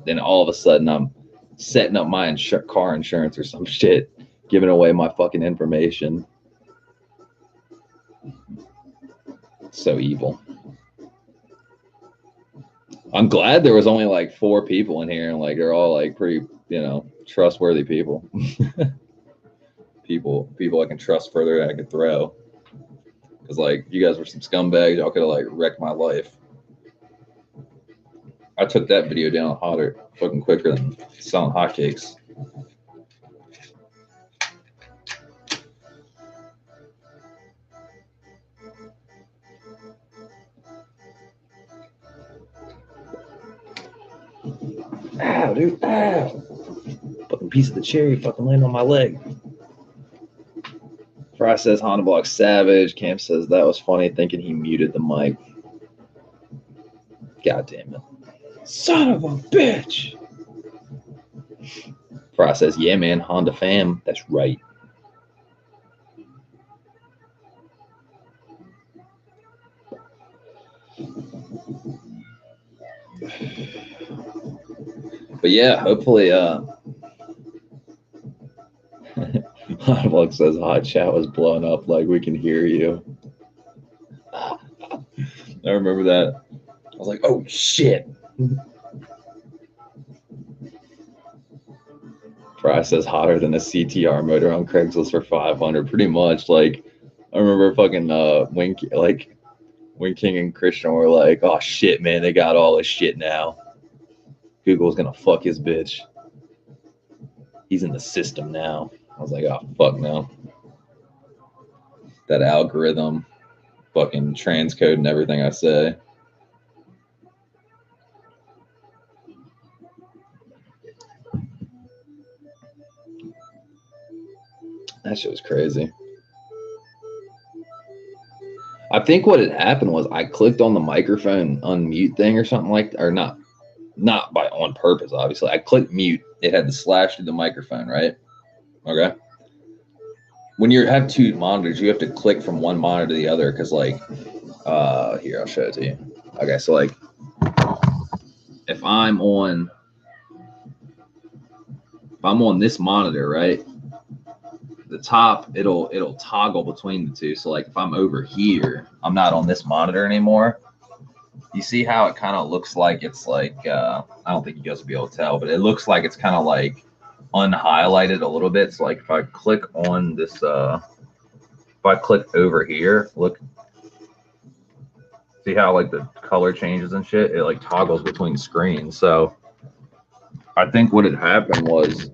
Then all of a sudden I'm setting up my car insurance or some shit, giving away my fucking information. So evil. I'm glad there was only like 4 people in here, and like they're all like pretty, trustworthy people. people I can trust further than I could throw. Because like you guys were some scumbags, y'all could have like wrecked my life. I took that video down fucking quicker than selling hotcakes. Ow, dude, ow. Fucking piece of the cherry fucking landed on my leg. Fry says Honda Block savage. Camp says that was funny, thinking he muted the mic. God damn it. Son of a bitch. Fry says, yeah, man, Honda fam. That's right. But yeah, hopefully, Vlog says hot chat was blown up like we can hear you. I remember that. I was like, oh shit. Fry says hotter than a CTR motor on Craigslist for 500. Pretty much. Like, I remember fucking Wing King and Christian were like, oh shit, man, they got all this shit now. Google's gonna fuck his bitch. He's in the system now. I was like, oh fuck no. That algorithm fucking transcoding everything I say. That shit was crazy. I think what had happened was I clicked on the microphone unmute thing or something like that, or not by on purpose, obviously. I clicked mute. It had the slash through the microphone, right? Okay. When you have 2 monitors, you have to click from one monitor to the other because, like, here, I'll show it to you. Okay, so, like, if I'm on this monitor, right, the top, it'll toggle between the 2. So, like, if I'm over here, I'm not on this monitor anymore. You see how it kind of looks like it's like I don't think you guys will be able to tell, but it looks like it's kind of like unhighlighted a little bit. So like if I click on this, if I click over here, look, see how like the color changes and shit? It like toggles between screens. So I think what had happened was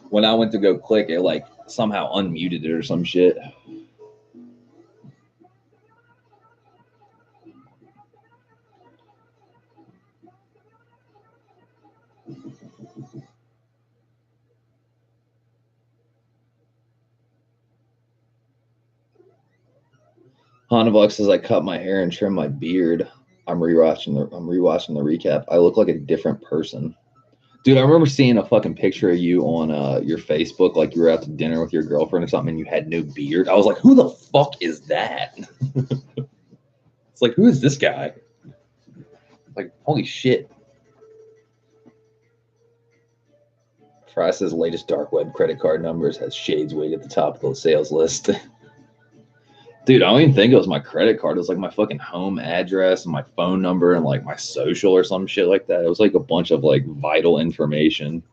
when I went to go click, it like somehow unmuted it or some shit. Hanavok says I cut my hair and trimmed my beard. I'm rewatching the recap. I look like a different person. Dude, I remember seeing a fucking picture of you on your Facebook, like you were out to dinner with your girlfriend or something and you had no beard. I was like, who the fuck is that? It's like, who is this guy? Like, holy shit. Fry says latest dark web credit card numbers has Shades Wig at the top of the sales list. Dude, I don't even think it was my credit card. It was like my fucking home address and my phone number and like my social or some shit like that. It was like a bunch of like vital information.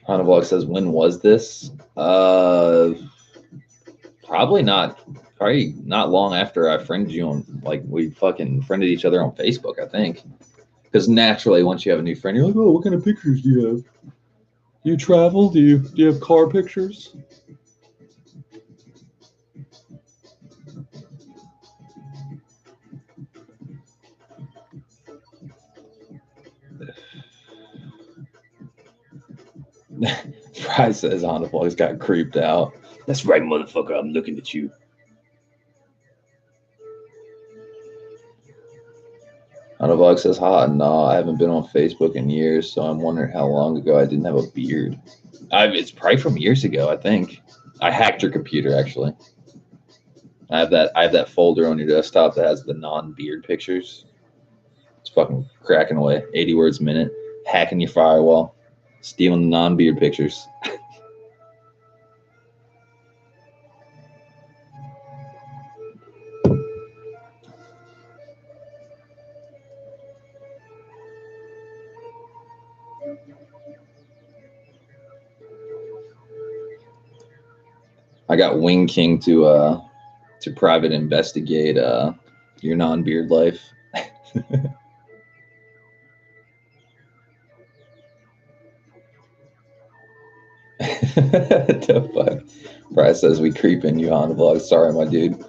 Hanavlog says, when was this? Probably not long after I friended you on, like, we fucking friended each other on Facebook, I think. Because naturally, once you have a new friend, you're like, oh, what kind of pictures do you have? Do you travel? Do you have car pictures? Fry says Hanavlog's got creeped out. That's right, motherfucker. I'm looking at you. Hanavlog says, nah, I haven't been on Facebook in years, so I'm wondering how long ago I didn't have a beard. It's probably from years ago, I think. I hacked your computer, actually. I have that folder on your desktop that has the non-beard pictures. It's fucking cracking away. 80 words a minute. Hacking your firewall. Stealing the non-beard pictures. I got Wing King to private investigate your non-beard life. The fuck? Bryce says we creeping you on the vlog. Sorry, my dude.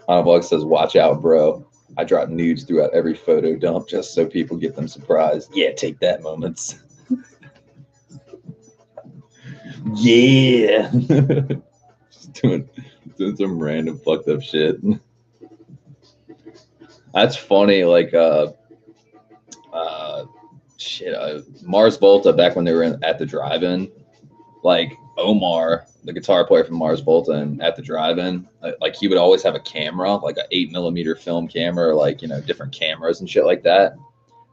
On the vlog says, watch out, bro. I drop nudes throughout every photo dump just so people get them surprised. Yeah, take that, moments. Yeah. Just doing some random fucked up shit. That's funny. Like, Mars Volta, back when they were at the drive-in, like Omar, the guitar player from Mars Volta, and at the drive-in, like he would always have a camera, like an 8mm film camera, or like, different cameras and shit like that.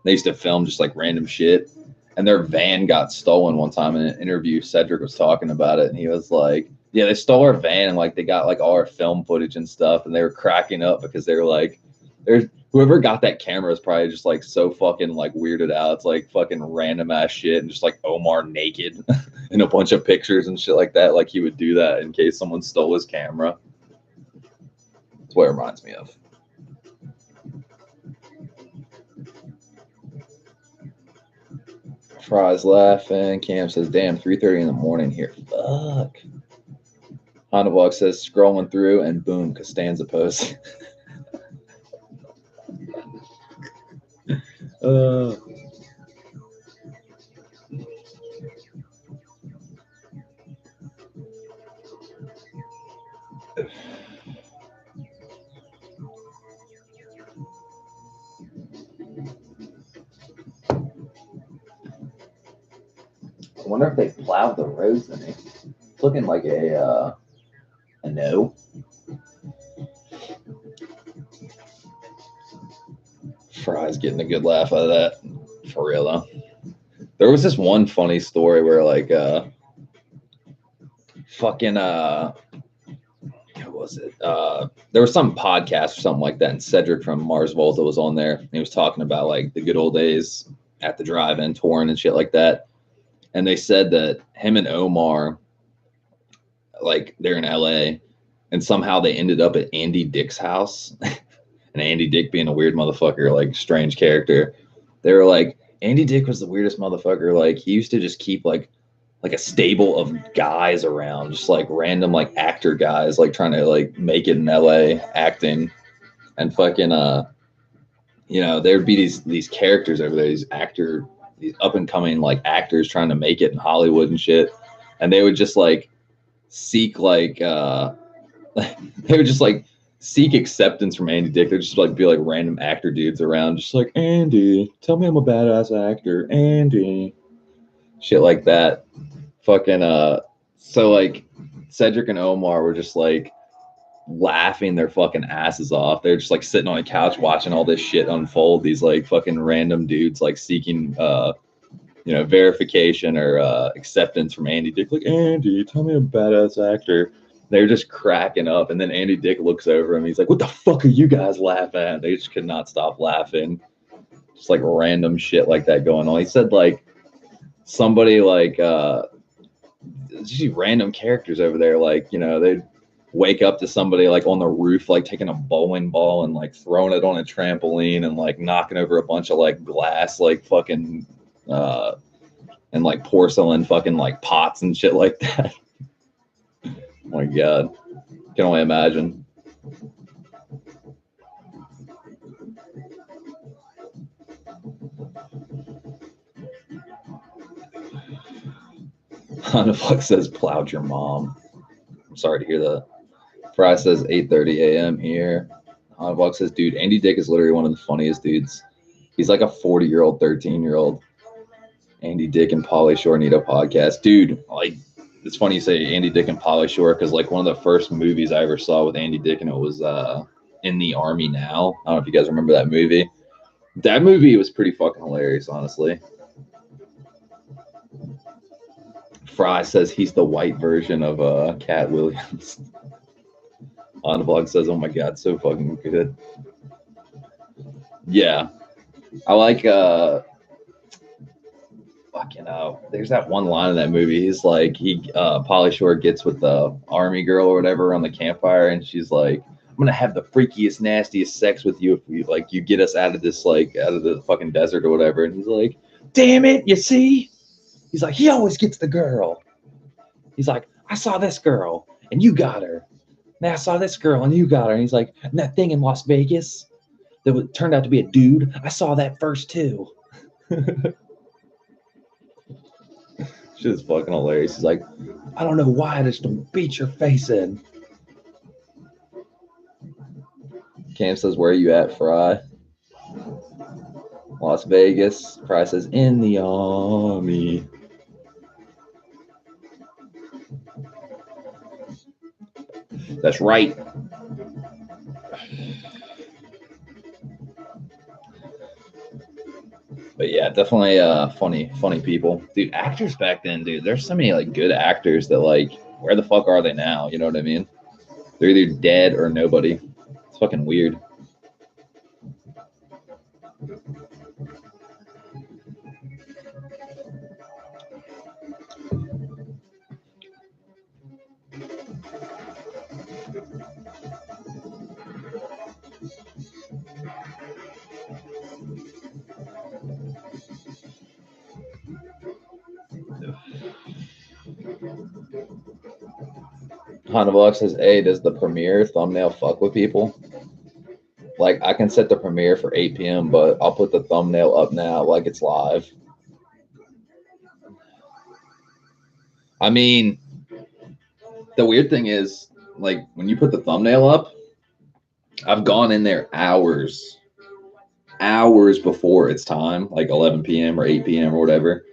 They used to film just like random shit. And their van got stolen one time in an interview. Cedric was talking about it, and he was like, yeah, they stole our van, and like they got like all our film footage and stuff, and they were cracking up because they were like, there's whoever got that camera is probably just like so fucking like weirded out. It's like fucking random ass shit, and just like Omar naked in a bunch of pictures and shit like that. Like he would do that in case someone stole his camera. That's what it reminds me of. Fry's laughing. Cam says, damn, 3:30 in the morning here. Fuck. Honda Vlog says, scrolling through, and boom, Costanza post. I wonder if they plowed the roads in it. It's looking like a no. Fry's getting a good laugh out of that. For real, though. There was this one funny story where, like, fucking, what was it? There was some podcast or something like that, and Cedric from Mars Volta was on there. And he was talking about like the good old days at the drive-in touring and shit like that. And they said that him and Omar, like they're in LA, and somehow they ended up at Andy Dick's house. And Andy Dick being a weird motherfucker, like strange character. They were like, Andy Dick was the weirdest motherfucker. Like he used to just keep like a stable of guys around, just like random like actor guys, like trying to like make it in LA acting, and fucking you know, there'd be these characters over there, these up and coming like actors trying to make it in Hollywood and shit, and they would just like seek like they would just like seek acceptance from Andy Dick. They'd just like be like random actor dudes around, just like, Andy, tell me I'm a badass actor, Andy, shit like that. Fucking so like Cedric and Omar were just like laughing their fucking asses off. They're just like sitting on a couch watching all this shit unfold. These like fucking random dudes like seeking you know, verification or acceptance from Andy Dick. Like, Andy, tell me I'm a badass actor. They're just cracking up, and then Andy Dick looks over him. He's like, "What the fuck are you guys laughing at?" They just could not stop laughing. Just like random shit like that going on. He said like somebody like just random characters over there, like, you know, they'd wake up to somebody like on the roof, like taking a bowling ball and like throwing it on a trampoline and like knocking over a bunch of like glass, like fucking and like porcelain fucking like pots and shit like that. Oh my god, can only imagine. Honeyfuck says plowed your mom. I'm sorry to hear that. Fry says 8:30 a.m. here. Honeyfuck says, dude, Andy Dick is literally one of the funniest dudes. He's like a 40-year-old, 13-year-old. Andy Dick and Pauly Shore need a podcast. Dude, like, it's funny you say Andy Dick and Pauly Shore, because like one of the first movies I ever saw with Andy Dick, and it was In the Army Now. I don't know if you guys remember that movie. That movie was pretty fucking hilarious, honestly. Fry says he's the white version of Cat Williams. On the vlog says, oh my god, so fucking good. Yeah. I like fucking there's that one line in that movie. He's like, Pauly Shore gets with the army girl or whatever on the campfire, and she's like, I'm gonna have the freakiest, nastiest sex with you if you get us out of this, like out of the fucking desert or whatever. And he's like, damn it, you see? He's like, he always gets the girl. He's like, I saw this girl and you got her. Now I saw this girl and you got her. And he's like, and that thing in Las Vegas that turned out to be a dude, I saw that first too. Shit is fucking hilarious. He's like, I don't know why, I just don't beat your face in. Cam says, where are you at, Fry? Las Vegas. Fry says, in the army. That's right. But yeah, definitely funny people. Dude, actors back then, dude, there's so many like good actors that like, where the fuck are they now? You know what I mean? They're either dead or nobody. It's fucking weird. Hanavlog says, hey, does the premiere thumbnail fuck with people? Like, I can set the premiere for 8 p.m., but I'll put the thumbnail up now like it's live. I mean, the weird thing is, like, when you put the thumbnail up, I've gone in there hours before it's time, like 11 p.m. or 8 p.m. or whatever.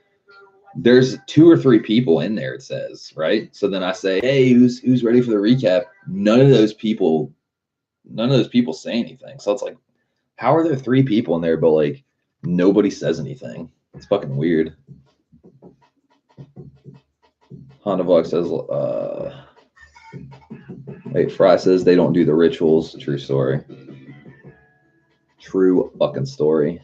There's 2 or 3 people in there, it says, right? So then I say, hey, who's ready for the recap? None of those people say anything. So it's like, how are there 3 people in there, but like nobody says anything? It's fucking weird. Honda Vlog says, Hey, Fry says they don't do the rituals. True story. True fucking story.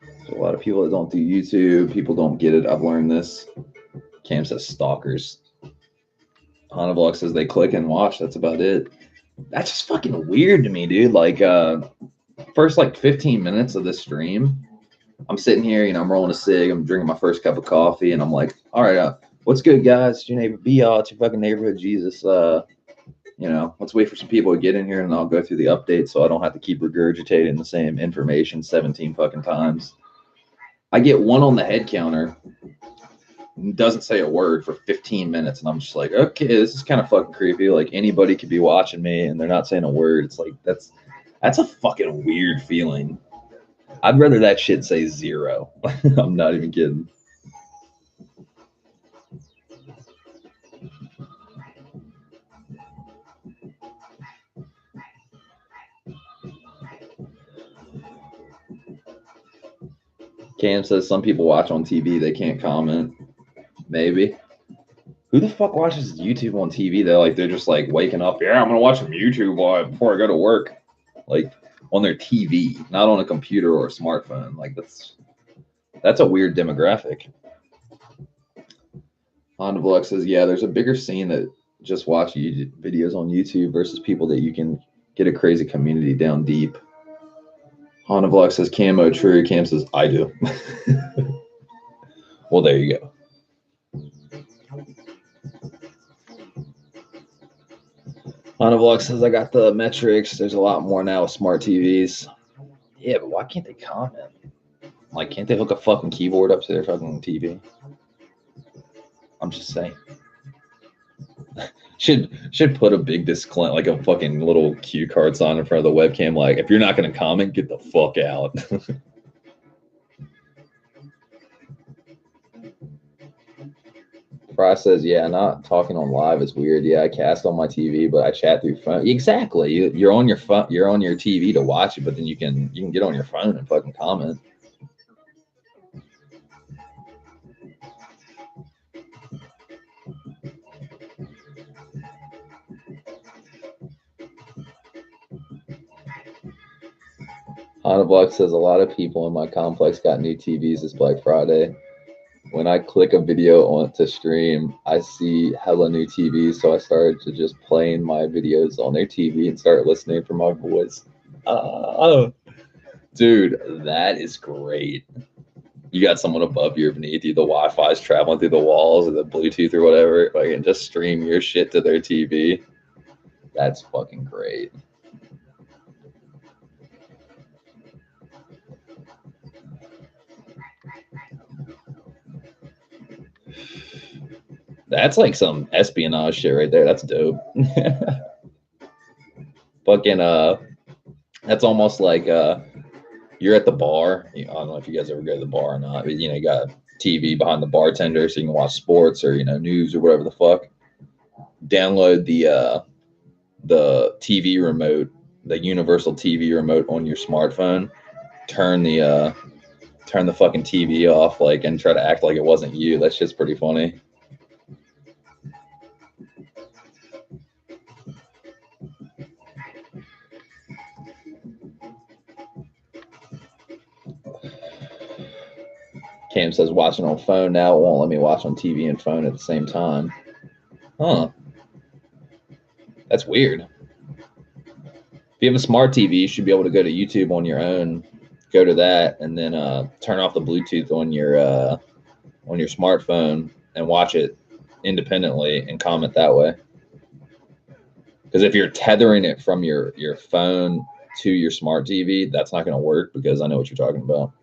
There's a lot of people that don't do YouTube. People don't get it. I've learned this. Cam says stalkers. Hanavlog says they click and watch. That's about it. That's just fucking weird to me, dude. Like, first like 15 minutes of this stream, I'm sitting here, you know, I'm rolling a cig, I'm drinking my first cup of coffee, and I'm like, all right, what's good, guys? It's your neighbor B, it's your fucking neighborhood Jesus. You know, let's wait for some people to get in here, and I'll go through the update so I don't have to keep regurgitating the same information 17 fucking times. I get one on the head counter, doesn't say a word for 15 minutes, and I'm just like, okay, this is kind of fucking creepy. Like, anybody could be watching me, and they're not saying a word. It's like, that's a fucking weird feeling. I'd rather that shit say 0. I'm not even kidding. Cam says some people watch on TV, they can't comment. Maybe. Who the fuck watches YouTube on TV? They're just like waking up. Yeah, I'm gonna watch some YouTube before I go to work. Like on their TV, not on a computer or a smartphone. Like that's a weird demographic. Honda Vlog says, yeah, there's a bigger scene that just watch YouTube videos on YouTube versus people that you can get a crazy community down deep. Honda Vlog says, Camo, true. Cam says, I do. Well, there you go. Honda Vlog says, I got the metrics. There's a lot more now with smart TVs. Yeah, but why can't they comment? Like, can't they hook a fucking keyboard up to their fucking TV? I'm just saying. Should put a big disclaimer, like a fucking little cue card sign in front of the webcam, like, if you're not going to comment, get the fuck out. Fry says, yeah, not talking on live is weird. Yeah, I cast on my TV, but I chat through phone. Exactly. You're on your phone. You're on your TV to watch it, but then you can get on your phone and fucking comment. Honavlog says a lot of people in my complex got new TVs this Black Friday. When I click a video on to stream, I see hella new TVs, so I started to just playing my videos on their TV and start listening for my voice. Dude, that is great. You got someone above you or beneath you, the Wi-Fi is traveling through the walls or the Bluetooth or whatever, like, and just stream your shit to their TV. That's fucking great. That's like some espionage shit right there. That's dope. Fucking that's almost like you're at the bar. I don't know if you guys ever go to the bar or not, but you know, you got a TV behind the bartender so you can watch sports or, you know, news or whatever the fuck. Download the TV remote, the universal TV remote on your smartphone. Turn the fucking TV off, like, and try to act like it wasn't you. That shit's pretty funny. Cam says watching on phone now. It won't let me watch on TV and phone at the same time. Huh. That's weird. If you have a smart TV, you should be able to go to YouTube on your own, go to that, and then turn off the Bluetooth on your smartphone and watch it independently and comment that way. Because if you're tethering it from your phone to your smart TV, that's not going to work, because I know what you're talking about.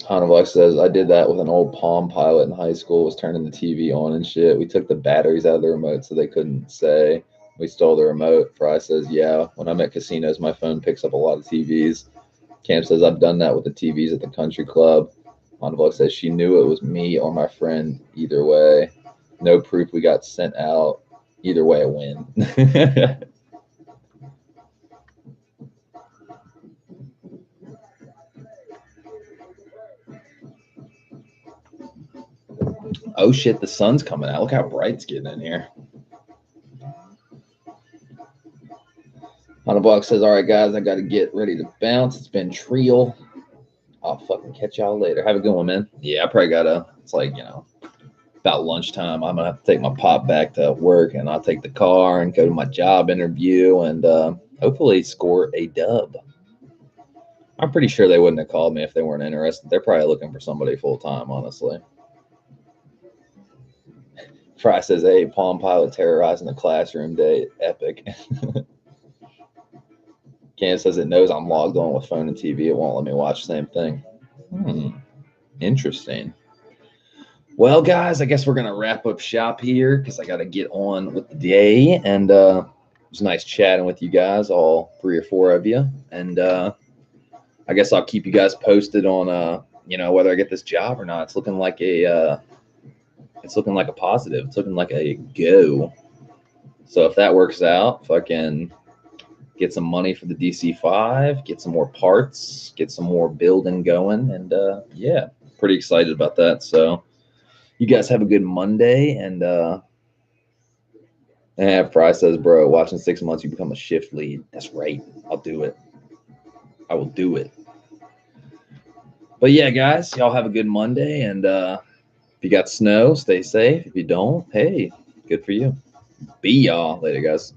Hanavlog says, I did that with an old Palm Pilot in high school, was turning the TV on and shit. We took the batteries out of the remote so they couldn't say we stole the remote. Fry says, yeah, when I'm at casinos, my phone picks up a lot of TVs. Cam says, I've done that with the TVs at the country club. Hanavlog says, she knew it was me or my friend either way. No proof we got sent out. Either way, a win. Oh shit, the sun's coming out. Look how bright it's getting in here. $100 says, all right, guys, I got to get ready to bounce. It's been trial. I'll fucking catch y'all later. Have a good one, man. Yeah, I probably got to, it's like, about lunchtime. I'm going to have to take my pop back to work, and I'll take the car and go to my job interview and hopefully score a dub. I'm pretty sure they wouldn't have called me if they weren't interested. They're probably looking for somebody full-time, honestly. Fry says, hey, Palm Pilot terrorizing the classroom day. Epic. Candace says it knows I'm logged on with phone and TV. It won't let me watch the same thing. Interesting. Well, guys, I guess we're going to wrap up shop here because I got to get on with the day. And it was nice chatting with you guys, all 3 or 4 of you. And I guess I'll keep you guys posted on, whether I get this job or not. It's looking like a positive. It's looking like a go. So if that works out, fucking get some money for the DC-5, get some more parts, get some more building going, and yeah, pretty excited about that. So you guys have a good Monday, and Fry says, bro, watching 6 months, you become a shift lead. That's right. I'll do it. I will do it. But yeah, guys, y'all have a good Monday, and if you got snow, stay safe. If you don't, hey, good for you. Be y'all. Later, guys.